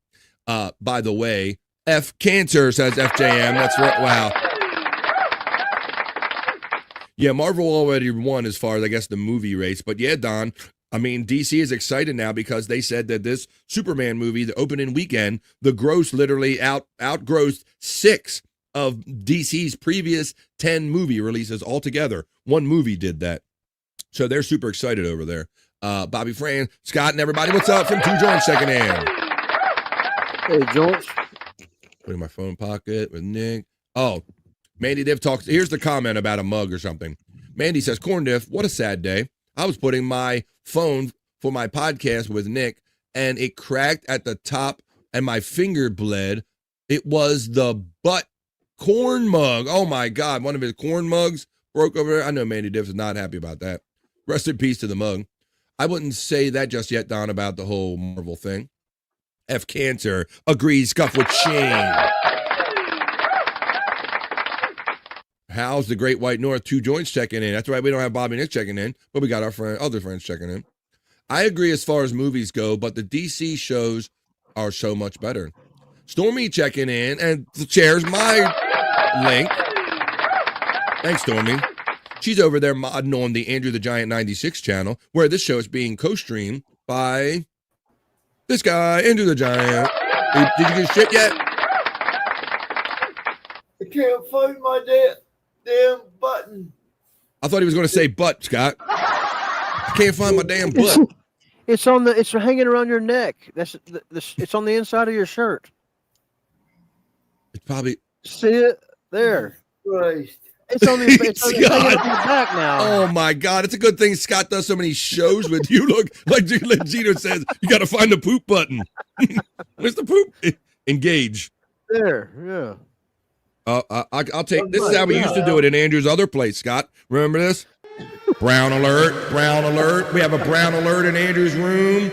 By the way, F Cancer, says FJM. That's right. Wow. Yeah, Marvel already won as far as, I guess, the movie race. But yeah, Don, I mean, DC is excited now because they said that this Superman movie, the opening weekend, the gross literally outgrossed 6 of DC's previous 10 movie releases altogether. One movie did that. So they're super excited over there. Bobby Fran, Scott, and everybody, what's up from Two Joints checking in? Hey, George. Put in my phone pocket with Nick. Oh, Mandy Diff talks. Here's the comment about a mug or something. Mandy says, Corn Diff, what a sad day. I was putting my phone for my podcast with Nick, and it cracked at the top, and my finger bled. It was the butt corn mug. Oh, my God. One of his corn mugs broke over there. I know Mandy Diff is not happy about that. Rest in peace to the mug. I wouldn't say that just yet, Don, about the whole Marvel thing. F Cancer agrees, Scuff with Shane. How's the Great White North? Two Joints checking in. That's right, we don't have Bobby and Nick checking in, but we got our other friends checking in. I agree as far as movies go, but the DC shows are so much better. Stormy checking in and shares my link. Thanks, Stormy. She's over there modding on the Andrew the Giant 96 channel, where this show is being co-streamed by this guy, Andrew the Giant. Did you get shit yet? I can't find my damn button. I thought he was going to say butt, Scott. I can't find my damn butt. It's hanging around your neck. It's on the inside of your shirt. It's probably. See it there. Christ. It's on the hanging up your back now. Oh my God! It's a good thing Scott does so many shows with you. Look, like Gino says, you got to find the poop button. Where's the poop? Engage. There, yeah. I'll take. This is how we used to do it in Andrew's other place, Scott. Remember this? Brown alert! Brown alert! We have a brown alert in Andrew's room.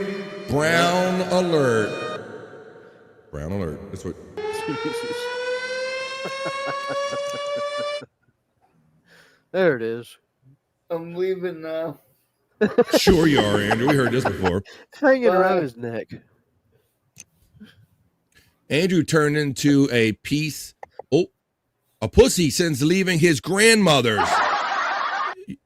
Brown alert! Brown alert. That's what. There it is. I'm leaving now. Sure you are, Andrew. We heard this before. Hanging around his neck. Andrew turned into a pussy since leaving his grandmother's.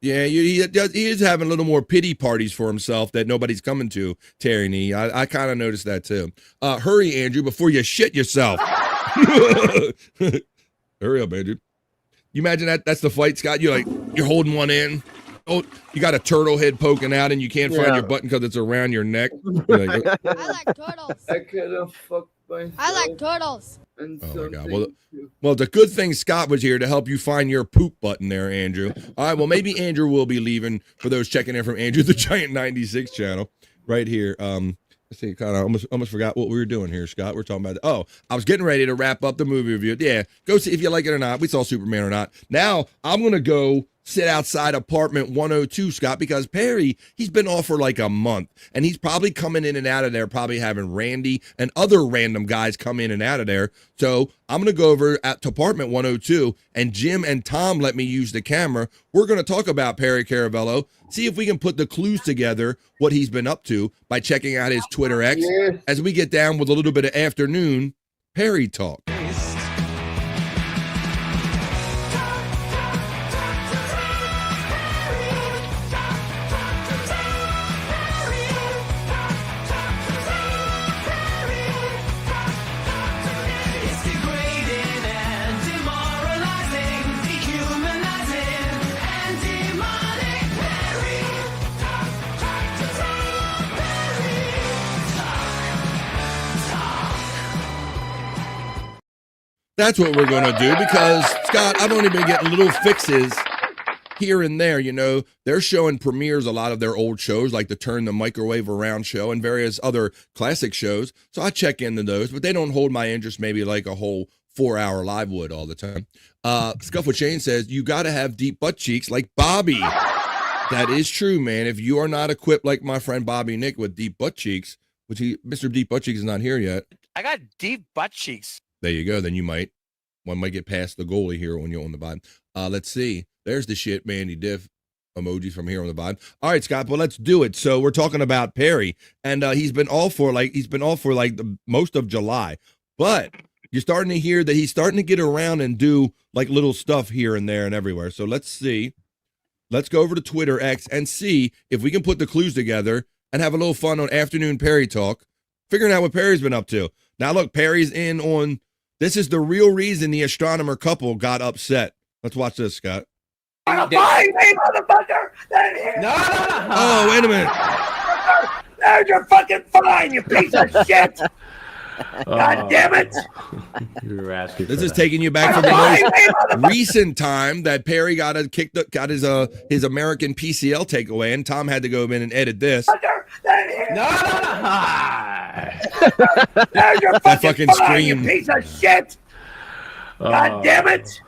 Yeah, he is having a little more pity parties for himself that nobody's coming to, Terry Nee. I kind of noticed that too. Hurry, Andrew, before you shit yourself. Hurry up, Andrew. You imagine that's the fight, Scott? You're holding one in. Oh, you got a turtle head poking out and you can't find your button because it's around your neck. I like turtles. I could have fucked myself. I like turtles. Oh my God. Well, the good thing Scott was here to help you find your poop button there, Andrew. All right, well, maybe Andrew will be leaving for those checking in from Andrew the Giant 96 channel right here. Let's see, kind of almost forgot what we were doing here, Scott. We're talking about, I was getting ready to wrap up the movie review. Yeah, go see if you like it or not. We saw Superman or not. Now I'm going to go sit outside apartment 102, Scott, because Perry, he's been off for like a month, and he's probably coming in and out of there, probably having Randy and other random guys come in and out of there. So I'm going to go over to apartment 102, and Jim and Tom let me use the camera. We're going to talk about Perry Caravello, see if we can put the clues together, what he's been up to, by checking out his Twitter X, as we get down with a little bit of afternoon Perry talk. That's what we're going to do because, Scott, I've only been getting little fixes here and there. You know, they're showing premieres a lot of their old shows, like the Turn the Microwave Around show and various other classic shows. So I check into those, but they don't hold my interest maybe like a whole 4-hour live would all the time. Scuff with Shane says, you got to have deep butt cheeks like Bobby. That is true, man. If you are not equipped like my friend Bobby Nick with deep butt cheeks, which Mr. Deep Butt Cheeks is not here yet. I got deep butt cheeks. There you go. Then one might get past the goalie here when you're on the bottom. Let's see. There's the shit Mandy Diff emojis from here on the bottom. All right, Scott, well, let's do it. So we're talking about Perry, and he's been off for like the most of July, but you're starting to hear that he's starting to get around and do like little stuff here and there and everywhere. So let's see. Let's go over to Twitter X and see if we can put the clues together and have a little fun on Afternoon Perry Talk, figuring out what Perry's been up to. Now, look, Perry's in on. This is the real reason the astronomer couple got upset. Let's watch this, Scott. Find me, motherfucker! No. Oh, wait a minute. There's your fucking fine, you piece of shit! God damn it! You're asking. This is taking you back to the most recent time that Perry got his American PCL takeaway, and Tom had to go in and edit this. No! There's your fucking fine, scream. you piece of shit! God damn it!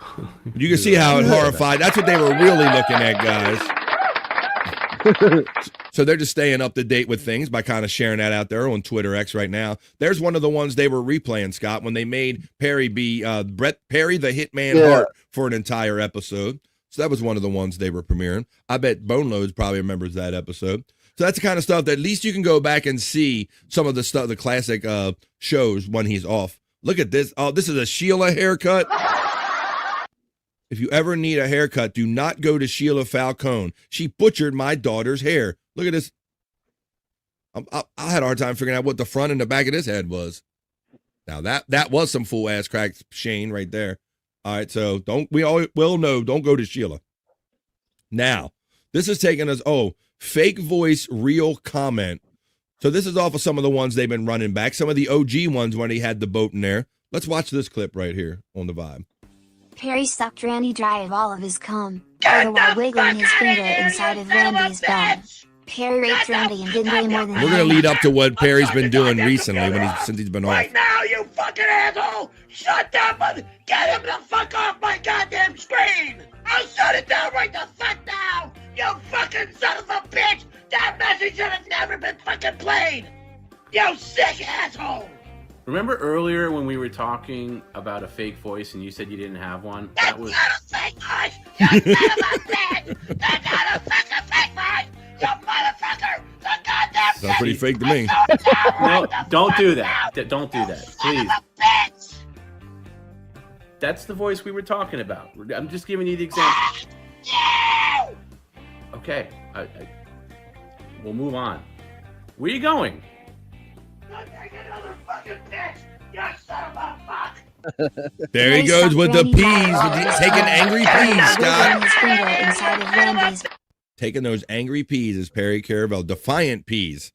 You can see how it horrified. That's what they were really looking at, guys. So they're just staying up to date with things by kind of sharing that out there on Twitter X right now. There's one of the ones they were replaying, Scott, when they made Perry be Perry the Hitman Hart for an entire episode. So that was one of the ones they were premiering. I bet Bone Loads probably remembers that episode. So that's the kind of stuff that at least you can go back and see some of the stuff, the classic shows when he's off. Look at this. Oh, this is a Sheila haircut. If you ever need a haircut, do not go to Sheila Falcone. She butchered my daughter's hair. Look at this. I had a hard time figuring out what the front and the back of this head was. Now that was some full ass crack Shane right there. All right, so we all will know, don't go to Sheila. Now, this is taking us, fake voice, real comment. So this is off of some of the ones they've been running back, some of the OG ones when he had the boat in there. Let's watch this clip right here on the Vibe. Perry sucked Randy dry of all of his cum, all the while wiggling his finger inside of Randy's bed. Perry raped Randy and did way more than We're going to lead up to what Perry's been doing recently since he's been off. Right now, you fucking asshole! Shut that mother! Get him the fuck off my goddamn screen! I'll shut it down right the fuck now! You fucking son of a bitch! That message should have never been fucking played! You sick asshole! Remember earlier when we were talking about a fake voice and you said you didn't have one? That's not a fake voice! You son of a bitch! That's not a fucking fake voice! You motherfucker! The goddamn Sounds pretty fake to me. No, don't do that. Don't do that, please. Bitch! That's the voice we were talking about. I'm just giving you the example. Okay, we'll move on. Where are you going? Another fucking bitch! You son of a fuck! There he goes with the peas, taking angry peas, Scott. Taking those angry peas is Perry Caravello. Defiant peas.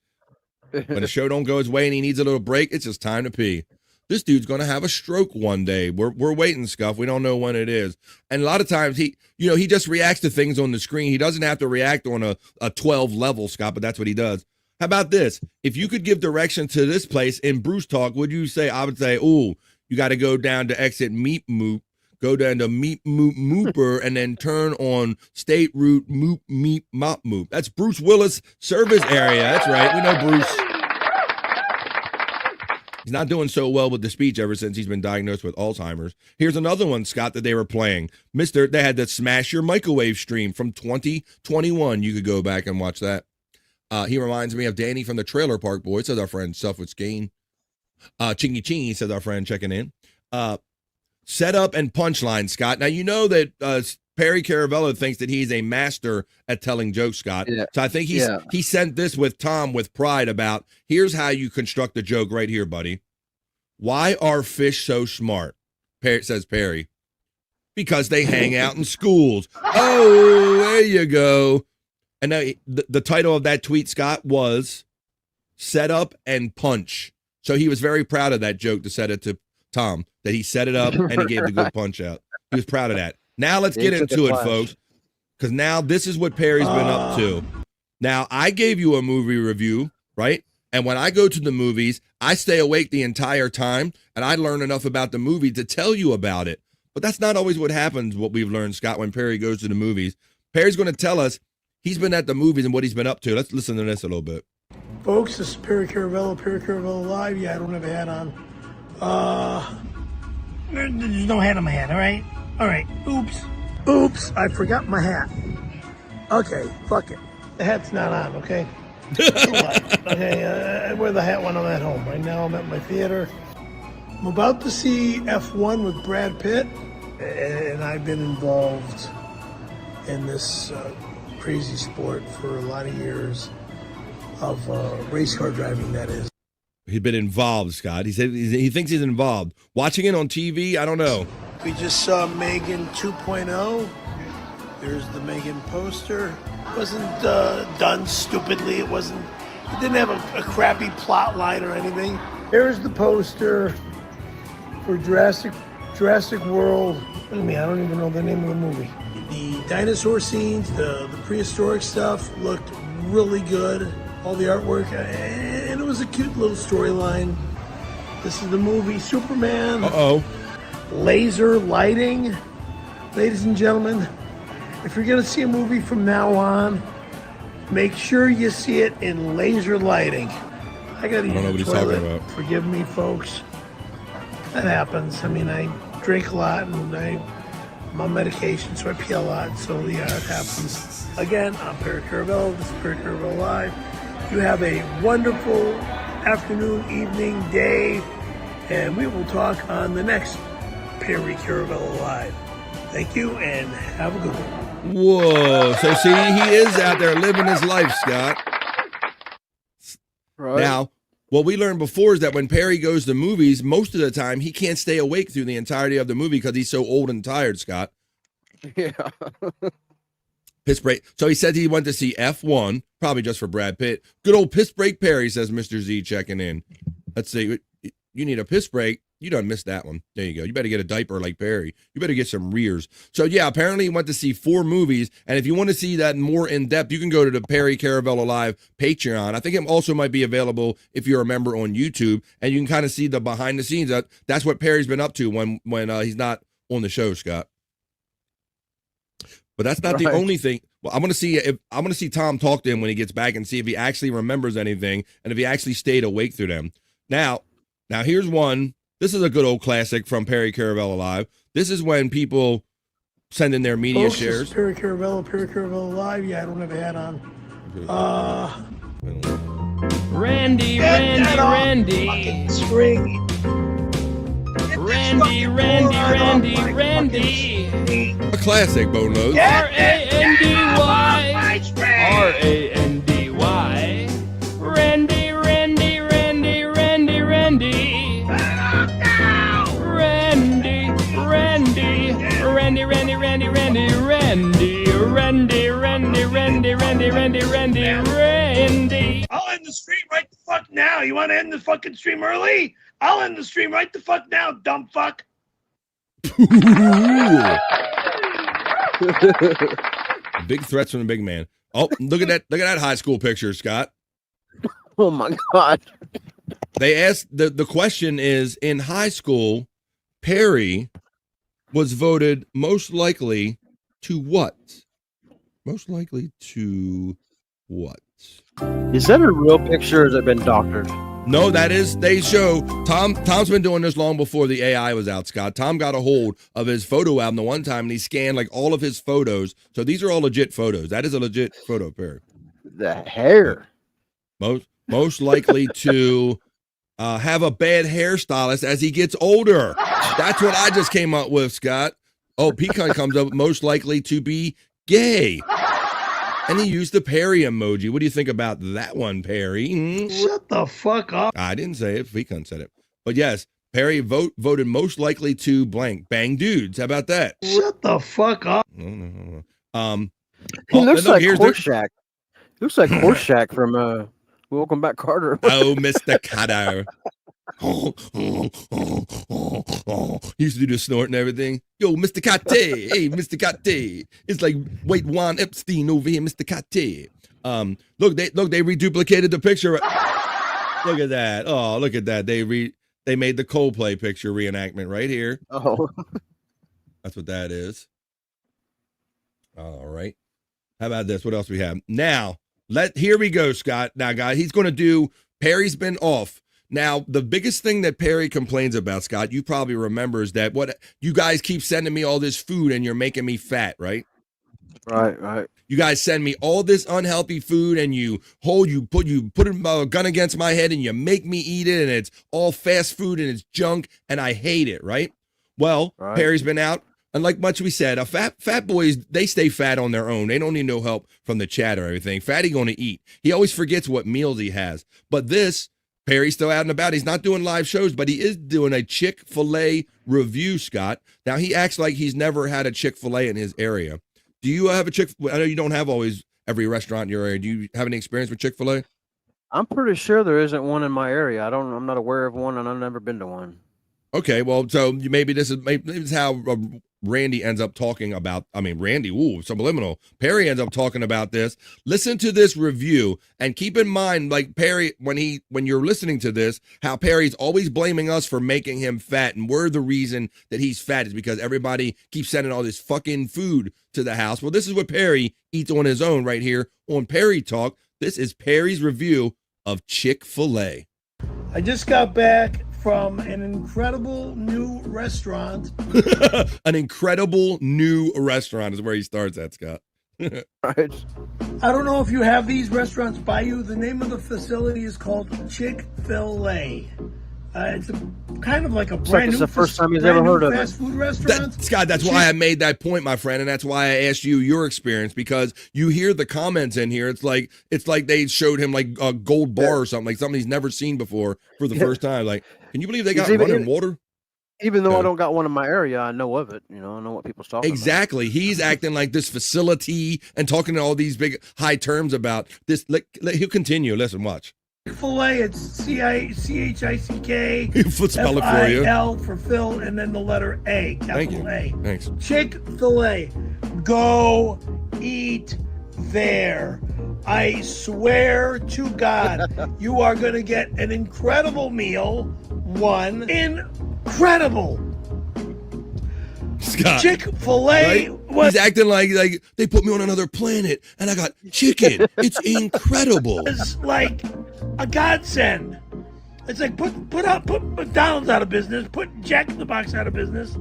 When the show don't go his way and he needs a little break, it's just time to pee. This dude's going to have a stroke one day. We're waiting, Scuff. We don't know when it is. And a lot of times he just reacts to things on the screen. He doesn't have to react on a 12 level, Scott, but that's what he does. How about this? If you could give direction to this place in Bruce Talk, would you say, I would say, you got to go down to exit Meep Moop, go down to Meep Moop Mooper, and then turn on State Route Moop Meep Mop Moop. That's Bruce Willis service area. That's right. We know Bruce. He's not doing so well with the speech ever since he's been diagnosed with Alzheimer's. Here's another one, Scott, that they were playing. They had the Smash Your Microwave stream from 2021. You could go back and watch that. He reminds me of Danny from the Trailer Park Boys, says our friend Suffolk Skane. Chingy Chingy, says our friend checking in. Set up and punchline, Scott. Now, you know that Perry Caravello thinks that he's a master at telling jokes, Scott. Yeah. So I think he sent this with Tom with pride about, here's how you construct a joke right here, buddy. Why are fish so smart? Says Perry. Because they hang out in schools. Oh, there you go. And now the title of that tweet, Scott, was Set Up and Punch. So he was very proud of that joke to set it to Tom, that he set it up and he gave the good punch out. He was proud of that. Now let's get into it, folks, because now this is what Perry's been up to. Now, I gave you a movie review, right? And when I go to the movies, I stay awake the entire time, and I learn enough about the movie to tell you about it. But that's not always what happens, what we've learned, Scott, when Perry goes to the movies. Perry's going to tell us he's been at the movies and what he's been up to. Let's listen to this a little bit. Folks, this is Perry Caravello Live. Yeah, I don't have a hat on. There's no hat on my head, all right? All right, oops, I forgot my hat. Okay, fuck it. The hat's not on, okay? Okay, I wear the hat when I'm at home. Right now I'm at my theater. I'm about to see F1 with Brad Pitt, and I've been involved in this crazy sport for a lot of years of race car driving, that is. He's been involved, Scott. He said he thinks he's involved. Watching it on TV, I don't know. We just saw Megan 2.0. There's the Megan poster. It wasn't done stupidly. It didn't have a crappy plot line or anything. Here's the poster for Jurassic World. Look at me, I don't even know the name of the movie. The dinosaur scenes, the prehistoric stuff looked really good. All the artwork, and it was a cute little storyline. This is the movie Superman. Laser lighting. Ladies and gentlemen, if you're going to see a movie from now on, make sure you see it in laser lighting. I got to use the toilet. Forgive me, folks. That happens. I mean, I drink a lot, and I'm on medication, so I pee a lot. So, yeah, it happens. Again, I'm Perry Caravello. This is Perry Caravello Live. You have a wonderful afternoon, evening, day, and we will talk on the next Perry Caravello Live. Thank you, and have a good one. Whoa. So, see, he is out there living his life, Scott. Right. Now, what we learned before is that when Perry goes to movies, most of the time, he can't stay awake through the entirety of the movie because he's so old and tired, Scott. Yeah. Piss break. So he said he went to see F1, probably just for Brad Pitt. Good old piss break Perry, says Mr. Z checking in. Let's see. You need a piss break. You done missed that one. There you go. You better get a diaper like Perry. You better get some rears. So yeah, apparently he went to see 4 movies. And if you want to see that more in depth, you can go to the Perry Caravello Live Patreon. I think it also might be available if you're a member on YouTube, and you can kind of see the behind the scenes. That's what Perry's been up to when he's not on the show, Scott. But that's not the only thing. Well, I'm gonna see Tom talk to him when he gets back and see if he actually remembers anything and if he actually stayed awake through them. Now here's one. This is a good old classic from Perry Caravello Live. This is when people send in their media Folks, shares. this is Perry Caravello Live. Yeah, I don't have a hat on. Randy. Fucking string. Randy. A classic, Boneload. Randy. Randy. I'll end the stream right the fuck now. You want to end the fucking stream early? I'll end the stream right the fuck now, dumb fuck. Big threats from the big man. Oh, look at that high school picture, Scott. Oh my God. They asked the question is, in high school, Perry was voted most likely to what? Most likely to what? Is that a real picture or has it been doctored? No, they show Tom's been doing this long before the AI was out, Scott. Tom got a hold of his photo album the one time and he scanned like all of his photos. So these are all legit photos. That is a legit photo, Perry. The hair. Most likely to have a bad hairstylist as he gets older. That's what I just came up with, Scott. Oh, Pecan comes up most likely to be gay. And he used the Perry emoji. What do you think about that one, Perry? Shut the fuck up. I didn't say it. Pecan said it. But yes, Perry voted most likely to blank. Bang dudes. How about that? Shut the fuck up. No. He looks like Horseshack. Looks like Horseshack from Welcome Back, Carter. Oh, Mr. Cutter. He used to do the snort and everything. Yo, Mr. Kate. Hey, Mr. Kate. It's like wait, Juan Epstein over here, Mr. Kate. Look, they reduplicated the picture. Look at that. Oh, look at that. They made the Coldplay picture reenactment right here. Oh. That's what that is. All right. How about this? What else we have? Now, here we go, Scott. Now, guys, he's going to do Perry's been off. Now, the biggest thing that Perry complains about, Scott, you probably remember, is that what you guys keep sending me all this food and you're making me fat, right? Right. You guys send me all this unhealthy food and you put a gun against my head and you make me eat it and it's all fast food and it's junk and I hate it, right? Well, right. Perry's been out. And like much we said, fat boys, they stay fat on their own. They don't need no help from the chat or everything. Fatty going to eat. He always forgets what meals he has. But this, Perry's still out and about. He's not doing live shows, but he is doing a Chick-fil-A review, Scott. Now, he acts like he's never had a Chick-fil-A in his area. Do you have a Chick-fil-A? I know you don't have always every restaurant in your area. Do you have any experience with Chick-fil-A? I'm pretty sure there isn't one in my area. I'm not aware of one, and I've never been to one. Okay, well, so maybe this is how Randy ends up talking about, subliminal. Perry ends up talking about this. Listen to this review and keep in mind, like Perry, when you're listening to this, how Perry's always blaming us for making him fat. And we're the reason that he's fat is because everybody keeps sending all this fucking food to the house. Well, this is what Perry eats on his own right here on Perry Talk. This is Perry's review of Chick-fil-A. I just got back from an incredible new restaurant. An incredible new restaurant is where he starts at, Scott. Right. I don't know if you have these restaurants by you. The name of the facility is called Chick-fil-A. It's kind of like a It's like brand it's new the first time he's brand ever new heard of fast it. food restaurant. Scott, that's why I made that point, my friend, and that's why I asked you your experience, because you hear the comments in here. It's like they showed him like a gold bar or something, like something he's never seen before for the first time. Like, can you believe they got running water? Even though I don't got one in my area, I know of it. You know, I know what people's talking Exactly. He's acting like this facility and talking to all these big high terms about this. He'll continue. Listen, watch. Chick-fil-A, it's CHICK. Let's spell it for you. FIL for Phil, and then the letter A, Thank capital you. A. Thanks. Chick-fil-A, go eat there. I swear to God, you are going to get an incredible meal. One, incredible. Scott, Chick-fil-A he's acting like they put me on another planet and I got chicken. It's incredible. It's like a godsend. It's like put McDonald's out of business, put Jack in the Box out of business,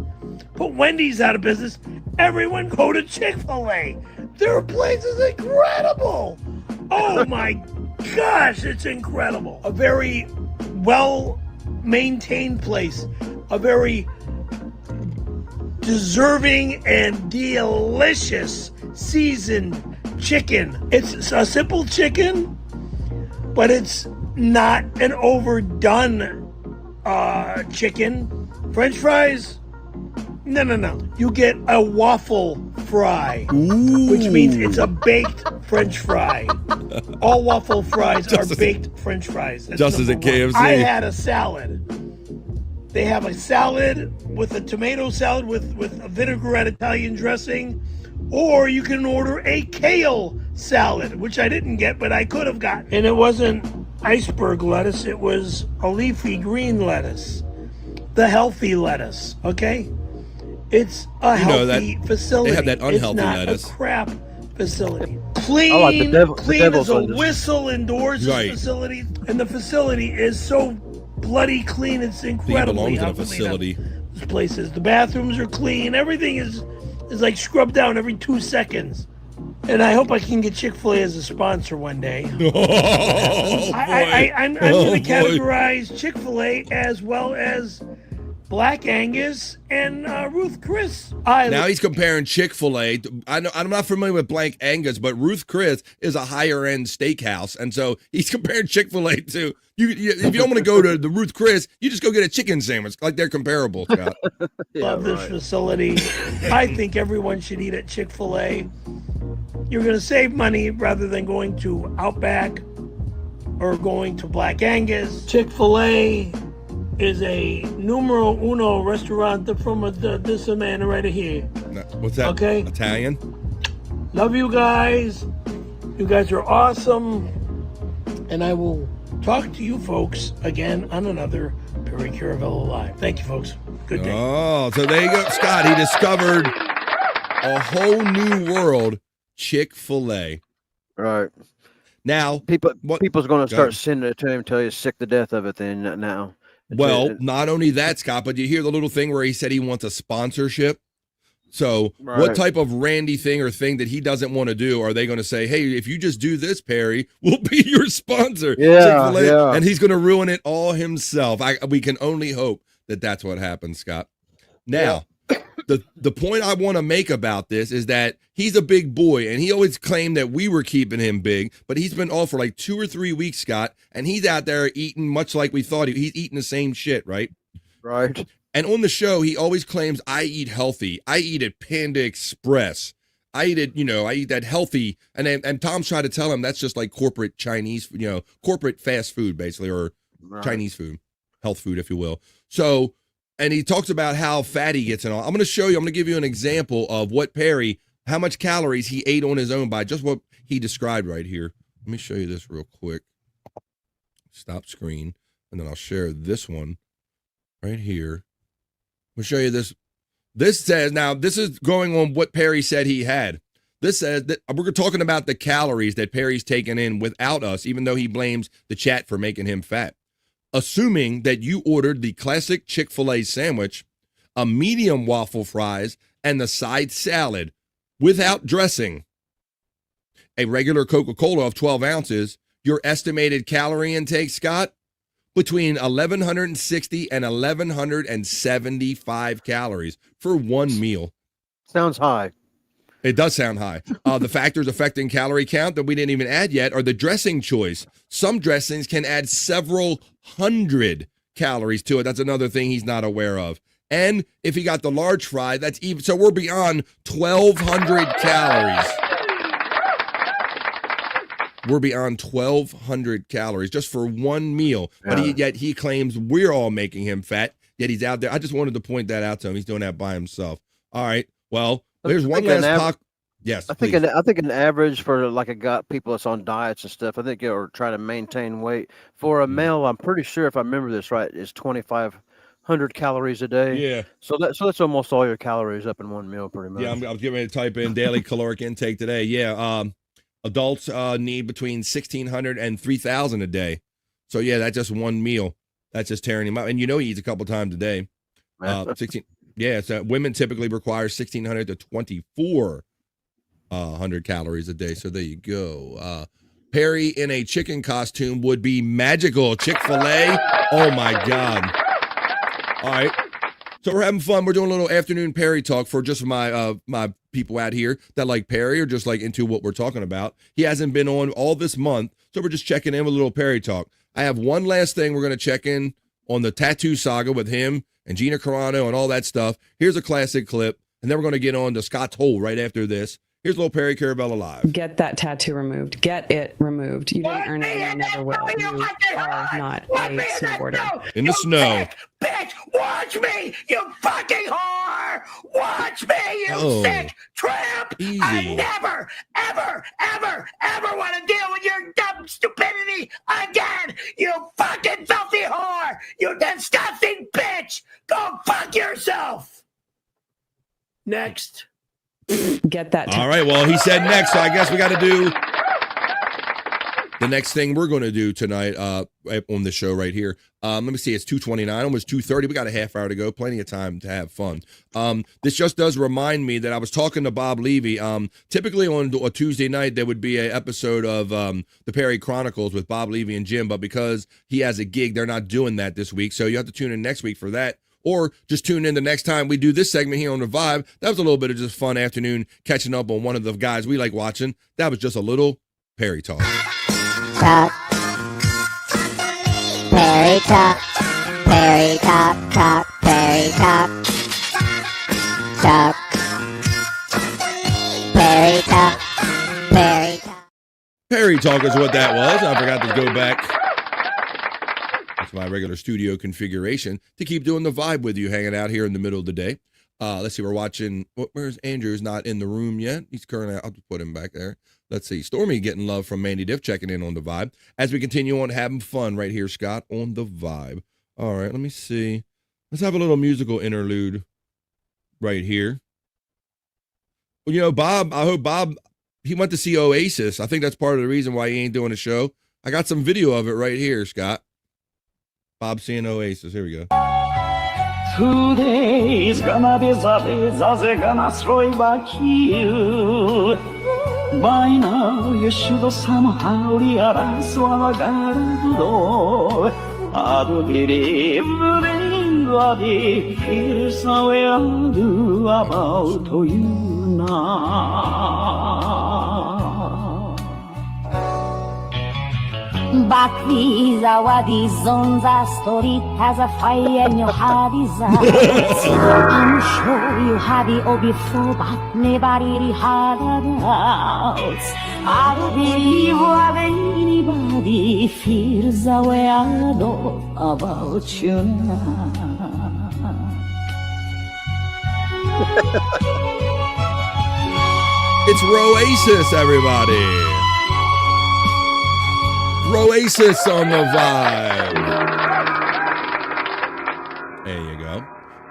put Wendy's out of business. Everyone go to Chick-fil-A. Their place is incredible. Oh my gosh, it's incredible. A very well maintained place. A very deserving and delicious seasoned chicken. It's a simple chicken, but it's not an overdone chicken. French fries? No. You get a waffle fry, which means it's a baked French fry. All waffle fries are baked French fries. That's Just as at KFC. I had a salad. They have a salad with a tomato salad with a vinaigrette Italian dressing, or you can order a kale salad, which I didn't get, but I could have gotten. And it wasn't iceberg lettuce, it was a leafy green lettuce. The healthy lettuce, okay? It's a healthy facility. They have that unhealthy it's not lettuce. a crap facility. Clean, I like the clean devil's as a lettuce. whistle indoors. Right. This facility, and the facility is so bloody clean. It's incredibly belongs in a how clean facility. This place is. The bathrooms are clean. Everything is like scrubbed down every 2 seconds. And I hope I can get Chick-fil-A as a sponsor one day. I'm going to categorize Chick-fil-A as well as Black Angus and Ruth Chris. Now he's comparing Chick-fil-A. I'm not familiar with Black Angus, but Ruth Chris is a higher end steakhouse, and so he's comparing Chick-fil-A to you. If you don't want to go to the Ruth Chris, you just go get a chicken sandwich. Like they're comparable, Scott. Love this facility. I think everyone should eat at Chick-fil-A. You're going to save money rather than going to Outback or going to Black Angus. Chick-fil-A is a numero uno restaurant from this man right here. What's that? Okay. Italian? Love you guys. You guys are awesome. And I will talk to you folks again on another Perry Caravello Live. Thank you, folks. Good day. Oh, so there you go, Scott. He discovered a whole new world, Chick-fil-A. Right. Now, people's going to start sending it to him until he's sick to death of it. Then now. Well, not only that, Scott, but you hear the little thing where he said he wants a sponsorship. So what type of Randy thing or thing that he doesn't want to do are they going to say, hey, if you just do this, Perry, we'll be your sponsor. Yeah, Chick-fil-A, yeah. And he's going to ruin it all himself. We can only hope that that's what happens, Scott. Now, the point I want to make about this is that he's a big boy, and he always claimed that we were keeping him big, but he's been off for like 2 or 3 weeks, Scott, and he's out there eating much like we thought. He's eating the same shit, right? Right. And on the show, he always claims, I eat healthy. I eat at Panda Express. I eat it, I eat that healthy. And Tom's trying to tell him that's just like corporate Chinese, corporate fast food, basically, or Chinese food, health food, if you will. So, and he talks about how fat he gets and all. I'm going to give you an example of how much calories he ate on his own by just what he described right here. Let me show you this real quick. Stop screen. And then I'll share this one right here. I'll show you this. This says, now this is going on what Perry said he had. This says that we're talking about the calories that Perry's taken in without us, even though he blames the chat for making him fat. Assuming that you ordered the classic Chick-fil-A sandwich, a medium waffle fries, and the side salad without dressing, a regular Coca-Cola of 12 ounces, your estimated calorie intake, Scott, between 1,160 and 1,175 calories for one meal. Sounds high. It does sound high. The factors affecting calorie count that we didn't even add yet are the dressing choice. Some dressings can add several hundred calories to it. That's another thing he's not aware of. And if he got the large fry, that's even, so we're beyond 1,200 calories. We're beyond 1,200 calories just for one meal. Yeah. But yet he claims we're all making him fat, yet he's out there. I just wanted to point that out to him. He's doing that by himself. All right. Well, there's one last Yes, I think an average for like people that's on diets and stuff, I think or trying to maintain weight for a male, I'm pretty sure if I remember this right, is 2,500 calories a day. Yeah. So that's almost all your calories up in one meal, pretty much. Yeah, I was getting ready to type in daily caloric intake today. Yeah. Adults need between 1,600 and 3,000 a day. So yeah, that's just one meal. That's just tearing him up. And he eats a couple times a day. 16. Yeah. So women typically require 1,600 to 2,400 calories a day. So there you go. Perry in a chicken costume would be magical. Chick-fil-A. Oh my God. All right. So we're having fun. We're doing a little afternoon Perry talk for just my my people out here that like Perry or just like into what we're talking about. He hasn't been on all this month, so we're just checking in with a little Perry talk. I have one last thing we're going to check in on the tattoo saga with him and Gina Carano and all that stuff. Here's a classic clip, and then we're going to get on to Scott's Hole right after this. Here's little Perry Carabella live. Get that tattoo removed. Get it removed. You didn't earn it and you never will. You are not a snowboarder. In the snow. Bitch, watch me, you fucking whore! Watch me, you sick tramp! Easy. I never, ever, ever, ever want to deal with your dumb stupidity again! You fucking filthy whore! You disgusting bitch! Go fuck yourself! Next. Get that. All right. Well, he said next, so I guess we got to do the next thing we're going to do tonight on the show right here. Let me see. It's 2:29, almost 2:30. We got a half hour to go. Plenty of time to have fun. This just does remind me that I was talking to Bob Levy. Typically on a Tuesday night, there would be an episode of the Perry Chronicles with Bob Levy and Jim, but because he has a gig, they're not doing that this week. So you have to tune in next week for that. Or just tune in the next time we do this segment here on The Vibe. That was a little bit of just fun afternoon catching up on one of the guys we like watching. That was just a little Perry talk. Talk. Perry talk. Perry talk. Talk. Perry talk. Talk. Perry talk. Perry talk. Perry talk is what that was. I forgot to go back. That's my regular studio configuration to keep doing the vibe with you, hanging out here in the middle of the day. Let's see, we're watching. Where's Andrew's not in the room yet? He's currently, I'll just put him back there. Let's see, Stormy getting love from Mandy Diff, checking in on the vibe. As we continue on having fun right here, Scott, on the vibe. All right, let me see. Let's have a little musical interlude right here. Well, Bob, I hope Bob, he went to see Oasis. I think that's part of the reason why he ain't doing a show. I got some video of it right here, Scott. Bob seeing Oasis. Here we go. Today's gonna be the day that they're gonna throw back you. By now you should somehow realize what I gotta do. I do believe everybody feels the way I do about you now. Back these hours on the street has a fire in your heart is I'm sure you had it all before, but never really had a doubt. I don't believe what anybody feels the way I know about you now. It's Roasis, everybody. Roasis on the vibe. There you go.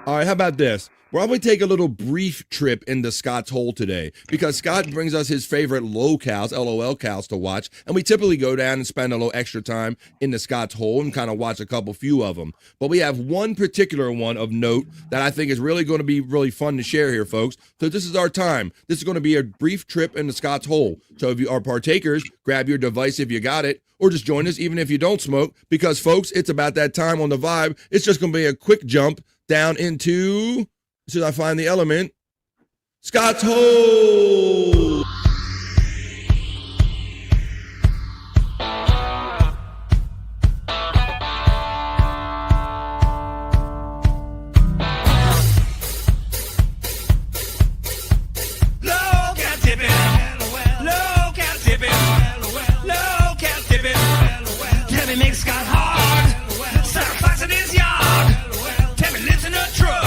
All right, how about this? We'll probably take a little brief trip into Scott's Hole today because Scott brings us his favorite locales, LOL cows to watch, and we typically go down and spend a little extra time in the Scott's Hole and kind of watch a few of them. But we have one particular one of note that I think is really going to be really fun to share here, folks. So this is our time. This is going to be a brief trip into Scott's Hole. So if you are partakers, grab your device if you got it, or just join us even if you don't smoke, because, folks, it's about that time on the vibe. It's just going to be a quick jump down into... as soon as I find the element, Scott's Hole. Tell me make Scott hard. Start foxing his yard. Tell me listen to truck.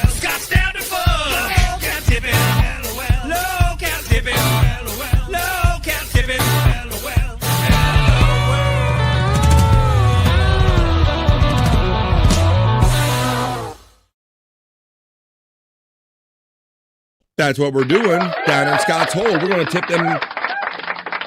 Scott's down to fuck. Low cat tipping. Low cat tipping. Low cat tipping. That's what we're doing down in Scott's Hole. We're going to tip them.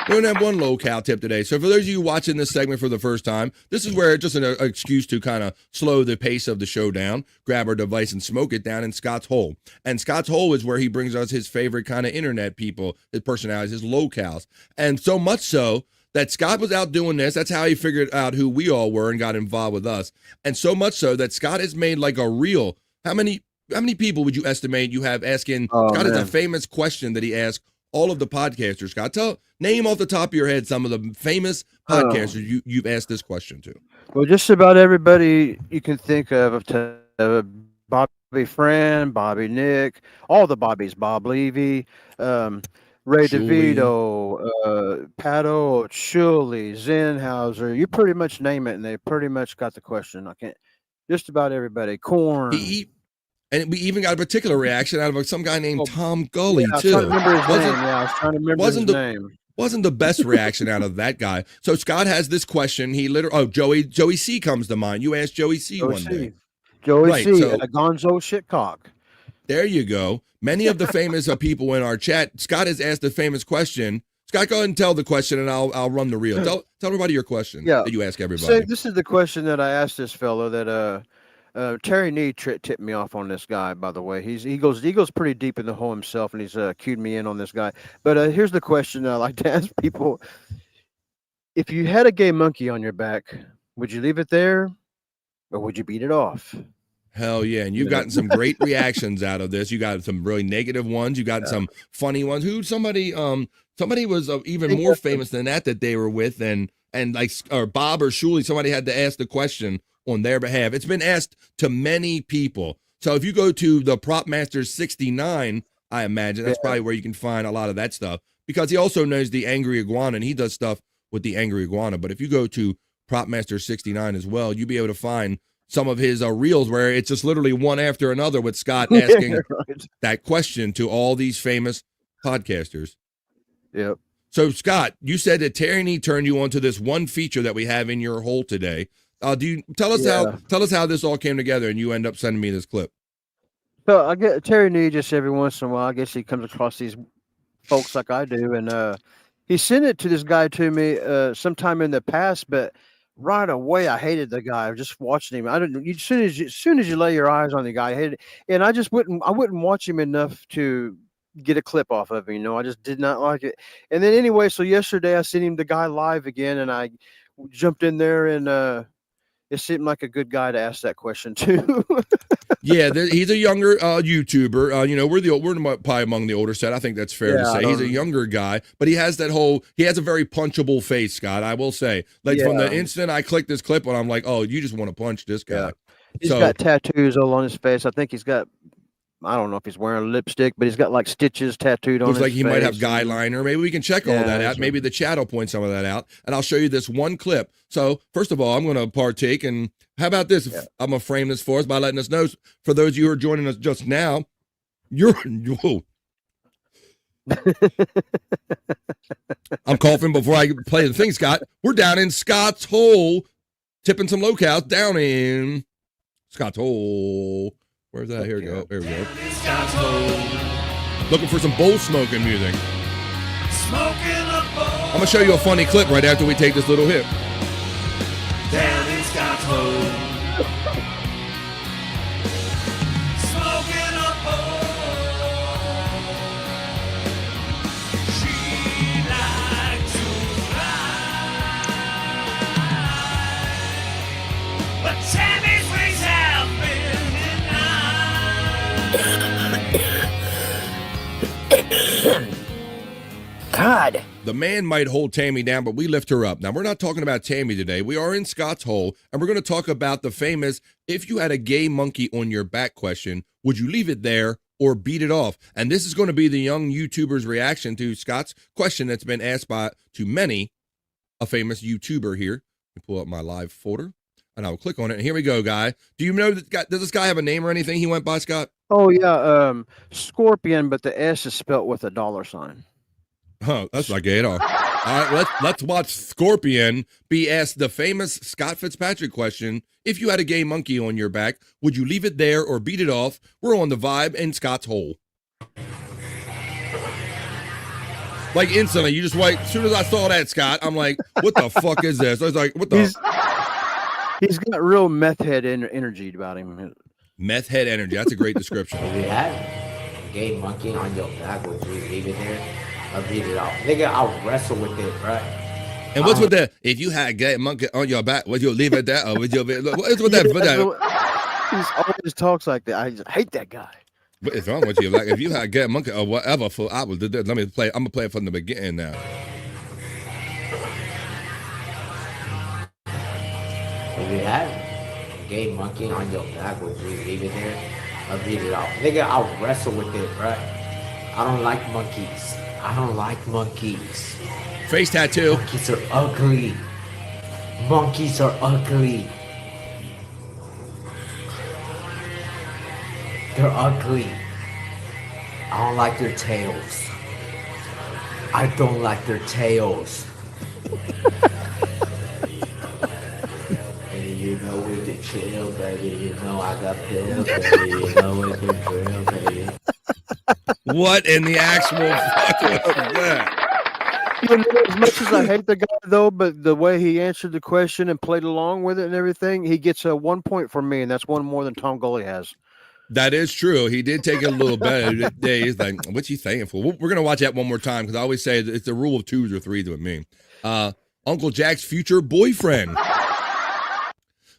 We're going to have one locale tip today. So for those of you watching this segment for the first time, this is where just an excuse to kind of slow the pace of the show down, grab our device and smoke it down in Scott's Hole. And Scott's Hole is where he brings us his favorite kind of internet people, his personalities, his locales. And so much so that Scott was out doing this. That's how he figured out who we all were and got involved with us. And so much so that Scott has made like a reel. How many people would you estimate you have asking? Scott has a famous question that he asks all of the podcasters. Scott, name off the top of your head some of the famous podcasters you've asked this question to. Well, just about everybody you can think of Bobby Friend, Bobby Nick, all the Bobbies, Bob Levy, Ray Julie. DeVito, Pato, Shuley, Zenhauser. You pretty much name it, and they pretty much got the question. I can't. Just about everybody. Corn. And we even got a particular reaction out of some guy named Tom Gully, I was too. trying to remember his name. Yeah, I was trying to remember his name. Wasn't the best reaction out of that guy. So Scott has this question. He literally, Joey C comes to mind. You asked Joey C one day. Joey C, a gonzo shitcock. There you go. Many of the famous people in our chat, Scott has asked a famous question. Scott, go ahead and tell the question, and I'll run the reel. Tell everybody your question that you ask everybody. So this is the question that I asked this fellow that Terry Nee tipped me off on this guy, by the way. He goes pretty deep in the hole himself, and he's cued me in on this guy. But here's the question I like to ask people. If you had a gay monkey on your back, would you leave it there, or would you beat it off? Hell yeah. And you've gotten some great reactions out of this. You got some really negative ones. You got some funny ones. Somebody was even more famous than that they were with, and like, or Bob or Shuley, somebody had to ask the question on their behalf. It's been asked to many people. So if you go to the Prop Master 69, I imagine that's probably where you can find a lot of that stuff, because he also knows the Angry Iguana, and he does stuff with the Angry Iguana. But if you go to Prop Master 69 as well, you'll be able to find some of his reels where it's just literally one after another with Scott asking that question to all these famous podcasters. Yep. So Scott, you said that Terry Nee turned you on to this one feature that we have in your hole today. Do you tell us how this all came together, and you end up sending me this clip? So I get Terry Nee just every once in a while. I guess he comes across these folks like I do, and he sent it to this guy to me sometime in the past. But right away, I hated the guy. Just watching him, I didn't. As soon as you lay your eyes on the guy, I hated it, and I just wouldn't watch him enough to get a clip off of him. I just did not like it. And then anyway, so yesterday I sent him the guy live again, and I jumped in there and. It seemed like a good guy to ask that question too. Yeah, he's a younger YouTuber. We're probably among the older set. I think that's fair to say. He's a younger guy, but he has he has a very punchable face, Scott. I will say, from the instant I clicked this clip on, I'm like, oh, you just want to punch this guy. Yeah. He's got tattoos all on his face. I think he's got. I don't know if he's wearing lipstick, but he's got like stitches tattooed on his face. Looks like he might have guy liner. Maybe we can check all that out. Maybe the chat will point some of that out. And I'll show you this one clip. So first of all, I'm going to partake. And how about this? I'm going to frame this for us by letting us know, for those of you who are joining us just now, whoa. I'm coughing before I play the thing, Scott. We're down in Scott's Hole, tipping some locales down in Scott's Hole. Where's that? Here we go. Here we go. Looking for some bowl smoking music. I'm gonna show you a funny clip right after we take this little hit. Down in Scott's Hole. Smoking a bowl. She likes to fly. But Tammy's wings have been denied. God. The man might hold Tammy down, but we lift her up. Now, we're not talking about Tammy today. We are in Scott's Hole, and we're going to talk about the famous, if you had a gay monkey on your back question, would you leave it there or beat it off? And this is going to be the young YouTuber's reaction to Scott's question that's been asked to many, a famous YouTuber here. Let me pull up my live folder, and I'll click on it. And here we go, guy. Do you know, does this guy have a name or anything he went by, Scott? Oh, yeah, Scorpion, but the S is spelt with a $sign. Oh, that's not gay at all. All right, let's watch Scorpion be asked the famous Scott Fitzpatrick question. If you had a gay monkey on your back, would you leave it there or beat it off? We're on the vibe in Scott's Hole. Like instantly, you just like, as soon as I saw that, Scott, I'm like, what the fuck is this? I was like, what the? He's got real meth head energy about him. Meth head energy. That's a great description. If you had a gay monkey on your back, would you leave it there? I'll beat it off. Nigga, I'll wrestle with it, right? And what's with that? If you had a gay monkey on your back, would you leave it there or would you? What's with that? He always talks like that. I just hate that guy. What is wrong with you? Like, if you had a gay monkey or whatever, I would do this. Let me play. I'm gonna play it from the beginning now. If you had a gay monkey on your back, would you leave it there? I'll beat it off. Nigga, I'll wrestle with it, right? I don't like monkeys. I don't like monkeys. Face tattoo. Monkeys are ugly. Monkeys are ugly. They're ugly. I don't like their tails. I don't like their tails. Baby, you know with the chill, baby. You know I got pills, baby. You know with the drill, baby. What in the actual fuck was that? You know, as much as I hate the guy, though, but the way he answered the question and played along with it and everything, he gets a 1 point from me, and that's one more than Tom Gully has. That is true. He did take it a little better. He's like, what's he saying for? We're going to watch that one more time because I always say it's the rule of 2s or 3s with me. Uncle Jack's future boyfriend.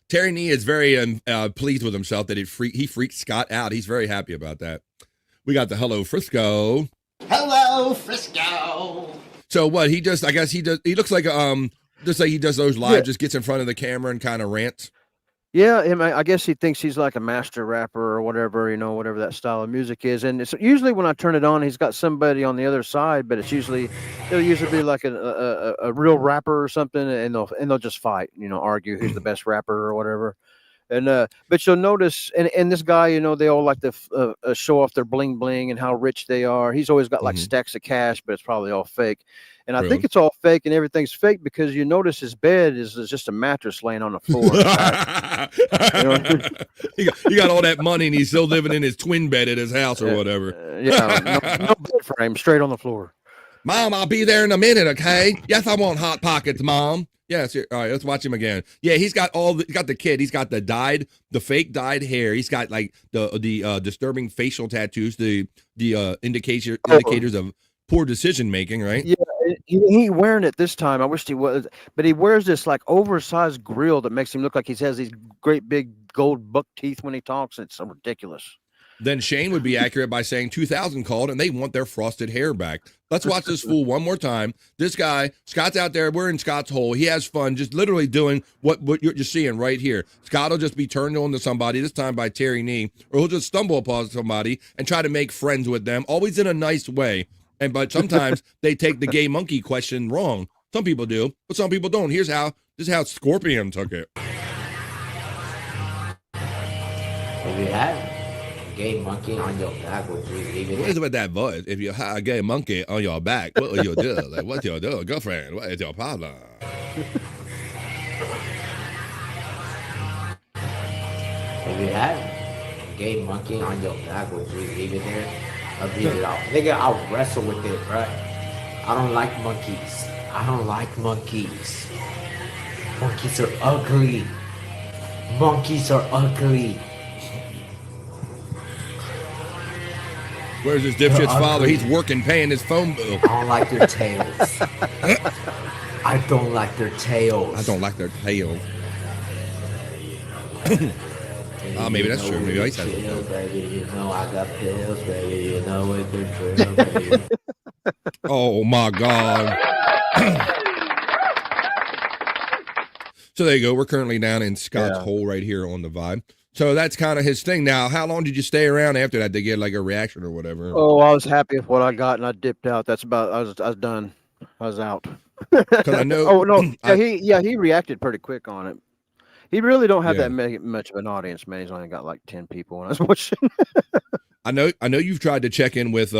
Terry Nee is very pleased with himself that he freaked Scott out. He's very happy about that. We got the Hello Frisco. Hello, Frisco. So what he does? I guess he looks like just like he does those live. Just gets in front of the camera and kind of rants. Yeah, I guess he thinks he's like a master rapper or whatever, you know, whatever that style of music is. And it's usually when I turn it on, he's got somebody on the other side, but it'll usually be like a real rapper or something, and they'll just fight, you know, argue who's the best rapper or whatever. And but you'll notice, and this guy, you know, they all like to show off their bling bling and how rich they are. He's always got like stacks of cash, but it's probably all fake. And I think it's all fake, and everything's fake because you notice his bed is just a mattress laying on the floor. You know? he got all that money, and he's still living in his twin bed at his house or whatever. No bed frame, straight on the floor. Mom, I'll be there in a minute, okay? Yes, I want Hot Pockets, Mom. Yes, all right, let's watch him again. Yeah, he's got the kid. He's got the fake dyed hair. He's got like the disturbing facial tattoos, the indicators of poor decision making, right? Yeah, he ain't wearing it this time. I wish he was, but he wears this like oversized grill that makes him look like he has these great big gold buck teeth when he talks. It's so ridiculous. Then Shane would be accurate by saying 2,000 called and they want their frosted hair back. Let's watch this fool one more time. This guy, Scott's out there. We're in Scott's hole. He has fun just literally doing what you're seeing right here. Scott will just be turned on to somebody, this time by Terry Nee, or he'll just stumble upon somebody and try to make friends with them, always in a nice way. But sometimes they take the gay monkey question wrong. Some people do, but some people don't. This is how Scorpion took it. If you had a gay monkey on your back, would you leave it? What is it with that voice? If you had a gay monkey on your back, what will you do? Like, what's your do, girlfriend? What is your problem? If you had a gay monkey on your back, would you leave it there or beat it off? Nigga, I'll wrestle with it, bruh. I don't like monkeys. I don't like monkeys. Monkeys are ugly. Monkeys are ugly. Where's this dipshit's father? He's working, paying his phone bill. I don't like their tails. I don't like their tails. I don't like their tails. Oh, maybe that's true. Maybe I said it. Baby, you know I got pills, baby. You know it's the true, baby. Oh my God. So there you go. We're currently down in Scott's Hole right here on the Vibe. So that's kind of his thing. Now, how long did you stay around after that to get like a reaction or whatever? Oh, I was happy with what I got, and I dipped out. That's about. I was done. I was out. Because I know. Oh no, he reacted pretty quick on it. He really don't have that much of an audience, man. He's only got like 10 people when I was watching. I know you've tried to check in with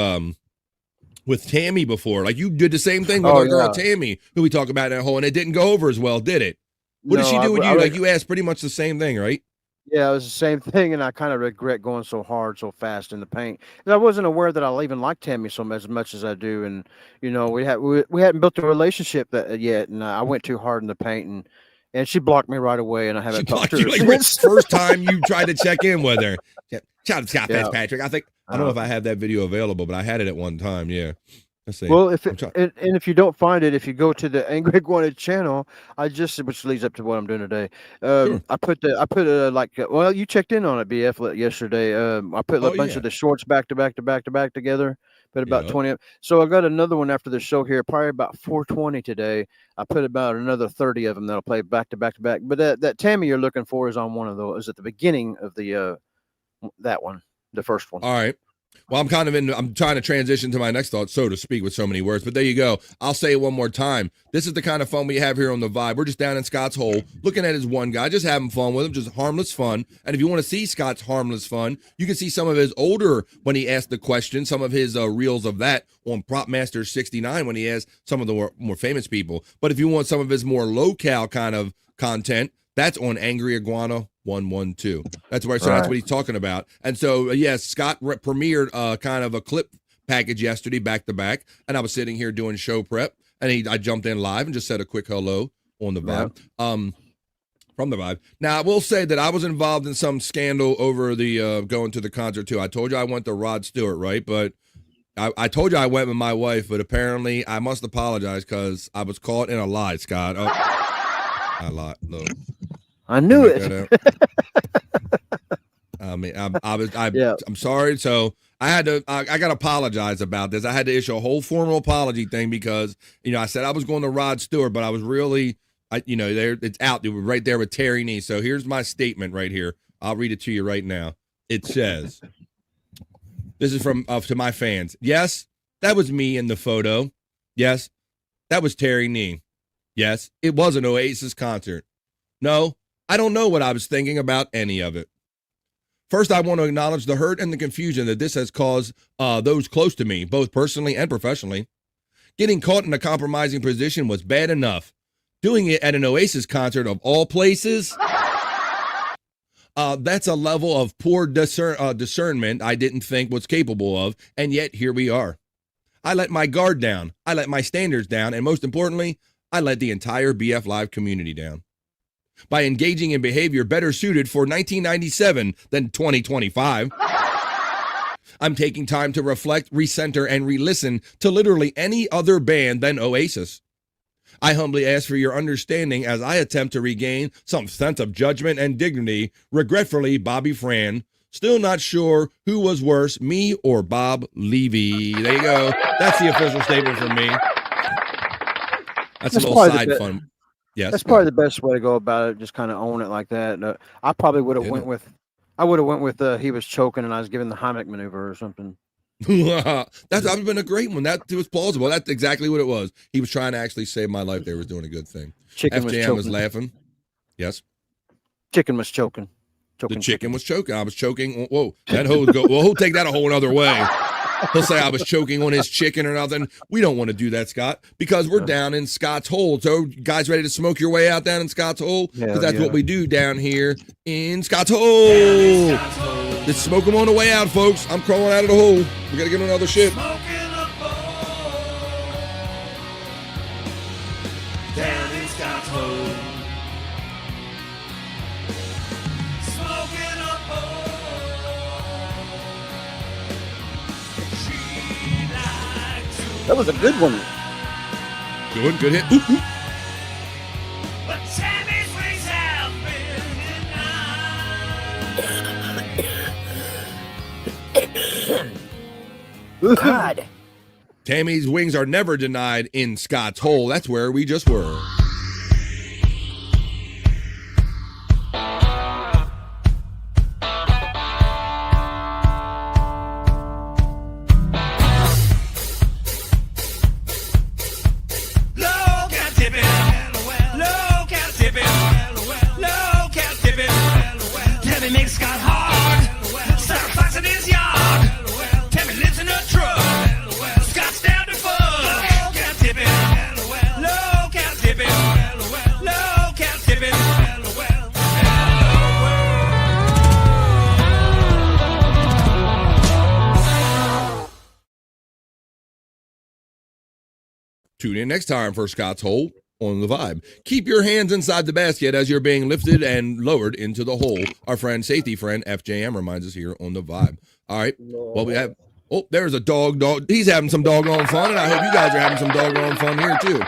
Tammy before. Like you did the same thing with our girl Tammy, who we talk about in that hole, and it didn't go over as well, did it? What did she do with you? Like you asked pretty much the same thing, right? Yeah, it was the same thing, and I kind of regret going so hard, so fast in the paint. I wasn't aware that I even liked Tammy so much as I do, and you know, we hadn't built a relationship yet, and I went too hard in the paint, and she blocked me right away, and I haven't talked to her since. First time you tried to check in with her. Shout out to Scott Fitzpatrick. I don't know if I have that video available, but I had it at one time. Yeah. Let's see. Well, if you don't find it, if you go to the Angry Iguana channel, which leads up to what I'm doing today. Sure. I put you checked in on it, BF, yesterday. I put a bunch of the shorts back to back together. Put about 20. So I got another one after the show here, probably about 420 today. I put about another 30 of them that'll play back to back to back. But that Tammy you're looking for is on one of those. Is at the beginning of the that one, the first one. All right. Well, I'm trying to transition to my next thought, so to speak, with so many words. But there you go. I'll say it one more time. This is the kind of fun we have here on the Vibe. We're just down in Scott's Hole, looking at his one guy, just having fun with him, just harmless fun. And if you want to see Scott's harmless fun, you can see some of his older when he asked the question, some of his reels of that on Prop Master 69 when he asked some of the more famous people. But if you want some of his more low-cal kind of content, that's on Angry Iguana 112. That's where that's what he's talking about. And so yes, Scott premiered kind of a clip package yesterday back to back, and I was sitting here doing show prep, and I jumped in live and just said a quick hello on the Vibe. From the Vibe. Now I will say that I was involved in some scandal over the going to the concert too. I told you I went to Rod Stewart, right? But I told you I went with my wife, but apparently I must apologize because I was caught in a lie, Scott. I lied. No. I knew it. I mean, I'm sorry. So I got to apologize about this. I had to issue a whole formal apology thing because, I said I was going to Rod Stewart, but I was really, it's out. It was right there with Terry Nee. So here's my statement right here. I'll read it to you right now. It says, this is from to my fans. Yes, that was me in the photo. Yes, that was Terry Nee. Yes, it was an Oasis concert. No, I don't know what I was thinking about any of it. First, I want to acknowledge the hurt and the confusion that this has caused those close to me, both personally and professionally. Getting caught in a compromising position was bad enough. Doing it at an Oasis concert of all places, that's a level of poor discernment I didn't think was capable of, and yet here we are. I let my guard down. I let my standards down, and most importantly, I let the entire BF Live community down by engaging in behavior better suited for 1997 than 2025. I'm taking time to reflect, recenter, and re-listen to literally any other band than Oasis. I humbly ask for your understanding as I attempt to regain some sense of judgment and dignity. Regretfully, Bobby Fran. Still not sure who was worse, me or Bob Levy. There you go. That's the official statement from me. That's a little side fun. Yes, that's probably the best way to go about it. Just kind of own it like that. I probably would have went with he was choking and I was giving the Heimlich maneuver or something. That would have been a great one. That was plausible. That's exactly what it was. He was trying to actually save my life. They was doing a good thing. FJM was laughing. Yes. Chicken was choking. The chicken was choking. I was choking. Whoa, that hoe go. Well, he'll take that a whole other way. He'll say I was choking on his chicken or nothing. We don't want to do that, Scott, because we're down in Scott's Hole. So, guys, ready to smoke your way out down in Scott's Hole? Because that's what we do down here in Scott's Hole. Let's smoke them on the way out, folks. I'm crawling out of the hole. We got to get on another ship. Down in Scott's Hole. Smoking a bowl. She likes to. That was a good one. Good hit. Oop, oop. But Tammy's wings have been denied. God. Tammy's wings are never denied in Scott's Hole. That's where we just were. Tammy makes Scott hard. Start foxing his yard. Tammy lives in a truck. Scott's down to fuck. Cat tipping. Low cat tipping. Low cat tipping. Tune in next time for Scott's Hole on the Vibe. Keep your hands inside the basket as you're being lifted and lowered into the hole. Our friend, safety friend, FJM reminds us here on the Vibe. All right. Well, we have. Oh, there's a dog. He's having some doggone fun, and I hope you guys are having some doggone fun here too.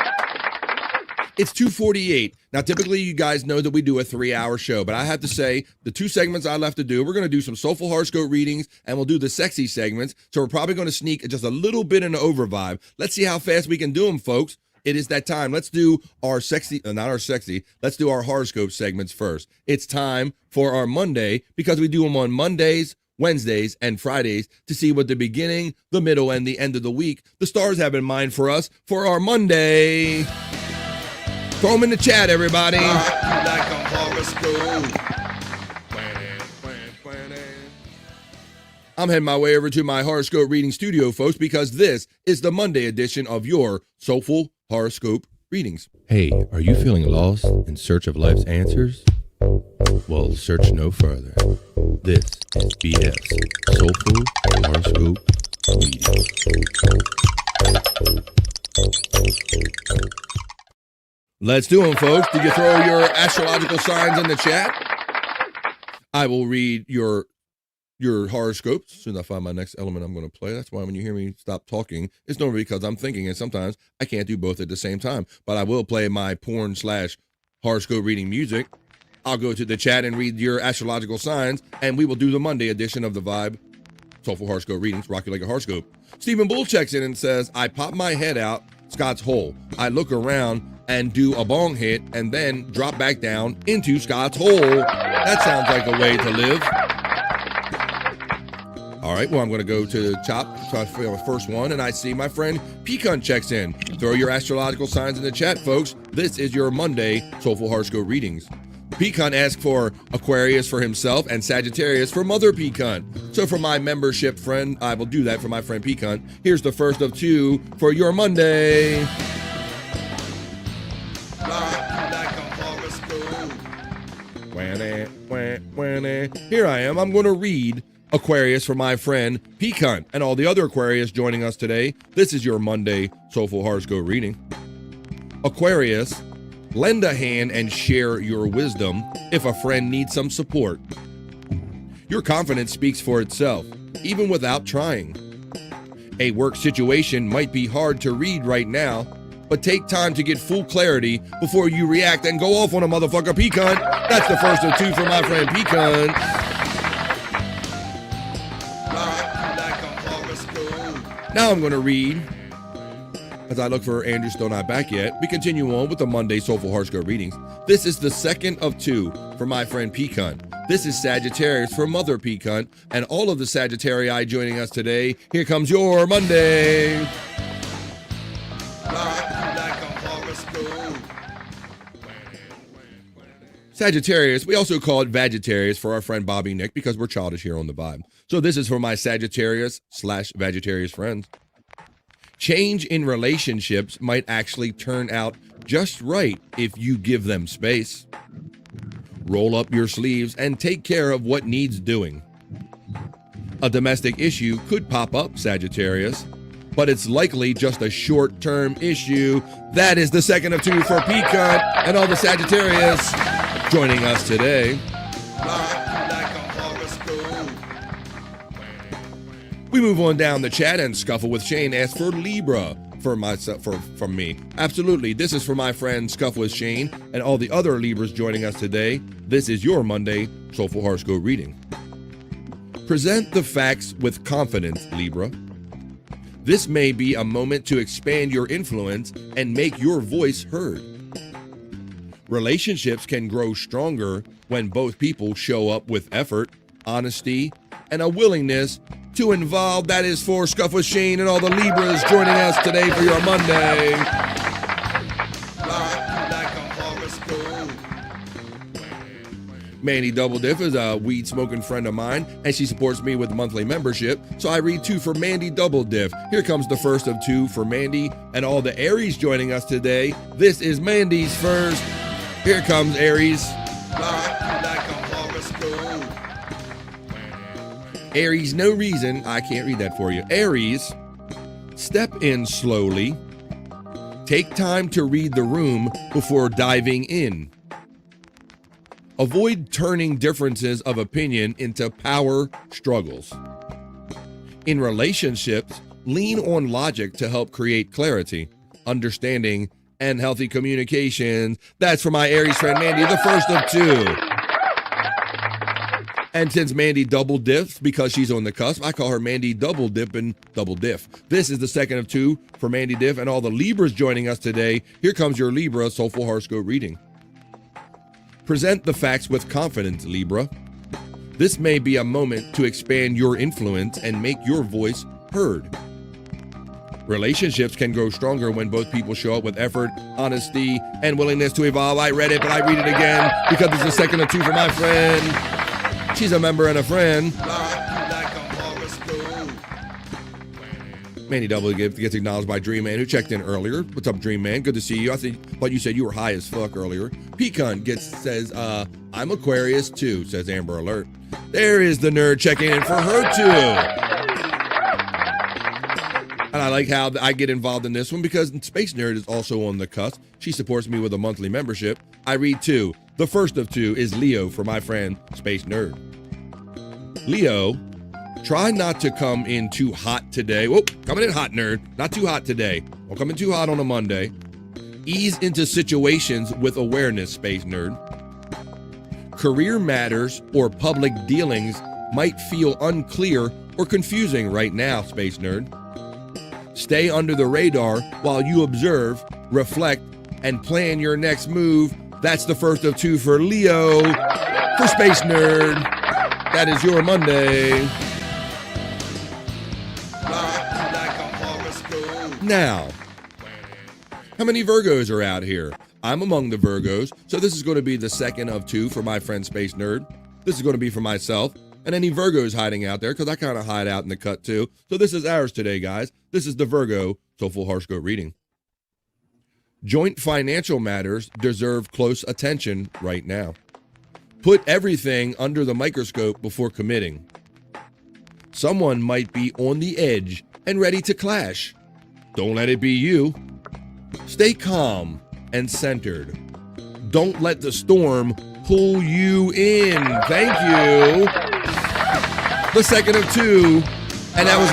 It's 2:48. Now, typically, you guys know that we do a 3-hour show, but I have to say, the 2 segments I left to do, we're going to do some Soulful Horoscope readings, and we'll do the sexy segments. So we're probably going to sneak just a little bit in the over vibe. Let's see how fast we can do them, folks. It is that time. Let's do our sexy, not our sexy, let's do our horoscope segments first. It's time for our Monday, because we do them on Mondays, Wednesdays, and Fridays to see what the beginning, the middle, and the end of the week the stars have in mind for us for our Monday. Throw them in the chat, everybody. Like a horoscope. I'm heading my way over to my horoscope reading studio, folks, because this is the Monday edition of your Soulful Horoscope Readings. Hey, are you feeling lost in search of life's answers? Well, search no further. This is BS Soulful Horoscope Readings. Let's do them, folks. Did you throw your astrological signs in the chat? I will read your horoscopes as soon as I find my next element I'm going to play. That's why when you hear me stop talking, it's normally because I'm thinking, and sometimes I can't do both at the same time. But I will play my porn/horoscope reading music. I'll go to the chat and read your astrological signs, and we will do the Monday edition of the Vibe Soulful Horoscope Readings, Rock You Like a Horoscope. Stephen Bull checks in and says, I pop my head out Scott's hole. I look around and do a bong hit and then drop back down into Scott's hole. That sounds like a way to live. All right, well, I'm going to go to the top, so I feel the first one, and I see my friend Pecan checks in. Throw your astrological signs in the chat, folks. This is your Monday Soulful Horoscope Readings. Pecan asked for Aquarius for himself and Sagittarius for Mother Pecan. So for my membership friend, I will do that for my friend Pecan. Here's the first of 2 for your Monday. Here I am. I'm going to read Aquarius for my friend Pecan and all the other Aquarius joining us today. This is your Monday Soulful Horoscope Reading. Aquarius, lend a hand and share your wisdom if a friend needs some support. Your confidence speaks for itself, even without trying. A work situation might be hard to read right now, but take time to get full clarity before you react and go off on a motherfucker, Pecan. That's the first of 2 for my friend Pecan. Now I'm going to read, as I look for Andrew still not back yet, we continue on with the Monday Soulful Horoscope Readings. This is the second of 2 for my friend Pecan. This is Sagittarius for Mother Pecan, and all of the Sagittarii joining us today. Here comes your Monday. Sagittarius, we also call it Vagittarius for our friend Bobby Nick because we're childish here on the vibe. So this is for my Sagittarius/Vagittarius friends. Change in relationships might actually turn out just right if you give them space. Roll up your sleeves and take care of what needs doing. A domestic issue could pop up, Sagittarius, but it's likely just a short-term issue. That is the second of two for Peacock and all the Sagittarius joining us today. We move on down the chat, and Scuffle with Shane asks for Libra from me. Absolutely. This is for my friend Scuffle with Shane and all the other Libras joining us today. This is your Monday Soulful Horoscope reading. Present the facts with confidence, Libra. This may be a moment to expand your influence and make your voice heard. Relationships can grow stronger when both people show up with effort, honesty, and a willingness to involve. That is for Scuff with Shane and all the Libras joining us today for your Monday. Mandy Double Diff is a weed smoking friend of mine, and she supports me with monthly membership. So I read two for Mandy Double Diff. Here comes the first of two for Mandy and all the Aries joining us today. This is Mandy's first. Here comes Aries. Aries, no reason. I can't read that for you. Aries, step in slowly. Take time to read the room before diving in. Avoid turning differences of opinion into power struggles. In relationships, lean on logic to help create clarity, understanding, and healthy communication. That's for my Aries friend Mandy, the first of two. And since Mandy double diffs because she's on the cusp, I call her Mandy Double Dip and Double Diff. This is the second of two for Mandy Diff and all the Libras joining us today. Here comes your Libra Soulful Horoscope reading. Present the facts with confidence, Libra. This may be a moment to expand your influence and make your voice heard. Relationships can grow stronger when both people show up with effort, honesty, and willingness to evolve. I read it, but I read it again because it's the second of two for my friend. She's a member and a friend. Manny Double gets acknowledged by Dream Man, who checked in earlier. What's up, Dream Man? Good to see you. I thought you said you were high as fuck earlier. Pecan says, I'm Aquarius too, says Amber Alert. There is the nerd checking in for her too. And I like how I get involved in this one because Space Nerd is also on the cusp. She supports me with a monthly membership. I read two. The first of two is Leo for my friend Space Nerd. Leo, try not to come in too hot today. Whoa, coming in hot, nerd. Not too hot today. Don't come in too hot on a Monday. Ease into situations with awareness, Space Nerd. Career matters or public dealings might feel unclear or confusing right now, Space Nerd. Stay under the radar while you observe, reflect, and plan your next move. That's the first of two for Leo. For Space Nerd, that is your Monday. Now, how many Virgos are out here? I'm among the Virgos, so this is going to be the second of two for my friend Space Nerd. This is going to be for myself and any Virgos hiding out there, because I kind of hide out in the cut too. So this is ours today, guys. This is the Virgo Soulful Horoscope reading. Joint financial matters deserve close attention right now. Put everything under the microscope before committing. Someone might be on the edge and ready to clash. Don't let it be you. Stay calm and centered. Don't let the storm pull you in. Thank you. The second of two, and that was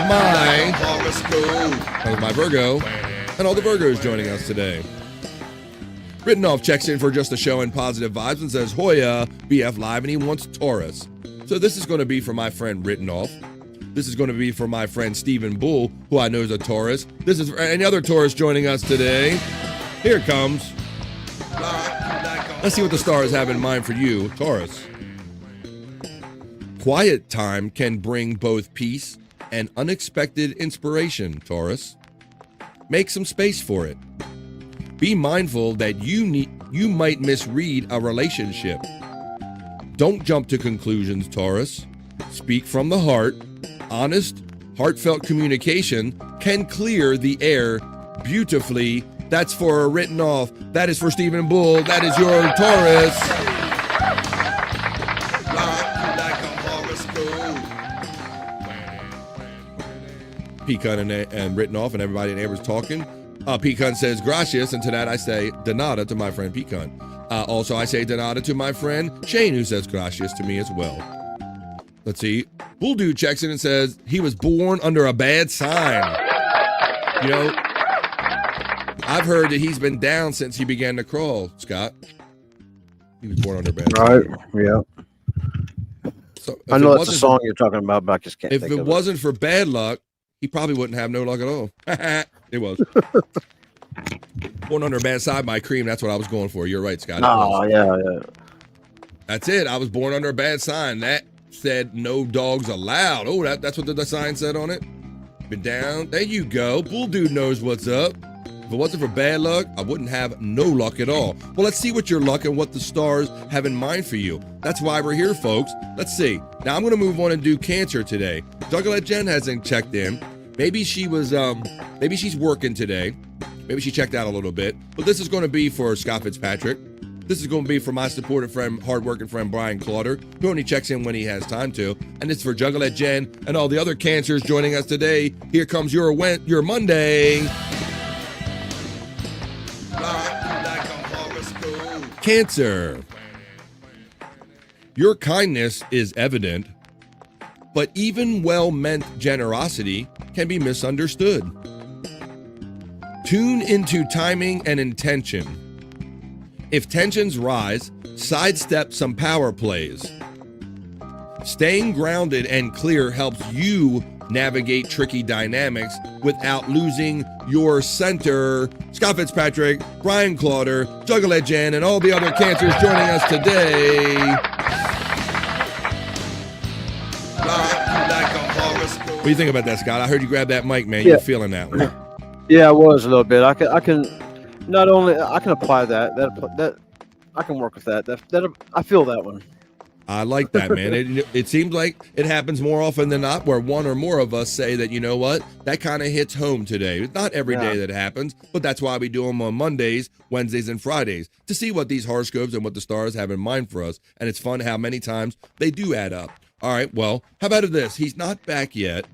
my Virgo, and all the Virgos joining us today. Written Off checks in for just a show and positive vibes and says Hoya BF Live, and he wants Taurus. So this is going to be for my friend Written Off. This is going to be for my friend Stephen Bull, who I know is a Taurus. This is for any other Taurus joining us today. Here it comes. Let's see what the stars have in mind for you, Taurus. Quiet time can bring both peace and unexpected inspiration, Taurus. Make some space for it. Be mindful that you you might misread a relationship. Don't jump to conclusions, Taurus. Speak from the heart. Honest, heartfelt communication can clear the air beautifully. That's for written off. That is for Stephen Bull. That is your Taurus. Pecan and written off, and everybody in Amber's talking. Pecan says gracias, and to that I say de nada to my friend Pecan. Also, I say de nada to my friend Shane, who says gracias to me as well. Let's see. Bull Dude checks in and says he was born under a bad sign. You know, I've heard that he's been down since he began to crawl, Scott. He was born under a bad sign. Right, yeah. So I know that's a song you're talking about, but I just can't if think it of wasn't for bad luck, he probably wouldn't have no luck at all. It was. Born under a bad sign by Cream. That's what I was going for. You're right, Scott. Oh, yeah. That's it. I was born under a bad sign. That said no dogs allowed. Oh, that's what the sign said on it. Been down. There you go. Bull Dude knows what's up. If it wasn't for bad luck, I wouldn't have no luck at all. Well, let's see what your luck and what the stars have in mind for you. That's why we're here, folks. Let's see. Now I'm going to move on and do Cancer today. Juggalette Jen hasn't checked in. Maybe she was, maybe she's working today. Maybe she checked out a little bit. But this is going to be for Scott Fitzpatrick. This is going to be for my supportive friend, hardworking friend Brian Clauder, who only checks in when he has time to. And it's for Juggalette Jen and all the other Cancers joining us today. Here comes your Monday. Cancer. Your kindness is evident, but even well-meant generosity can be misunderstood. Tune into timing and intention. If tensions rise, sidestep some power plays. Staying grounded and clear helps you navigate tricky dynamics without losing your center. Scott Fitzpatrick, Brian Clauder, Juggalette Jen, and all the other Cancers joining us today. What do you think about that, Scott? I heard you grab that mic, man. You're feeling that one. Yeah, I was a little bit. I can not only I can apply that I can work with that. I feel that one. I like that, man. It seems like it happens more often than not where one or more of us say that, you know what, that kind of hits home today. It's not every day that happens, but that's why we do them on Mondays, Wednesdays, and Fridays to see what these horoscopes and what the stars have in mind for us. And it's fun how many times they do add up. All right, well, how about this? He's not back yet.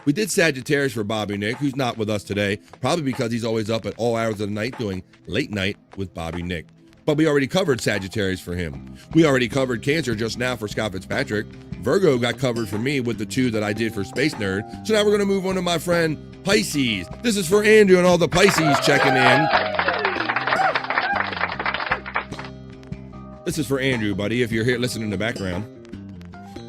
We did Sagittarius for Bobby Nick, who's not with us today, probably because he's always up at all hours of the night doing late night with Bobby Nick. But we already covered Sagittarius for him. We already covered Cancer just now for Scott Fitzpatrick. Virgo got covered for me with the 2 that I did for Space Nerd. So now we're going to move on to my friend Pisces. This is for Andrew and all the Pisces checking in. This is for Andrew, buddy, if you're here listening in the background.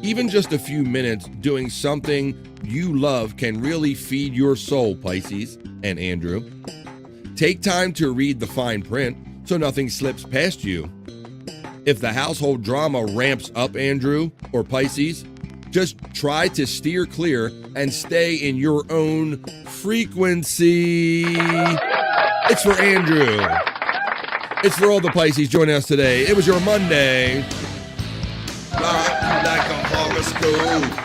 Even just a few minutes doing something you love can really feed your soul, Pisces and Andrew. Take time to read the fine print so nothing slips past you. If the household drama ramps up, Andrew or Pisces, just try to steer clear and stay in your own frequency. It's for Andrew. It's for all the Pisces joining us today. It was your Monday. Like a horoscope.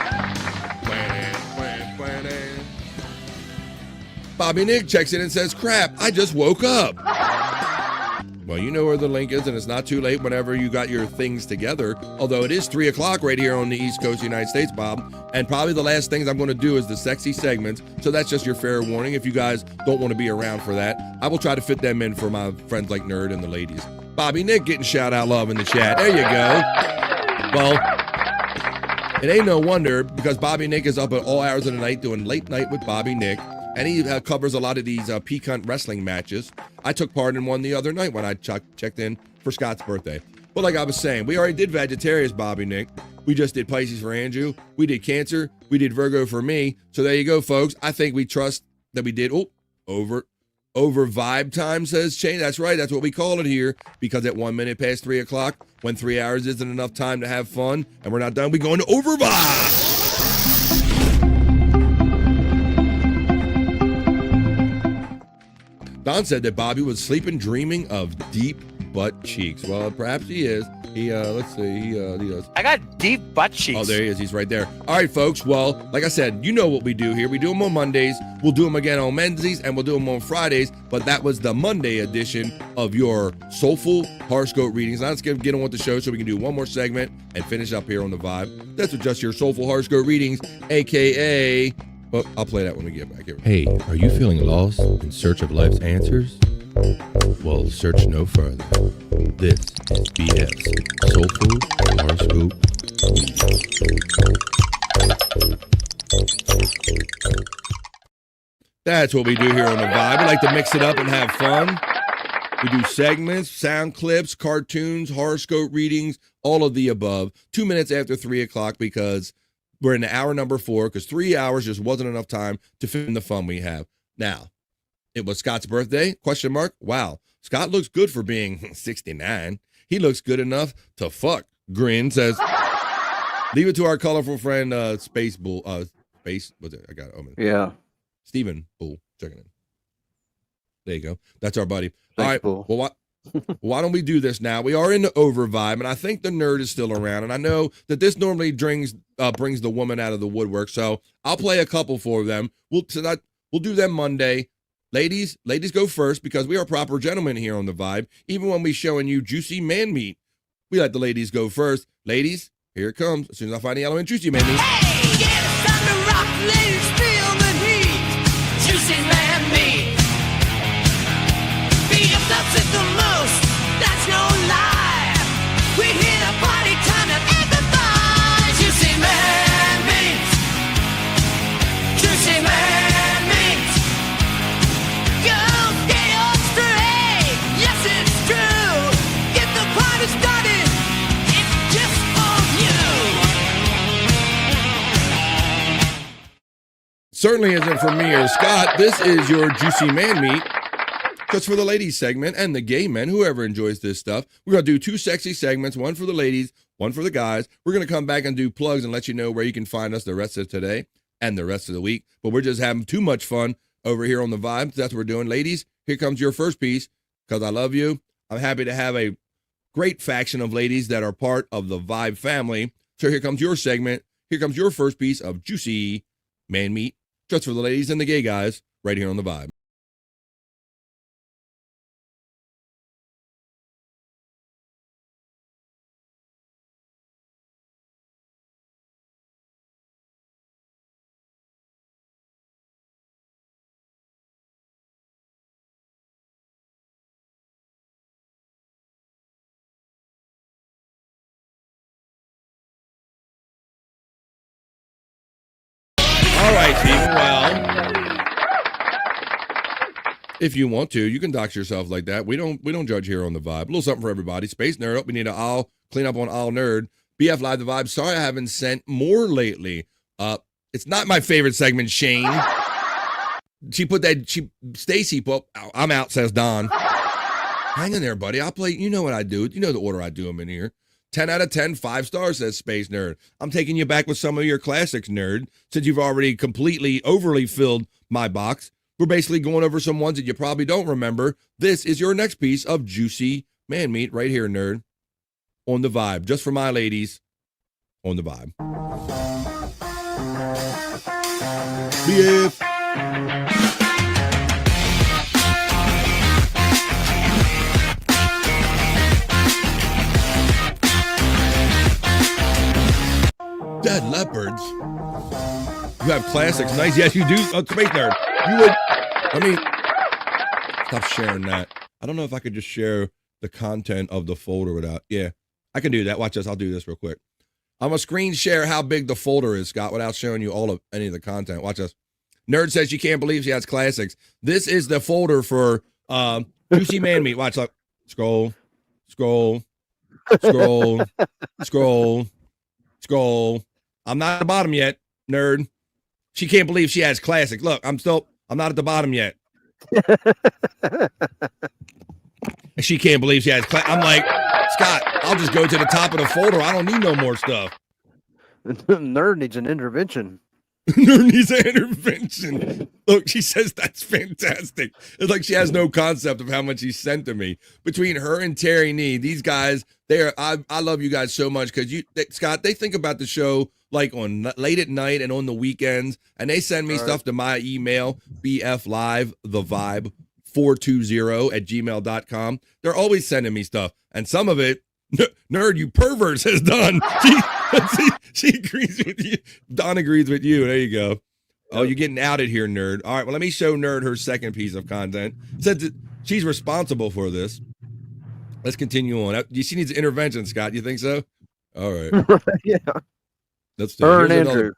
Bobby Nick checks in and says, crap, I just woke up. Well, you know where the link is, and it's not too late whenever you got your things together. Although it is 3 o'clock right here on the East Coast of the United States, Bob. And probably the last things I'm going to do is the sexy segments. So that's just your fair warning. If you guys don't want to be around for that, I will try to fit them in for my friends like Nerd and the ladies. Bobby Nick getting shout out love in the chat. There you go. Well, it ain't no wonder because Bobby Nick is up at all hours of the night doing late night with Bobby Nick. And he covers a lot of these peacunt wrestling matches. I took part in one the other night when I checked in for Scott's birthday. But like I was saying, we already did Sagittarius, Bobby Nick. We just did Pisces for Andrew. We did Cancer. We did Virgo for me. So there you go, folks. I think we trust that we did. Over vibe time, says Shane. That's right. That's what we call it here. Because at 1 minute past 3 o'clock, when 3 hours isn't enough time to have fun and we're not done, we go into over vibe. Don said that Bobby was sleeping dreaming of deep butt cheeks. Well, perhaps he is. Let's see. He does. I got deep butt cheeks. Oh, there he is. He's right there. All right, folks. Well, like I said, you know what we do here. We do them on Mondays. We'll do them again on Wednesdays, and we'll do them on Fridays. But that was the Monday edition of your Soulful Horoscope Readings. Now let's get on with the show so we can do one more segment and finish up here on the Vibe. That's just your Soulful Horoscope Readings, a.k.a. Well, I'll play that when we get back here. Hey, are you feeling lost in search of life's answers? Well, search no further. This is BF's Soulful Horoscope Readings. That's what we do here on the Vibe. We like to mix it up and have fun. We do segments, sound clips, cartoons, horoscope readings, all of the above. 2 minutes after 3 o'clock because we're in hour number 4 because 3 hours just wasn't enough time to fit in the fun we have. Now, it was Scott's birthday, ? Wow, Scott looks good for being 69. He looks good enough to fuck. Grin says, leave it to our colorful friend, Space Bull. Space, what's it? I got it. Oh, yeah. Stephen Bull, checking in. There you go. That's our buddy. Thanks, all right. Bull. Well, why don't we do this now? We are in the over vibe, and I think the nerd is still around. And I know that this normally brings the woman out of the woodwork. So I'll play a couple for them. We'll do them Monday. Ladies go first because we are proper gentlemen here on the Vibe. Even when we showing you juicy man meat, we let the ladies go first. Ladies, here it comes. As soon as I find the element juicy man meat. Hey, yeah, it's time to rock, ladies, feel the heat. Juicy man meat. BFF's it the most, that's no lie. We hit a party time and everybody. Juicy man meat. Juicy man meat. Girls, get on straight. Yes, it's true. Get the party started. It's just for you. Certainly isn't for me or Scott. This is your juicy man meat. Just for the ladies segment and the gay men, whoever enjoys this stuff. We're going to do 2 sexy segments, one for the ladies, one for the guys. We're going to come back and do plugs and let you know where you can find us the rest of today and the rest of the week. But we're just having too much fun over here on the Vibe. That's what we're doing. Ladies, here comes your first piece because I love you. I'm happy to have a great faction of ladies that are part of the Vibe family. So here comes your segment. Here comes your first piece of juicy man meat just for the ladies and the gay guys right here on the Vibe. All right, Stephen. Well, if you want to, you can dox yourself like that. We don't judge here on the Vibe. A little something for everybody. Space Nerd up. We need to clean up on All Nerd. BF Live the Vibe. Sorry I haven't sent more lately. It's not my favorite segment, Shane. Stacy put, I'm out, says Don. Hang in there, buddy. I'll play. You know what I do. You know the order I do them in here. 10 out of 10, 5 stars, says Space Nerd. I'm taking you back with some of your classics, nerd, since you've already completely overly filled my box. We're basically going over some ones that you probably don't remember. This is your next piece of juicy man meat right here, nerd. On the Vibe. Just for my ladies. On the Vibe. BF. Dead leopards. You have classics. Nice. Yes, you do. Space Nerd. You would. I mean, stop sharing that. I don't know if I could just share the content of the folder without. Yeah, I can do that. Watch this. I'll do this real quick. I'm gonna screen share how big the folder is, Scott, without showing you all of any of the content. Watch this. Nerd says she can't believe she has classics. This is the folder for Juicy Man Meat. Watch. Look. Scroll. Scroll. Scroll. Scroll. Scroll. I'm not at the bottom yet, nerd. She can't believe she has classic. Look, I'm not at the bottom yet. She can't believe she has I'm like, Scott, I'll just go to the top of the folder. I don't need no more stuff. Nerd needs an intervention. Nerd needs an intervention. Look, she says that's fantastic. It's like she has no concept of how much he sent to me. Between her and Terry Nee, these guys, I love you guys so much because Scott, they think about the show like on late at night and on the weekends, and they send me stuff to my email, bflive420@gmail.com. They're always sending me stuff, and some of it, Nerd, you perverts, has done. She agrees with you. Don agrees with you. There you go. Oh, you're getting outed here, Nerd. All right, well, let me show Nerd her second piece of content. Since she's responsible for this, let's continue on. She needs an intervention, Scott. You think so? All right. Yeah. Let's do her and Andrew.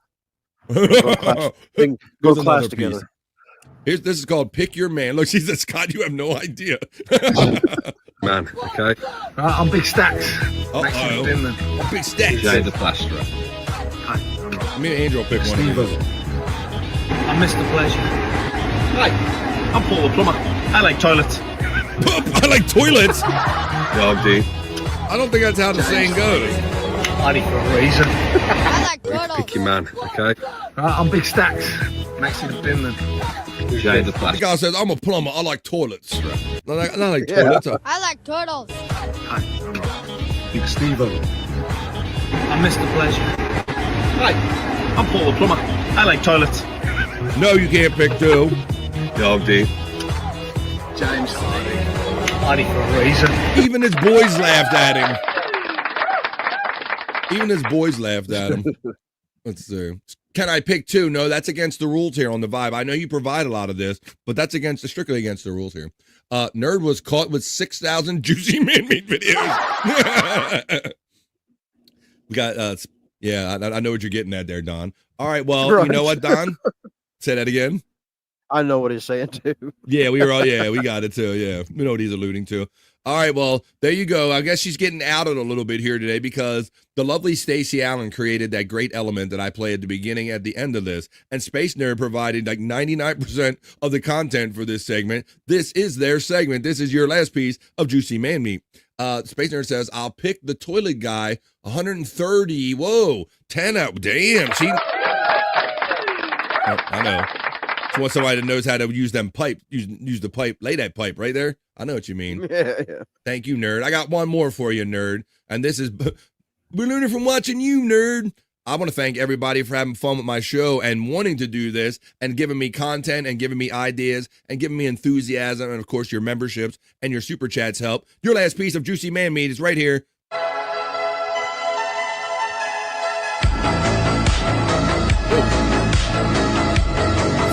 Go class together. This is called Pick Your Man. Look, she said, Scott, you have no idea. Man, okay. I'm Big Stacks. Uh-oh. Big Stacks. Jay the Plasterer. Me and Andrew will pick one of these. I'm Mr. Pleasure. Hi, I'm Paul the Plumber. I like toilets. I like toilets? Dog, dude. I don't think that's how the saying goes. Party for a reason. I like turtles. Pick your man, okay? I'm Big Stacks. Maxie the Binman. Jay the Plasterer. The guy says, I'm a plumber. I like toilets. I like toilets. I like turtles. Hi, I'm Big Steve-O. I'm Mr. Pleasure. Hi, I'm Paul the Plumber. I like toilets. No, you can't pick two. Dog, dude. James Hardy. Party for a reason. Even his boys laughed at him. Let's see. Can I pick two? No, that's against the rules here on the Vibe. I know you provide a lot of this, but that's strictly against the rules here. Nerd was caught with 6,000 juicy man-made videos. We got, I know what you're getting at there, Don. All right, well, You know what, Don? Say that again. I know what he's saying too. Yeah, we got it too. Yeah, we know what he's alluding to. All right, well, there you go. I guess she's getting outed a little bit here today because the lovely Stacey Allen created that great element that I play at the beginning, at the end of this, and Space Nerd provided like 99% of the content for this segment. This is their segment. This is your last piece of Juicy Man Meat. Space Nerd says, I'll pick the toilet guy, 130. Whoa, 10 out. Damn, she... I know. She wants somebody that knows how to use them pipe, use the pipe, lay that pipe right there. I know what you mean. Yeah. Thank you, Nerd. I got one more for you, Nerd. And this is, we're learning from watching you, Nerd. I want to thank everybody for having fun with my show and wanting to do this and giving me content and giving me ideas and giving me enthusiasm. And of course, your memberships and your super chats help. Your last piece of Juicy Man Meat is right here.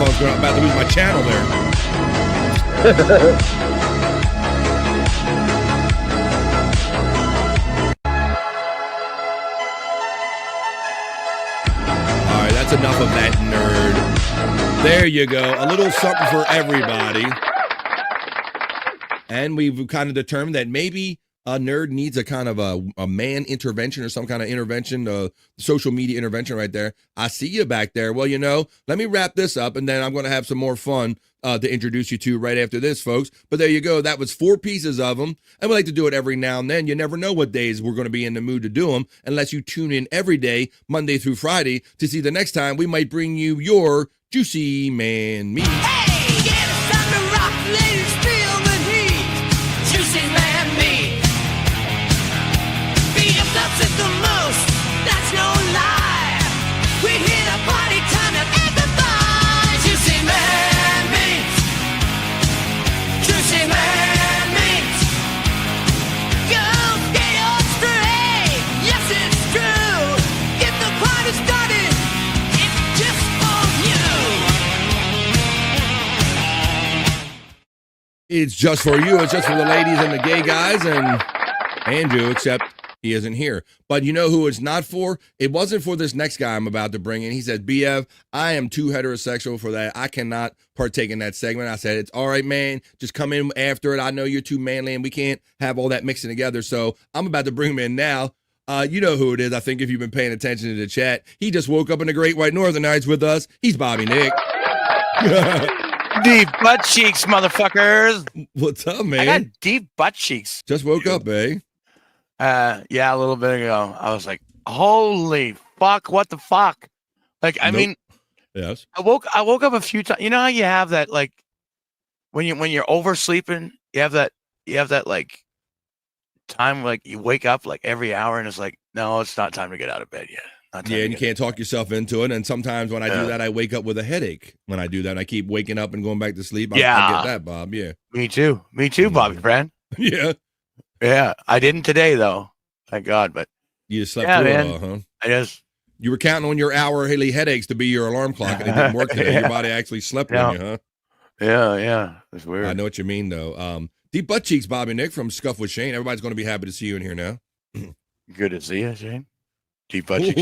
I was about to lose my channel there. All right, that's enough of that, Nerd. There you go. A little something for everybody. And we've kind of determined that maybe a Nerd needs a kind of a man intervention or some kind of intervention, social media intervention right there. I see you back there. Well, let me wrap this up, and then I'm going to have some more fun to introduce you to right after this, folks. But there you go. That was 4 pieces of them, and we like to do it every now and then. You never know what days we're going to be in the mood to do them unless you tune in every day, Monday through Friday, to see the next time we might bring you your Juicy Man Meat. Hey, yeah, it's time to rock, ladies, feel the heat. Juicy Man Meat. Loves it the most, that's no lie. We hit a party time and everybody. Juicy Man Meat. Juicy Man Meat. Girls, get on straight. Yes, it's true. Get the party started. It's just for you. It's just for you. It's just for the ladies and the gay guys and Andrew, except he isn't here. But you know who it's not for? It wasn't for this next guy I'm about to bring in. He said, BF, I am too heterosexual for that. I cannot partake in that segment. I said, it's all right, man. Just come in after it. I know you're too manly and we can't have all that mixing together. So I'm about to bring him in now. You know who it is. I think if you've been paying attention to the chat, he just woke up in the Great White Northern Nights with us. He's Bobby Nick. Deep butt cheeks, motherfuckers. What's up, man? I got deep butt cheeks. Just woke up, eh? Yeah, a little bit ago. I was like, holy fuck, what the fuck? Like, I mean, Yes. I woke up a few times. You know how you have that like when you're oversleeping, you have that like time like you wake up like every hour and it's like, no, it's not time to get out of bed yet. Yeah, and you can't talk yourself into it. And sometimes when I do that, I wake up with a headache. When I do that, I keep waking up and going back to sleep. I get that, Bob. Yeah. Me too, Bobby friend. Yeah. Yeah. I didn't today though. Thank God. But you just slept through it all, huh? You were counting on your hourly headaches to be your alarm clock, and it didn't work today. Your body actually slept on you, huh? Yeah. It's weird. I know what you mean, though. Deep butt cheeks, Bobby Nick from Scuff with Shane. Everybody's going to be happy to see you in here now. Good to see you, Shane. Deep butt cheeks.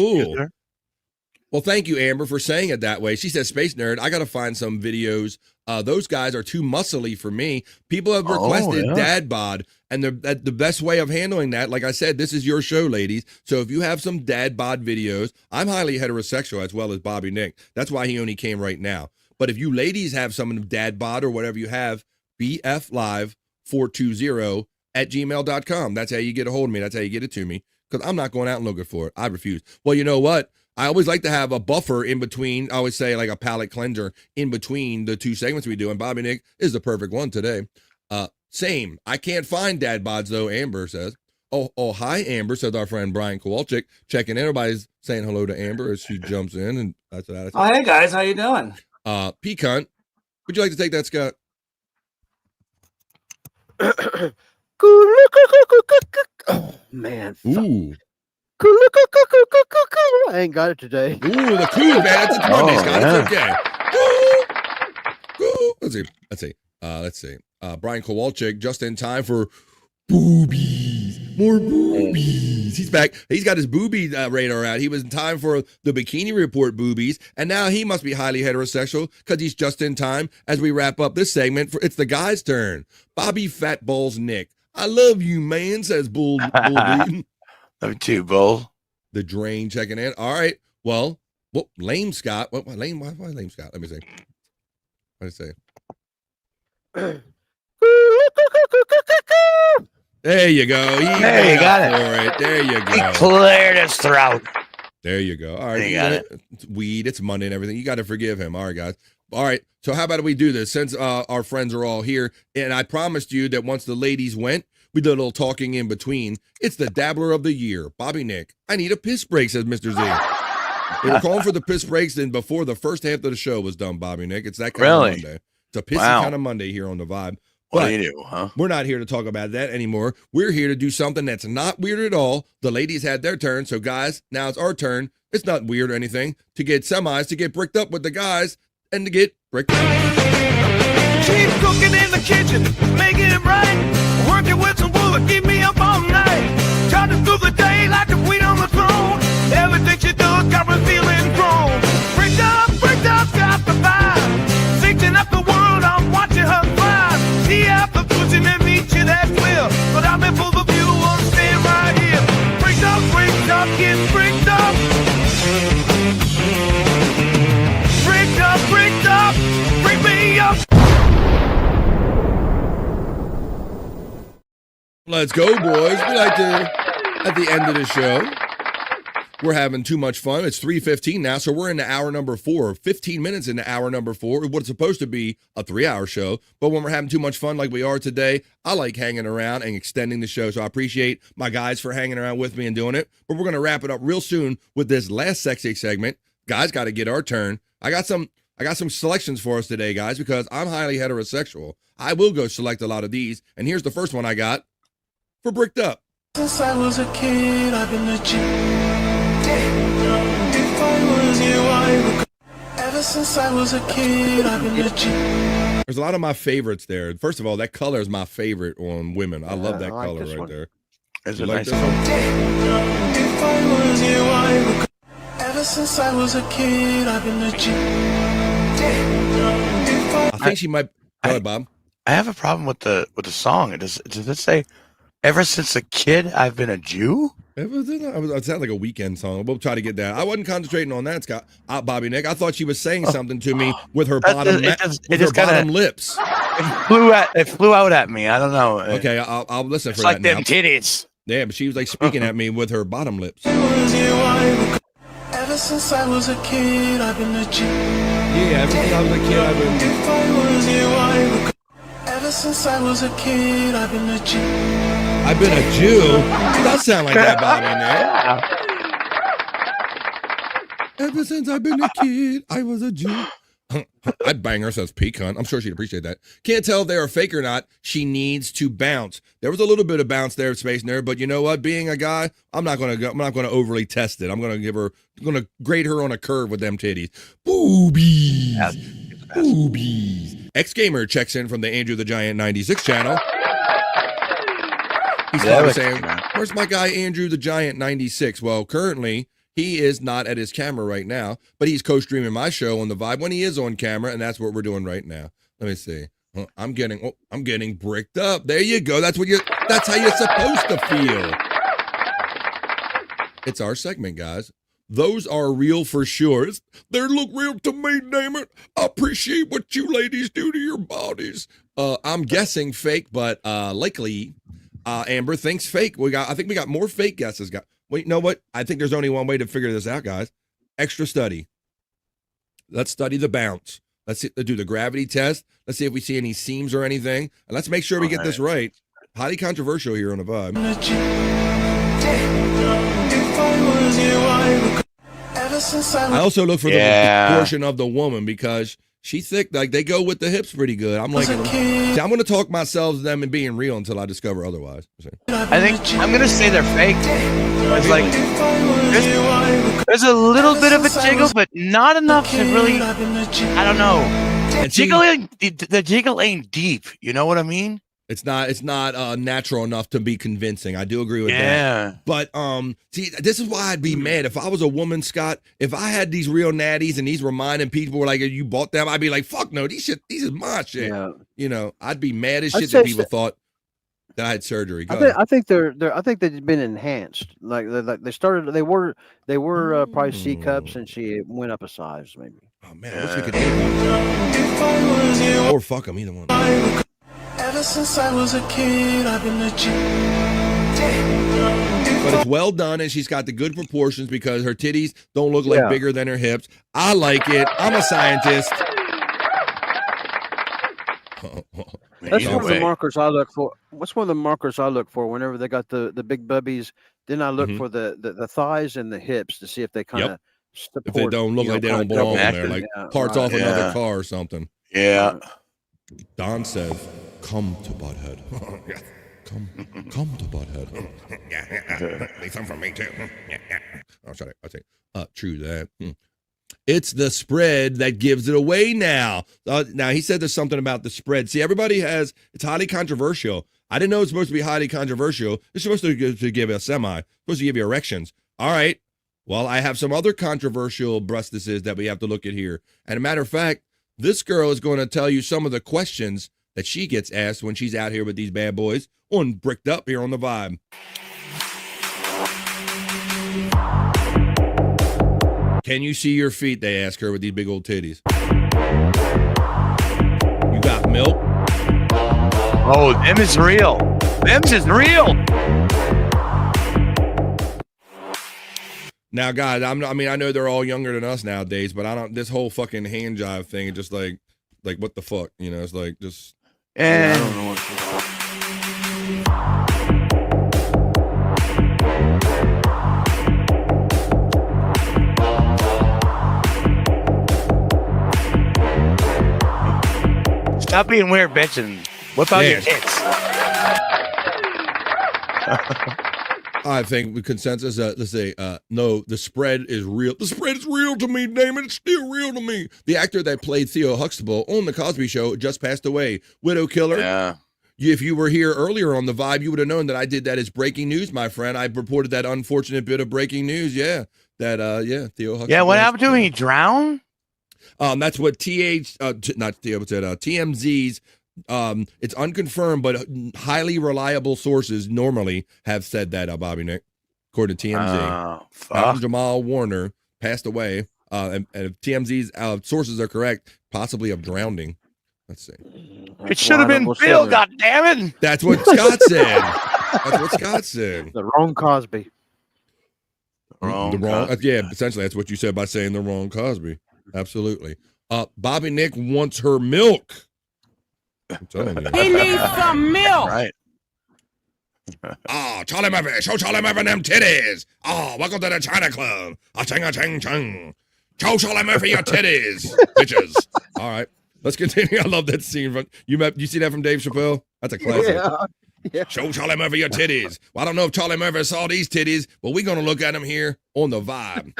Well, thank you, Amber, for saying it that way. She says, Space Nerd, I got to find some videos. Those guys are too muscly for me. People have requested dad bod, and the best way of handling that, like I said, this is your show, ladies. So if you have some dad bod videos, I'm highly heterosexual as well as Bobby Nick. That's why he only came right now. But if you ladies have some dad bod or whatever you have, bflive420@gmail.com. That's how you get a hold of me. That's how you get it to me. Because I'm not going out and looking for it. I refuse. Well, you know what? I always like to have a buffer in between. I always say like a palate cleanser in between the two segments we do. And Bobby Nick is the perfect one today. Same. I can't find dad bods though, Amber says. Oh, hi, Amber, says our friend Brian Kowalczyk. Checking in. Everybody's saying hello to Amber as she jumps in. And that's what I say. Oh, hey, guys. How you doing? Pecan, would you like to take that, Scott? Oh, man. Ooh. I ain't got it today. Ooh, the cool, man. It's a Monday, Scott. It's okay. Let's see. Brian Kowalczyk just in time for boobies. More boobies. He's back. He's got his booby radar out. He was in time for the Bikini Report boobies, and now he must be highly heterosexual because he's just in time as we wrap up this segment. It's the guy's turn. Bobby Fat Balls Nick. I love you, man, says Bull Dude. Love you too, Bull. The drain checking in. All right. Well, lame Scott. Why lame Scott? Let me see. What did I say? There you go. You got it. For it. There you go. He cleared his throat. There you go. All right. You got it. It's weed. It's Monday and everything. You got to forgive him. All right, guys. All right. So how about we do this since our friends are all here? And I promised you that once the ladies went, we did a little talking in between. It's the Dabbler of the Year. Bobby Nick. I need a piss break, says Mr. Z. We were calling for the piss breaks and before the first half of the show was done, Bobby Nick. It's that kind of Monday. It's a pissy kind of Monday here on The Vibe. What do you do, huh? We're not here to talk about that anymore. We're here to do something that's not weird at all. The ladies had their turn, so guys, now it's our turn. It's not weird or anything to get semis, to get bricked up with the guys, and to get bricked up. Keep cooking in the kitchen, making it right. Working with some wood, keep me up all night. Trying through the day like a queen on the throne. Everything she does got me feeling grown. Bricked up, got the vibe. Fixing up the world, I'm watching her thrive. See after pushing and meet you, that's well. But I'm in full of view, I'm staying right here. Bricked up, get bricked up. Bricked up, bring me up. Let's go, boys. We like to, at the end of the show, we're having too much fun. It's 3:15 now, so we're into hour number 4. 15 minutes into hour number 4. What's supposed to be a 3-hour show. But when we're having too much fun like we are today, I like hanging around and extending the show. So I appreciate my guys for hanging around with me and doing it. But we're going to wrap it up real soon with this last sexy segment. Guys got to get our turn. I got some selections for us today, guys, because I'm highly heterosexual. I will go select a lot of these. And here's the first one I got for Bricked Up. Since I was a kid, I've been a G. If I was you, I would. Ever since I was a kid, I've been a G. There's a lot of my favorites there. First of all, that color is my favorite on women. I love that color right there. It's you a like nice this one? If I was you, I would. Ever since I was a kid, I've been a G. I think she might. Go ahead, Bob. I have a problem with the song. Does it say, ever since a kid, I've been a Jew? It sounds like a Weekend song. We'll try to get that. I wasn't concentrating on that, Scott. Bobby Nick. I thought she was saying something to me with her bottom lips. It flew out at me. I don't know. Okay, I'll listen for it's that like them now. titties. Yeah, but she was like speaking at me with her bottom lips. Ever since I was a kid, I've been a G. Yeah, ever since I was a kid, I've been. If I was you, I would. Ever since I was a kid, I've been a G. I've been a Jew. It does sound like that, Bobby. Ever since I've been a kid, I was a Jew. I'd bang her, says pecan. I'm sure she'd appreciate that. Can't tell if they're fake or not. She needs to bounce. There was a little bit of bounce there, Space Nerd, but you know what? Being a guy, I'm not gonna overly test it. I'm gonna grade her on a curve with them titties. Boobies. Boobies. X-Gamer checks in from the Andrew the Giant 96 channel. He's probably saying, where's my guy Andrew the Giant 96? Well, currently, he is not at his camera right now, but he's co-streaming my show on the Vibe when he is on camera, and that's what we're doing right now. Let me see. I'm getting bricked up. There you go. That's how you're supposed to feel. It's our segment, guys. Those are real for sure. They look real to me, damn it. I appreciate what you ladies do to your bodies. I'm guessing fake, but likely Amber thinks fake. I think we got more fake guesses. Wait, you know what? I think there's only one way to figure this out, guys. Extra study. Let's study the bounce. Let's do the gravity test. Let's see if we see any seams or anything. And let's make sure we get this right. Highly controversial here on the Vibe. I also look for the portion of the woman because she's thick. Like, they go with the hips pretty good. I'm like, see, I'm going to talk myself to them and being real until I discover otherwise. I think I'm going to say they're fake. It's like, there's a little bit of a jiggle, but not enough to really, I don't know. The jiggle ain't deep. You know what I mean? It's not natural enough to be convincing. I do agree with that. But see, this is why I'd be mad if I was a woman, Scott. If I had these real natties and these reminding people were like, you bought them, I'd be like, fuck no, these is my shit. Yeah. You know, I'd be mad as shit that people thought that I had surgery. I think they've been enhanced. Like they were probably C cups and she went up a size maybe. Oh man, I wish we could do or fuck them, either one. Ever since I was a kid, I've been a G. But it's well done, and she's got the good proportions because her titties don't look like bigger than her hips. I like it. I'm a scientist. That's one of the markers I look for. What's one of the markers I look for whenever they got the big bubbies? Then I look for the thighs and the hips to see if they kind of support. If they don't look like they don't belong in there, like parts off another car or something. Yeah. Don says, "Come to Butthead." Come to Butthead. Make some for me too. I'll say, true that. It's the spread that gives it away now. Now, he said there's something about the spread. See, it's highly controversial. I didn't know it's supposed to be highly controversial. It's supposed to give a supposed to give you erections. All right. Well, I have some other controversial breastises that we have to look at here. And a matter of fact, this girl is going to tell you some of the questions that she gets asked when she's out here with these bad boys on Bricked Up here on the Vibe. Can you see your feet? They ask her with these big old titties. You got milk? Oh, them is real. Them's is real. Now, guys, I know they're all younger than us nowadays, but this whole fucking hand jive thing is just like what the fuck, you know? It's like just. And I don't know what. Stop being weird, bitch, and whip out your tits. I think the consensus, let's say, no, the spread is real. The spread is real to me, damn it. It's still real to me. The actor that played Theo Huxtable on The Cosby Show just passed away. Widow killer. Yeah. If you were here earlier on the Vibe, you would have known that I did that as breaking news, my friend. I reported that unfortunate bit of breaking news. Yeah. That, Theo Huxtable. Yeah, what happened to him? He drowned? That's what TMZ's, it's unconfirmed, but highly reliable sources normally have said that, Bobby Nick, according to TMZ. Jamal Warner passed away, and if TMZ's sources are correct, possibly of drowning. Let's see. It should have been Bill, goddammit. That's what Scott said. That's what Scott said. The wrong Cosby. Wrong. Yeah, essentially that's what you said by saying the wrong Cosby. Absolutely. Bobby Nick wants her milk. I'm telling you. He needs some milk. Right. Charlie Murphy, show Charlie Murphy them titties. Welcome to the China Club. Ching. Show Charlie Murphy your titties, bitches. All right, let's continue. I love that scene. You see that from Dave Chappelle? That's a classic. Yeah. Show Charlie Murphy your titties. Well, I don't know if Charlie Murphy saw these titties, but we're going to look at them here on the Vibe.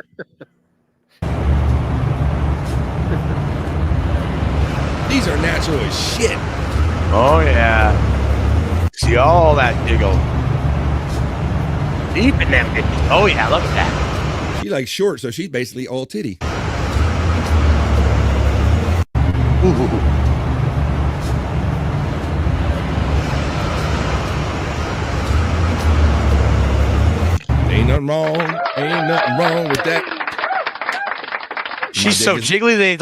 These are natural as shit. Oh, yeah. See all that jiggle. Deep in them bitches. Oh, yeah, look at that. She like short, so she's basically all titty. Ooh. Ain't nothing wrong with that. She's so jiggly, they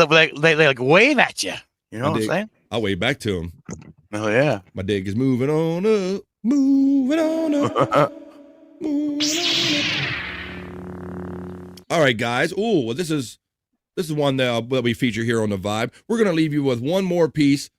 like wave at you. You know what I'm saying? I'll wave back to him. Oh, yeah. My dick is moving on up. Moving on up. All right, guys. Well, this is one that we feature here on the Vibe. We're going to leave you with one more piece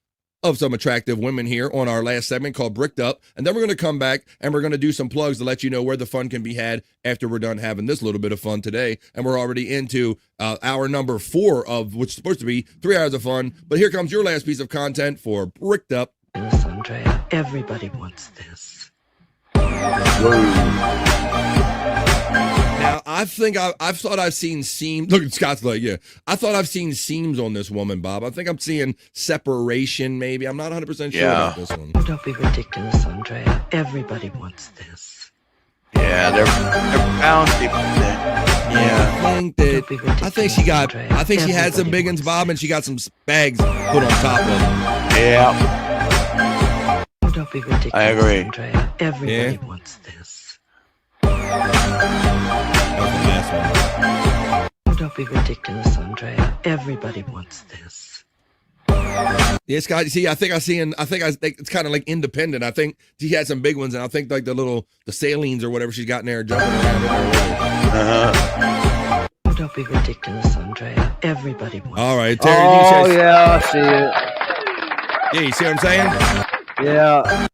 of some attractive women here on our last segment called Bricked Up. And then we're going to come back and we're going to do some plugs to let you know where the fun can be had after we're done having this little bit of fun today. And we're already into hour number 4 of which is supposed to be 3 hours of fun. But here comes your last piece of content for Bricked Up. Andrea, everybody wants this. Now, I think I've thought I've seen seams. Look at Scott's like, yeah. I thought I've seen seams on this woman, Bob. I think I'm seeing separation, maybe. I'm not 100% sure about this one. Don't be ridiculous, Andrea. Everybody wants this. Yeah, they're bouncy. Yeah. I think she had some big ones, Bob, and she got some bags put on top of them. Yeah. Don't be ridiculous, I agree. Andrea. Everybody wants this. That was the last one. Don't be ridiculous, Andrea. Everybody wants this. Yeah, Scott. See, I think it's kind of like independent. I think she had some big ones, and I think like the salines or whatever she's got in there jumping around in there. Don't be ridiculous, Andrea. Everybody wants. All right, Terry. Yeah, I see it. Yeah, you see what I'm saying? Yeah,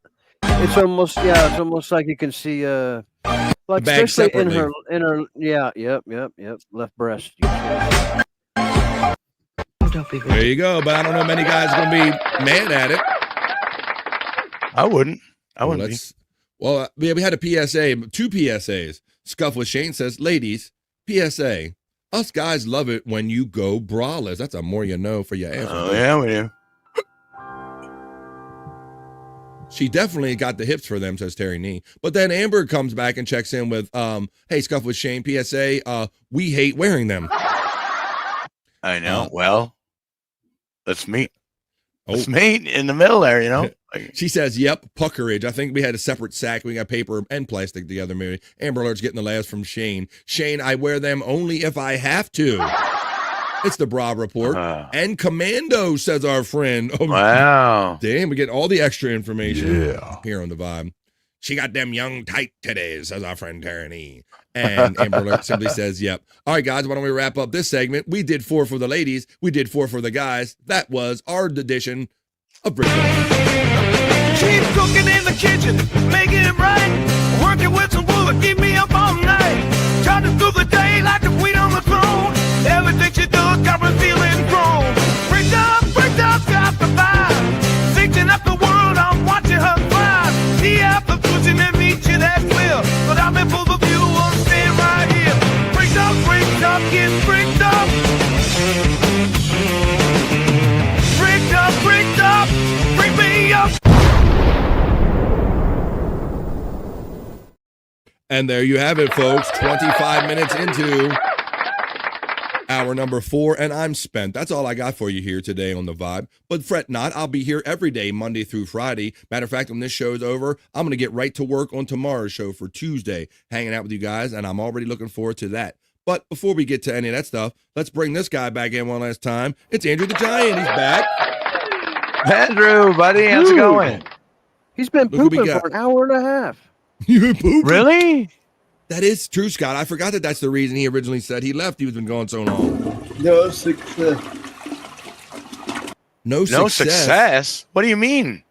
it's almost like you can see like bag especially in separately. her left breast. There you go. But I don't know many guys are gonna be mad at it. I wouldn't. Be. Well, we had a PSA, 2 PSAs. Scuff with Shane says, ladies, PSA, us guys love it when you go braless. That's a more you know for your ass. Oh, yeah, we do. She definitely got the hips for them, says Terry Nee. But then Amber comes back and checks in with, hey, Scuff with Shane, PSA, we hate wearing them. I know. Well, let's meet. Let's meet in the middle there, you know? She says, yep, puckerage. I think we had a separate sack. We got paper and plastic together, maybe. Amber Alert's getting the last from Shane. Shane, I wear them only if I have to. It's the Bra Report. And Commando, says our friend. Oh, wow. Damn, we get all the extra information here on the Vibe. She got them young tight titties, says our friend Terry. And Amber Alert simply says, yep. All right, guys, why don't we wrap up this segment? We did 4 for the ladies. We did 4 for the guys. That was our edition of Brick. Keep cooking in the kitchen, making it right. Working with some wood, keep me up all night. Trying through the day like the queen on the throne. Everything she does got me feeling grown. Bricked up, got the vibe. Fixing up the world, I'm watching her thrive. Yeah, the pushing and meet you, that's clear. But I'm in full of view, I'm staying right here. Bricked up, get bricked up. Bricked up, bring me up. And there you have it, folks. 25 minutes into hour number 4, and I'm spent. That's all I got for you here today on The Vibe. But fret not, I'll be here every day, Monday through Friday. Matter of fact, when this show's over, I'm going to get right to work on tomorrow's show for Tuesday, hanging out with you guys, and I'm already looking forward to that. But before we get to any of that stuff, let's bring this guy back in one last time. It's Andrew the Giant. He's back. Andrew, buddy, how's it going? He's been pooping for an hour and a half. You've been pooping? Really? That is true, Scott. I forgot that that's the reason he originally said he left. He was been gone so long. No success. No success? What do you mean?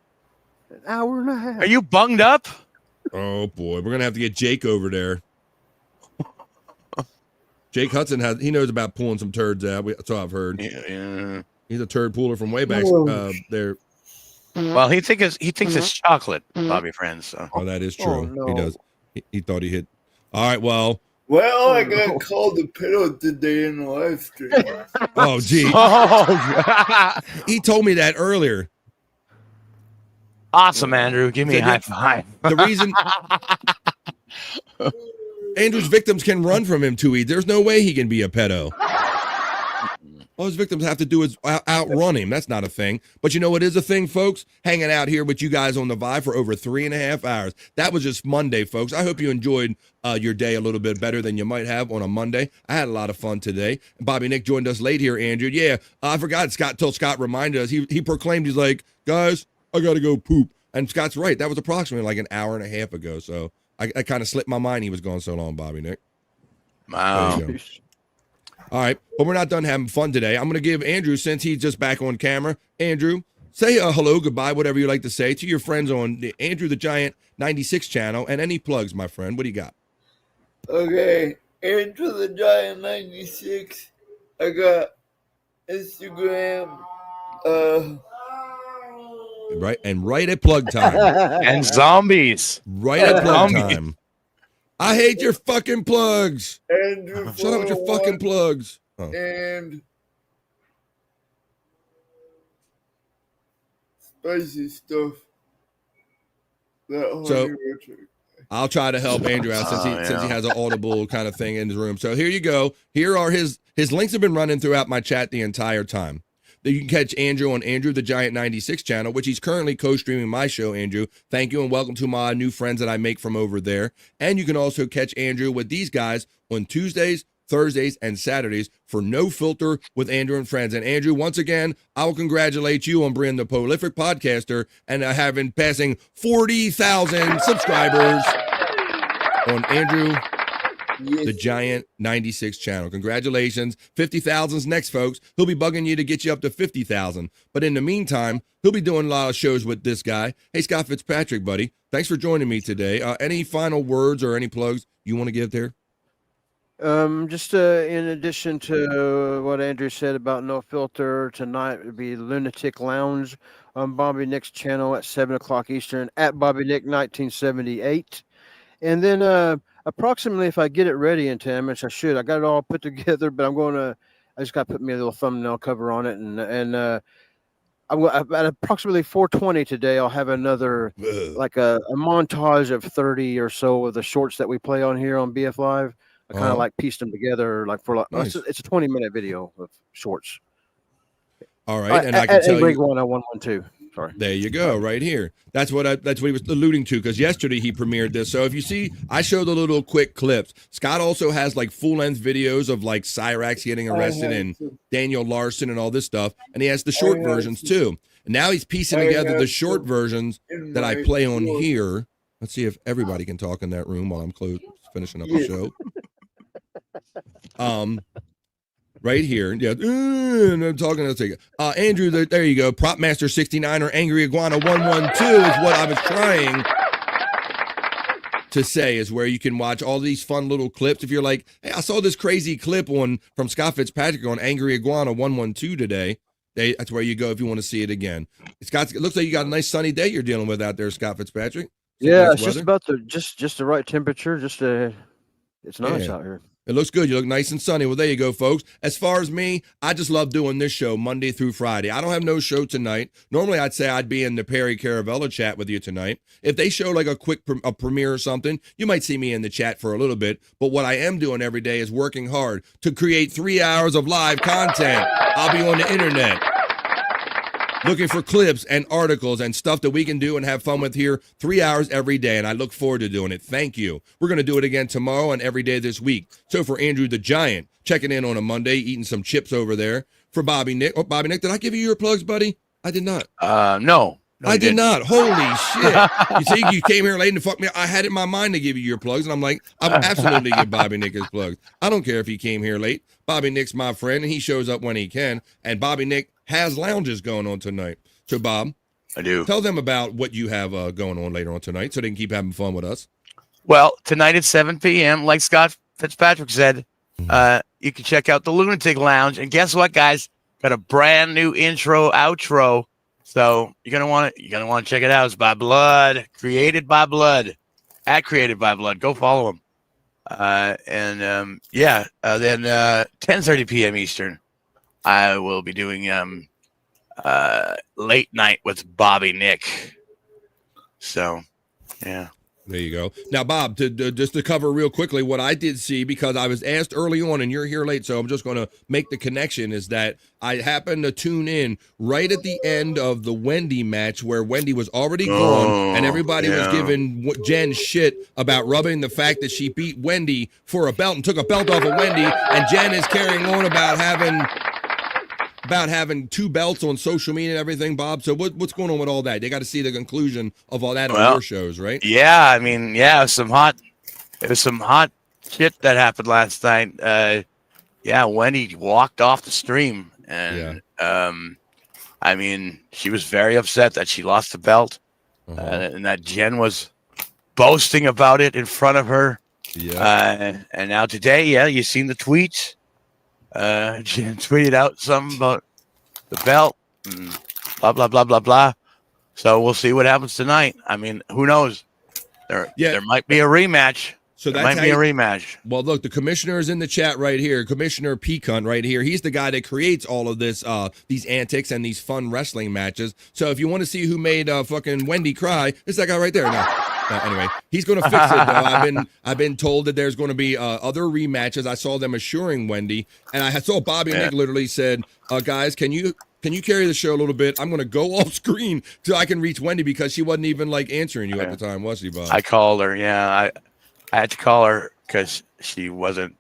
An hour and a half. Are you bunged up? Oh boy, we're gonna have to get Jake over there. Jake Hudson he knows about pulling some turds out. That's all I've heard. Yeah. He's a turd puller from way back there. Well, he thinks it's chocolate, Bobby friends. So. Oh, that is true. Oh, no. He does. He thought he hit. All right, well. Well, I got called a pedo today in the live stream. Oh, gee. Oh, he told me that earlier. Awesome, Andrew. Give me a high five. The reason Andrew's victims can run from him too easy. There's no way he can be a pedo. All his victims have to do is outrun him. That's not a thing. But you know what is a thing, folks? Hanging out here with you guys on the Vibe for over 3.5 hours. That was just Monday, folks. I hope you enjoyed your day a little bit better than you might have on a Monday. I had a lot of fun today. Bobby Nick joined us late here, Andrew. Yeah, I forgot till Scott reminded us. He proclaimed, he's like, guys, I got to go poop. And Scott's right. That was approximately like an hour and a half ago. So I kind of slipped my mind he was gone so long, Bobby Nick. Wow. All right, but we're not done having fun today. I'm going to give Andrew, since he's just back on camera, Andrew, say hello, goodbye, whatever you like to say to your friends on the Andrew the Giant 96 channel, and any plugs, my friend. What do you got? Okay, Andrew the Giant 96. I got Instagram. Right, and right at plug time. And zombies. Right at plug time. I hate your fucking plugs. Andrew Shut up with your fucking plugs. Oh. And spicy stuff. So I'll try to help Andrew out since he has an audible kind of thing in his room. So here you go. Here are his links have been running throughout my chat the entire time. You can catch Andrew on Andrew the Giant 96 channel, which he's currently co-streaming my show, Andrew. Thank you and welcome to my new friends that I make from over there. And you can also catch Andrew with these guys on Tuesdays, Thursdays, and Saturdays for No Filter with Andrew and Friends. And Andrew, once again, I will congratulate you on being the prolific podcaster and passing 40,000 subscribers on Andrew the Giant 96 channel. Congratulations. 50,000's next, folks. He'll be bugging you to get you up to 50,000. But in the meantime, he'll be doing a lot of shows with this guy. Hey, Scott Fitzpatrick, buddy. Thanks for joining me today. Any final words or any plugs you want to give there? Just in addition to what Andrew said about No Filter, tonight would be Lunatic Lounge on Bobby Nick's channel at 7 o'clock Eastern at Bobby Nick 1978. And then approximately, if I get it ready in 10 minutes, I should. I got it all put together, but I just got to put me a little thumbnail cover on it. And at approximately 4:20 today, I'll have another, like a montage of 30 or so of the shorts that we play on here on BF Live. I kind of like pieced them together, nice. It's a 20-minute video of shorts. All right, and I can tell you 112. Sorry. There you go, right here. That's what he was alluding to, because yesterday he premiered this. So if you see, I showed the little quick clips. Scott also has like full-length videos of like Cyrax getting arrested and Daniel Larson and all this stuff, and he has the short versions too. And now he's piecing together the short versions that I play on here. Let's see if everybody can talk in that room while I'm finishing up the show. Right here, yeah. And I'm talking. Let's take it. Andrew, there you go. Prop Master 69 or Angry Iguana 112 is what I was trying to say. Is where you can watch all these fun little clips. If you're like, hey, I saw this crazy clip from Scott Fitzpatrick on Angry Iguana 112 today. That's where you go if you want to see it again. It looks like you got a nice sunny day you're dealing with out there, Scott Fitzpatrick. Yeah, nice it's just about just the right temperature. It's nice out here. It looks good. You look nice and sunny. Well, there you go, folks. As far as me, I just love doing this show Monday through Friday. I don't have no show tonight. Normally, I'd say I'd be in the Perry Caravella chat with you tonight. If they show like a quick premiere or something, you might see me in the chat for a little bit. But what I am doing every day is working hard to create 3 hours of live content. I'll be on the internet looking for clips and articles and stuff that we can do and have fun with here 3 hours every day, and I look forward to doing it. Thank you. We're going to do it again tomorrow and every day this week. So for Andrew the Giant, checking in on a Monday, eating some chips over there. For Bobby Nick. Oh, Bobby Nick, did I give you your plugs, buddy? I did not. No. I did not. Holy shit. You see, you came here late and fucked me. I had it in my mind to give you your plugs, and I'm like, I'm absolutely give Bobby Nick his plugs. I don't care if he came here late. Bobby Nick's my friend, and he shows up when he can. And Bobby Nick has lounges going on tonight. So, Bob, I do. Tell them about what you have going on later on tonight so they can keep having fun with us. Well, tonight at 7 p.m., like Scott Fitzpatrick said, you can check out the Lunatic Lounge. And guess what, guys? Got a brand new intro, outro. So you're gonna want to check it out. It's by Blood, created by Blood, at Created by Blood. Go follow him. Then 10:30 p.m. Eastern, I will be doing late night with Bobby Nick. So, yeah. There you go. Now, Bob, just to cover real quickly what I did see, because I was asked early on and you're here late, so I'm just going to make the connection, is that I happened to tune in right at the end of the Wendy match where Wendy was already gone and everybody was giving Jen shit about rubbing the fact that she beat Wendy for a belt and took a belt off of Wendy, and Jen is carrying on about having 2 belts on social media and everything, Bob. So what's going on with all that? They got to see the conclusion of all that on your shows, right? Yeah, I mean, it was some hot shit that happened last night. Wendy walked off the stream, and I mean, she was very upset that she lost the belt, and that Jen was boasting about it in front of her. Yeah. And now today, you seen the tweets. Jen tweeted out something about the belt and blah blah blah blah blah. So we'll see what happens tonight. I mean, who knows? There might be a rematch. So there might be a rematch. Well, look, the commissioner is in the chat right here. Commissioner Peacunt right here. He's the guy that creates all of this, these antics and these fun wrestling matches. So if you want to see who made fucking Wendy cry, it's that guy right there. Anyway, he's going to fix it, though. I've been told that there's going to be other rematches. I saw them assuring Wendy, and I saw Bobby Nick literally said, guys, can you carry the show a little bit? I'm going to go off screen so I can reach Wendy, because she wasn't even like answering you at the time, was she, Bob? I called her. Yeah, I had to call her because she wasn't.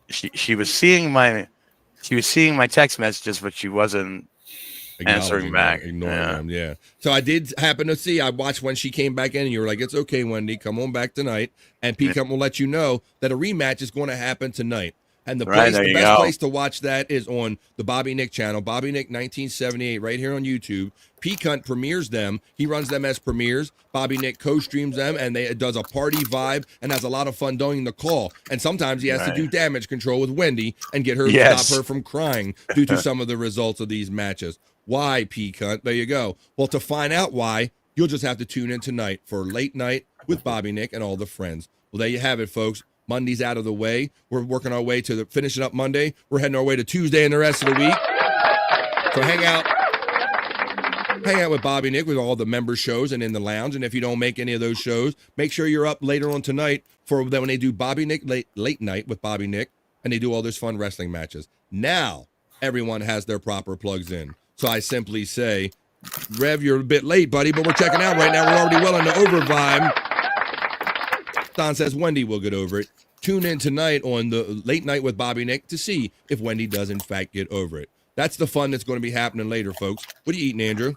She was seeing my text messages, but she wasn't answering back. Ignoring them. So I did happen to see. I watched when she came back in, and you were like, "It's okay, Wendy, come on back tonight." And Peacunt will let you know that a rematch is going to happen tonight. And the best place to watch that is on the Bobby Nick channel, Bobby Nick 1978, right here on YouTube. Peacunt premieres them. He runs them as premieres. Bobby Nick co-streams them, and does a party vibe and has a lot of fun doing the call. And sometimes he has to do damage control with Wendy and get her stop her from crying due to some of the results of these matches. Why, Peacunt? There you go. Well, to find out why, you'll just have to tune in tonight for Late Night with Bobby Nick and all the friends. Well, there you have it, folks. Monday's out of the way. We're working our way to finishing up Monday. We're heading our way to Tuesday and the rest of the week. So hang out with Bobby Nick with all the member shows and in the lounge. And if you don't make any of those shows, make sure you're up later on tonight for when they do Bobby Nick late night with Bobby Nick, and they do all those fun wrestling matches. Now everyone has their proper plugs in. So I simply say, Rev, you're a bit late, buddy, but we're checking out right now. We're already well into overvibe. Don says Wendy will get over it. Tune in tonight on the Late Night with Bobby Nick to see if Wendy does in fact get over it. That's the fun that's going to be happening later, folks. What are you eating, Andrew?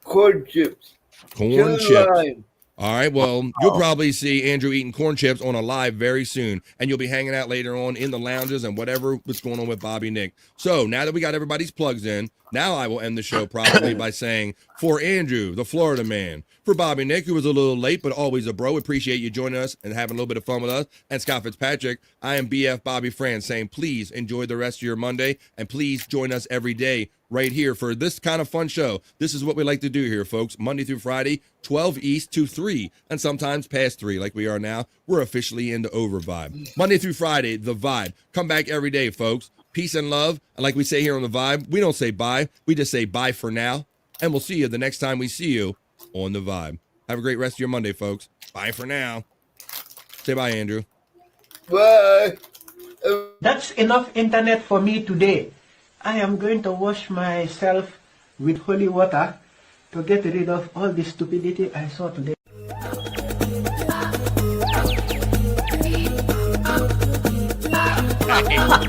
Corn chips. Corn chips. All right, well, you'll probably see Andrew eating corn chips on a live very soon, and you'll be hanging out later on in the lounges and what's going on with Bobby Nick. So now that we got everybody's plugs in, now I will end the show probably by saying, for Andrew, the Florida man, for Bobby Nick, who was a little late but always a bro, appreciate you joining us and having a little bit of fun with us, and Scott Fitzpatrick, I am BF Bobby Fran saying please enjoy the rest of your Monday, and please join us every day right here for this kind of fun show. This is what we like to do here, folks. Monday through Friday, 12 East to 3, and sometimes past 3 like we are now. We're officially into Overvibe. Monday through Friday, The Vibe. Come back every day, folks. Peace and love. And like we say here on The Vibe, we don't say bye. We just say bye for now. And we'll see you the next time we see you on The Vibe. Have a great rest of your Monday, folks. Bye for now. Say bye, Andrew. Bye. That's enough internet for me today. I am going to wash myself with holy water to get rid of all the stupidity I saw today.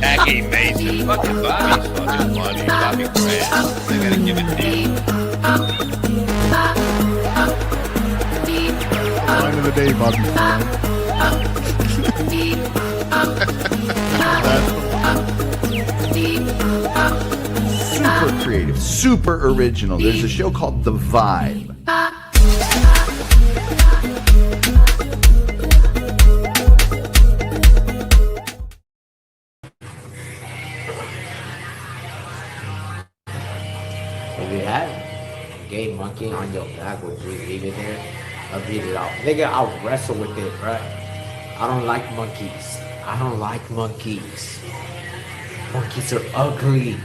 Jackie. Bobby Mason. Fucking Bobby's fucking funny. Bobby Grant. I gotta give it to you. Line of the day, Bobby. Super creative, super original. There's a show called The Vibe. If you have a gay monkey on your back, would you leave it there or beat it off? Nigga, I'll wrestle with it, right? I don't like monkeys. I don't like monkeys. Monkeys are ugly.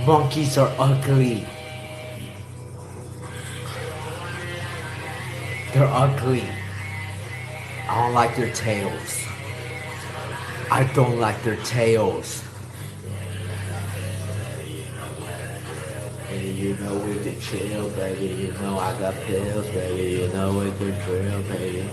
Monkeys are ugly. They're ugly. I don't like their tails. I don't like their tails. Baby, you know we can chill, baby. You know I got pills, baby. You know we can drill, baby.